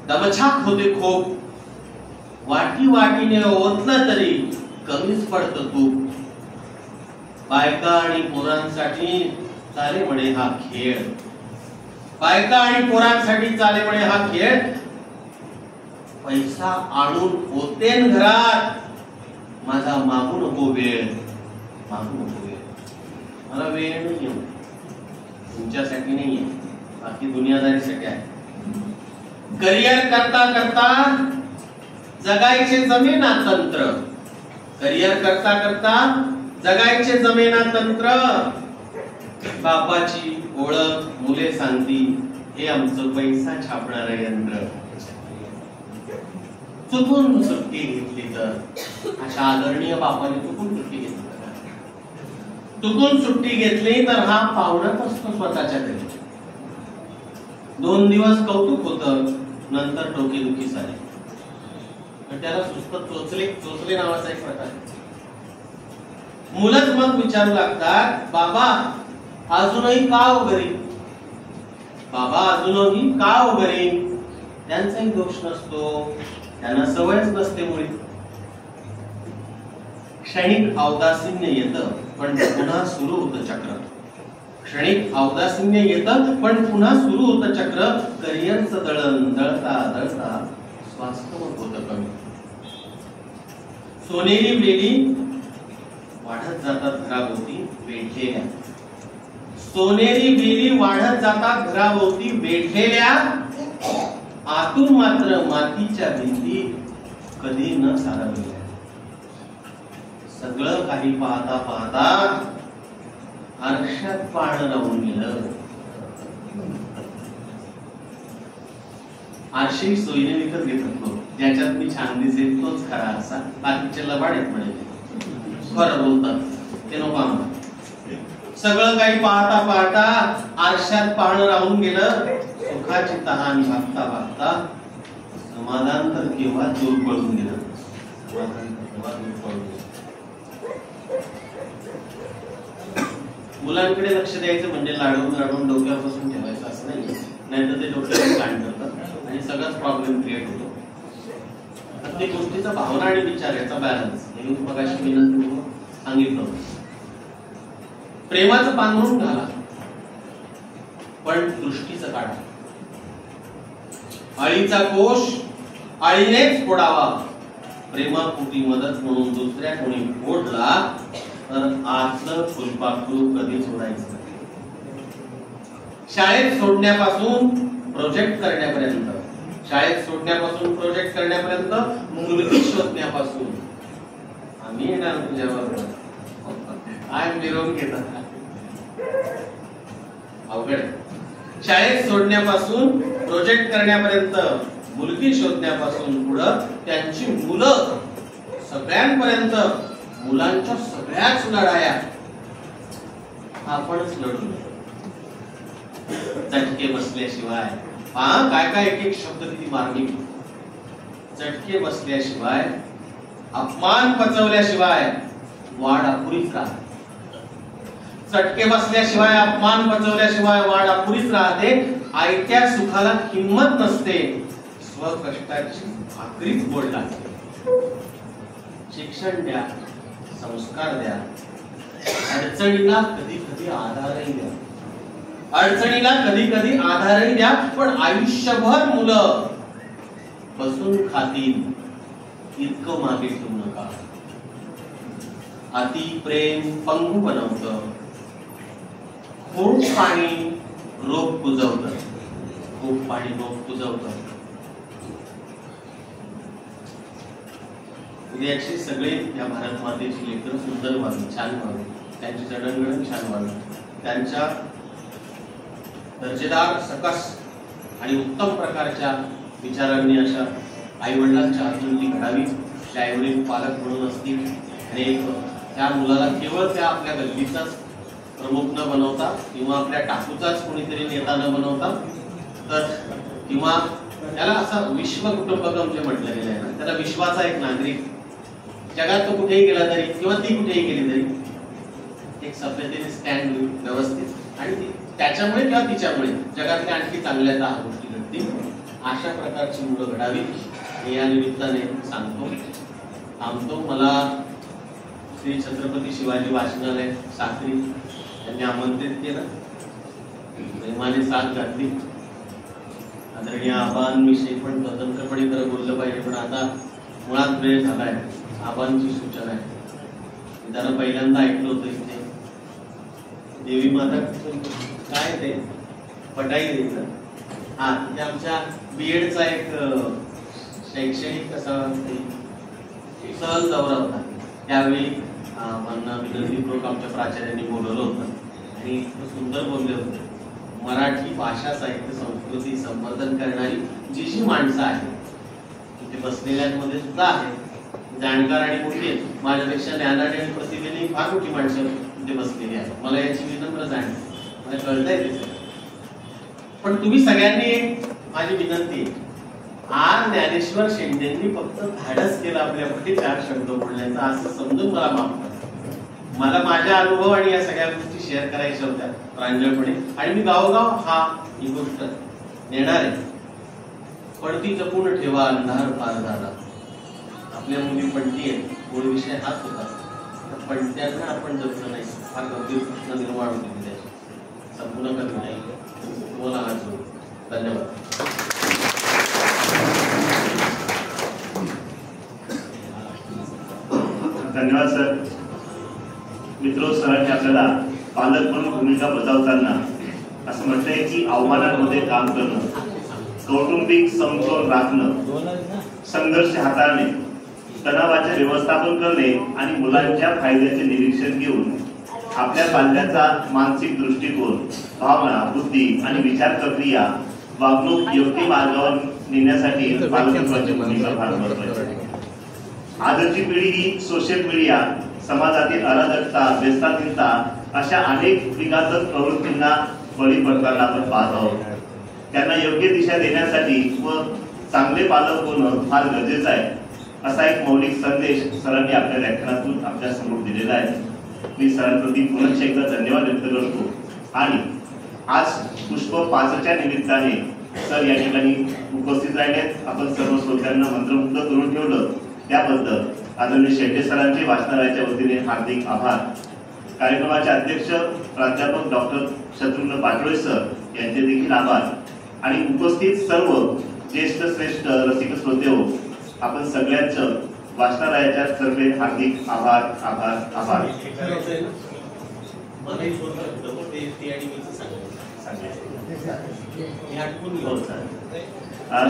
दमछाक होते खूप. वाटी वाटीने ओतलं तरी कमीच पडतं तूप. बायका आणि पोरांसाठी चाले म्हणे हा खेळ. बायका आणि पोरांसाठी चाले म्हणे हा खेळ. पैसा आणून होतेन घरात माझा मागू नको वेळ. मागू नको वेळ. मला वेळ नाहीये तुमच्यासाठी नाहीये, बाकी दुनियादारीसाठी आहे. करिअर करता करता जगायचे जमेना तंत्र. करिअर करता करता जगायचे जमेना तंत्र. बापाची ओळख मुले सांगती हे आमचं पैसा छापणार यंत्र. चुकून सुट्टी घेतली तर अशा आदरणीय बापाने चुकून सुट्टी घेतली चुकून सुट्टी घेतली तर हा पाहुणाच असतो स्वतःच्या घरी. 2 दिवस कौतुक होतं, नंतर डोकेदुखी झाली. त्याला सुस्त चोचले नावाचा एक प्रकार. मुलंच मग विचारू लागतात बाबा अजूनही का हो घरी. बाबा अजूनही का हो घरी. त्यांचाही दोष नसतो, त्यांना सवयच नसते मुळे. क्षणिक अवदासीन्य येतं पण पुन्हा सुरू होतं चक्र. क्षणिक अवदासीन्य येतं पण पुन्हा सुरू होतं चक्र. करिअरचं दळण दळता दळता स्वास्थ्य होतं कमी. सोनेरी बेली वाढत जातात घराभोवती वेढलेल्या. सोनेरी बेली वाढत जातात घराभोवती वेढलेल्या. आतून मात्र मातीच्या भिंती कधी न सारवल्या. सगळं काही पाहता पाहता आरशात पाहणं राहून गेलं. आरशी सोयीने विकत घेत होतो, ज्याच्यात मी छान दिसेल तोच खरा असा. बाकीचे लबाड आहेत म्हणे, खरं बोलतात ते नको आम्हाला. सगळं काही पाहता पाहता आरशात पाहणं राहून गेलं. सुखाची तहान भागता भागता समाधान तर केव्हा दूर पळून गेलं. मुलांकडे लक्ष द्यायचं म्हणजे लाडून लाडून डोक्यावर बसून ठेवायचं असं नाही, नाहीतर ते डोक्यावर काढ करतात. आणि सगळाच प्रॉब्लेम क्रिएट होतो. प्रत्येक गोष्टीचा भावना आणि विचार याचा बॅलन्स हे मी मगाशी विनंती सांगितलं. प्रेमाचं पांघरून घाला पण दृष्टीचं काढा. आळीचा कोश आळीनेच फोडावा. प्रेमापोटी मदत म्हणून दुसऱ्या कोणी फोडला तर आतलं फुलपाखरू कधी सोडायचं. शाळेत सोडण्यापासून प्रोजेक्ट करण्यापर्यंत, शाळेत सोडण्यापासून प्रोजेक्ट करण्यापर्यंत, मुलगी शोधण्यापासून आम्ही येणार तुझ्यावर काय मिरवून घेतात अवघड. शाळेत सोडण्यापासून प्रोजेक्ट करण्यापर्यंत, मुलगी शोधण्यापासून पुढं त्यांची मुलं सगळ्यांपर्यंत, मुलांच्या सगळ्याच लढाया आपणच लढू. चटके बसल्याशिवाय काय काय एक एक शब्द किती मार्मिक. चटके बसल्याशिवाय, अपमान पचवल्याशिवाय वाढ अपुरीच राहते. चटके बसल्याशिवाय, अपमान पचवल्याशिवाय वाढ अपुरीच राहते. आयत्या सुखाला किंमत नसते. स्वकष्टाची भाकरीच गोड लागते. शिक्षण द्या, संस्कार द्या, अडचणीला कधी कधी आधारही द्या. अडचणीला कधी कधी आधारही द्या. पण आयुष्यभर मुलं बसून खातील इतकं मागे ठेवू नका. अति प्रेम पंगू बनवतं. खूप पाणी रोग कुजवतं. खूप पाणी रोग कुजवतं. उद्याची सगळे या भारत मातेची लेकरं सुंदर व्हावी, छान व्हावी, त्यांची जडणघडण छान व्हावी, त्यांच्या दर्जेदार, सकस आणि उत्तम प्रकारच्या विचारांनी अशा आई वडिलांच्या हातून ती घडावी. त्या आईवडील पालक म्हणून असतील आणि त्या मुलाला केवळ त्या आपल्या गल्लीचाच प्रमुख न बनवता किंवा आपल्या टाकूचाच कोणीतरी नेता न बनवता, तर किंवा त्याला असा विश्व कुटुंबकम जे म्हटलं गेलं आहे ना, त्याला विश्वाचा एक नागरिक, जगात तो कुठेही गेला तरी किंवा ती कुठेही गेली तरी एक सभ्यतेने स्टँड होईल व्यवस्थित, आणि त्याच्यामुळे किंवा तिच्यामुळे जगातल्या आणखी चांगल्या 10 गोष्टी घडतील. अशा प्रकारची मुलं घडावी हे या निमित्ताने सांगतो. थांबतो. मला श्री छत्रपती शिवाजी वाचनालय साक्री यांनी आमंत्रित केलं, प्रेमाने साथ घातली. आदरणीय आबांविषयी पण स्वतंत्रपणे खरं बोललं पाहिजे, पण आता मुळात वेळ झालाय. आबांची सूचना आहे. जरा पहिल्यांदा ऐकलं होतं इथे देवी माता काय ते पटाई द्यायचं. हा, ते आमच्या बीएडचा एक शैक्षणिक कसा सहल दौरा होता. त्यावेळी मला विनंतीपूर्वक आमच्या प्राचार्यांनी बोलवलं होतं आणि सुंदर बोलले होते. मराठी भाषा, साहित्य, संस्कृती संवर्धन करणारी जी जी माणसं आहेत तिथे बसलेल्यांमध्ये सुद्धा आहेत, जाणकार आणि मोठी आहेत. माझ्यापेक्षा ज्ञानाने आणि प्रतिभेने फार मोठी माणसं तिथे बसलेली आहेत. मला याची विनम्र जाणीव, मला कळतंय ते. पण तुम्ही सगळ्यांनी एक माझी विनंती, आज ज्ञानेश्वर शेंडेंनी फक्त धाडस केलं आपल्यापैकी 4 शब्द बोलण्याचा असं समजून मला माफ करा. मला माझ्या अनुभव आणि या सगळ्या गोष्टी शेअर करायच्या होत्या प्रांजळपणे, आणि मी गावोगाव ही गोष्ट नेणार आहे. पडती जपून ठेवा, अंधार फार झाला. आपल्या मुली पणती आहेत, मूळ विषय हाच होता. पण त्यांना आपण जपलं नाही, फार गंभीर प्रश्न निर्माण होते त्याची संपूर्ण कमी नाही. तुम्हाला आज धन्यवाद. धन्यवाद सर. मित्र, सरांनी आपल्याला पालक म्हणून भूमिका बजावताना असं म्हटलंय की आव्हानांमध्ये काम करणं, कौटुंबिक समतोल राखणं, संघर्ष हाताळणे, तणावाचे व्यवस्थापन करणे आणि मुलांच्या फायद्याचे निरीक्षण घेऊन आपल्या पाल्याचा मानसिक दृष्टिकोन, भावना, बुद्धी आणि विचार प्रक्रिया, वागणूक योग्य मार्गावर नेण्यासाठी पालकत्वाची भूमिका फार महत्त्वाची आहे. आजची पिढी ही सोशल मीडिया, समाजातील अराजकता, व्यसनाधीनता अशा अनेक विघातक प्रवृत्तींना बळी पडताना आपण पाहत आहोत. त्यांना योग्य दिशा देण्यासाठी व चांगले पालक होणं फार गरजेचं आहे, असा एक मौलिक संदेश सरांनी आपल्या व्याख्यानातून आपल्या समोर दिलेला आहे. मी सरांप्रती पुन्हा एकदा धन्यवाद व्यक्त करतो. आणि आज पुष्प 5च्या निमित्ताने सर या ठिकाणी उपस्थित राहिलेत, आपण सर्व श्रोत्यांना मंत्रमुग्ध करून ठेवलं त्याबद्दल आदरणीय शेट्टे सरांचे वाचनालयाच्या वतीने हार्दिक आभार. कार्यक्रमाचे अध्यक्ष प्राध्यापक डॉक्टर शत्रुघ्न पाटोळे सर यांचे देखील आभार आणि उपस्थित सर्व ज्येष्ठ श्रेष्ठ रसिक श्रोते हो, आपण सगळ्यांचं वाचनालयाच्या तर्फे हार्दिक आभार आभार आभार.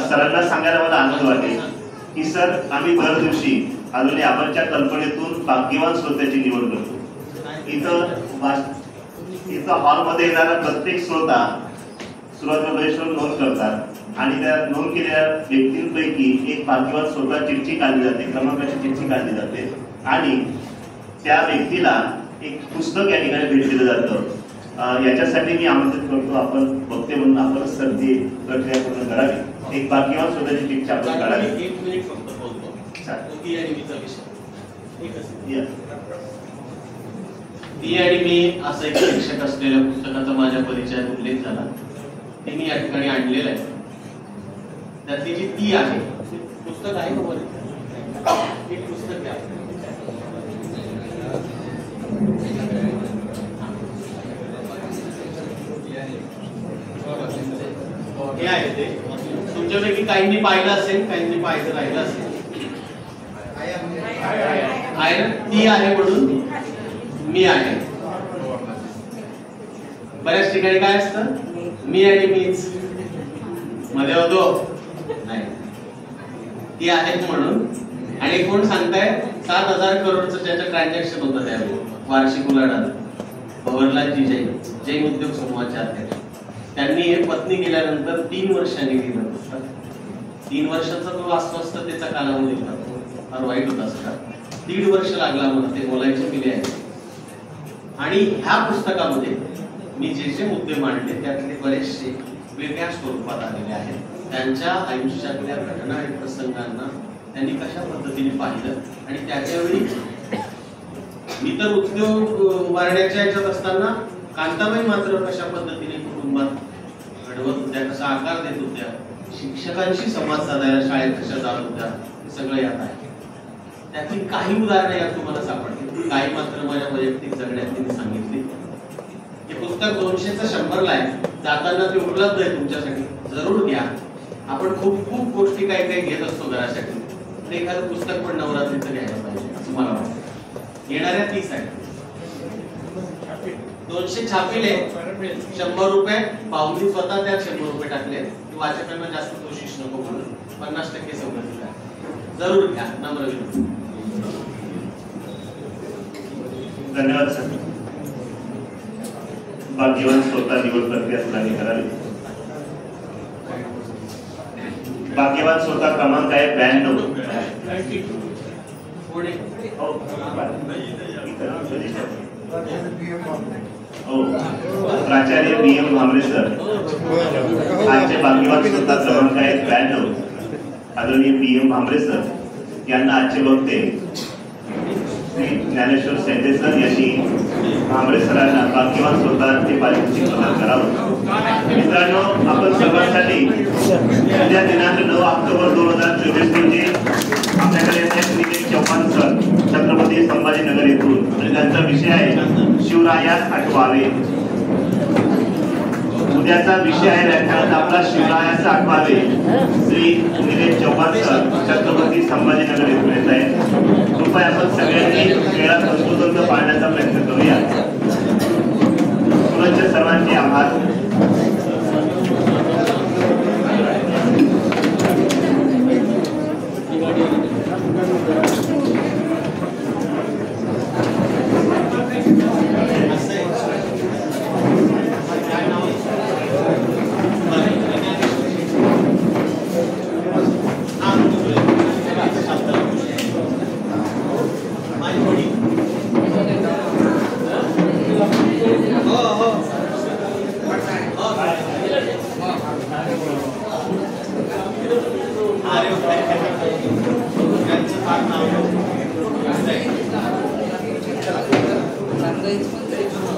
सरांना सांगायला मला आनंद वाटेल की सर आम्ही दर दिवशी अजूनही आपणच्या कल्पनेतून भाग्यवान श्रोत्याची निवड करतो. इथं हॉलमध्ये येणारा प्रत्येक श्रोता सुरुवातीला नोंद करतात आणि त्या नोंद केलेल्या व्यक्तींपैकी एक भाग्यवान श्रोता चिठ्ठी काढली जाते, क्रमांकाची चिठ्ठी काढली जाते आणि त्या व्यक्तीला एक पुस्तक या ठिकाणी भेट दिलं जातं. याच्यासाठी मी आमंत्रित करतो, आपण बघते म्हणून आपण सर्दी प्रक्रिया पूर्ण करावी. एक भाग्यवान श्रोत्याची चिठ्ठी आपण काढावी. एक मिनिट फक्त बोलतो. ती आणि मी असं एक शिक्षक असलेल्या पुस्तकाचा माझ्या परिचयात उल्लेख झाला, ते मी या ठिकाणी आणलेलं आहे. त्यातली जी ती आहे पुस्तक आहे एक पुस्तक आहे हे आहे ते तुमच्यापैकी काहींनी पाहिलं असेल, काहींनी पाहिलं राहिलं असेल. आहे ना, ती आहे म्हणून मी आहे. बऱ्याच ठिकाणी काय असतं, मी आणि मीच मध्ये होतो नाही, ती आहे म्हणून. आणि कोण सांगताय 7,000 करोडचं ज्याचं ट्रान्झॅक्शन होतं त्यावेळी वार्षिक उलाढाल भवरलालजी जैन उद्योग समूहाचे अध्यक्ष, त्यांनी हे पत्नी गेल्यानंतर 3 वर्षांनी लिहिलं पुस्तक. 3 वर्षाचा तो अस्वस्थतेचा कालावधी होता, फार वाईट होता सगळा. 1.5 वर्ष लागला मला ते बोलायचे मिले आहे. आणि ह्या पुस्तकामध्ये मी जे जे मुद्दे मांडले त्यातले बरेचसे वेगळ्या स्वरूपात आलेले आहेत. त्यांच्या आयुष्यातल्या घटना आणि प्रसंगांना त्यांनी कशा पद्धतीने पाहिलं आणि त्याच्यावेळी मी तर उद्योग उभारण्याच्या याच्यात असताना कांताबाई मात्र कशा पद्धतीने कुटुंबात घडवत होत्या, कसा आकार देत होत्या, शिक्षकांशी संवाद साधायला शाळेत कशा जात होत्या, हे सगळं यात आहे. त्यातली काही उदाहरणं यात तुम्हाला सापडतील, काही मात्र माझ्या वैयक्तिक जगण्यात त्यांनी सांगितली. हे पुस्तक 200चं 100ला आहे. जाताना ते उपलब्ध आहे तुमच्यासाठी, जरूर घ्या. आपण खूप खूप गोष्टी काही काही घेत असतो घरासाठी, तर एखादं पुस्तक पण नवरात्रीचं घ्यायला पाहिजे असं मला वाटतं. येणाऱ्या 30 आहे. 200 छापिले, 100 रुपये पाहुणी स्वतः त्यात 100 रुपये टाकले. वाचकांना जास्त कोशिश नको म्हणून 50% सवलत आहे. जरूर घ्या, नम्र विनंती. धन्यवाद सर. भाग्यवान श्रोता निवड प्रक्रिया सुरू करावी. भाग्यवान श्रोता क्रमांक आहे 92. पुढे प्राचार्य B.M. भामरे सर. आजचे भाग्यवान श्रोता क्रमांक आहे 92. आदरणीय B.M. भामरे सर यांना आजचे वक्ते श्री ज्ञानेश्वर शेट्टे सर यांनी भामरे सरांना भाग्यवान श्रोतांचे पारितोषिक प्रदान करावं. मित्रांनो, आपण सर्वांसाठी उद्या दिनांक 9 ऑक्टोबर 2024 रोजी आपल्याकडे निलेश चव्हाण सर छत्रपती संभाजीनगर येथून आणि त्यांचा विषय आहे शिवरायास आठवावे. उद्याचा विषय आहे व्याख्यानात आपला शिवरायास आठवावे. श्री निलेश चव्हाण सर छत्रपती संभाजीनगर येथून येत आहे. कृपया आपण सगळ्यांनी वेळा संस्कृत पाळण्याचा प्रयत्न करूया. तुमच्या सर्वांचे आभार. सांगायचं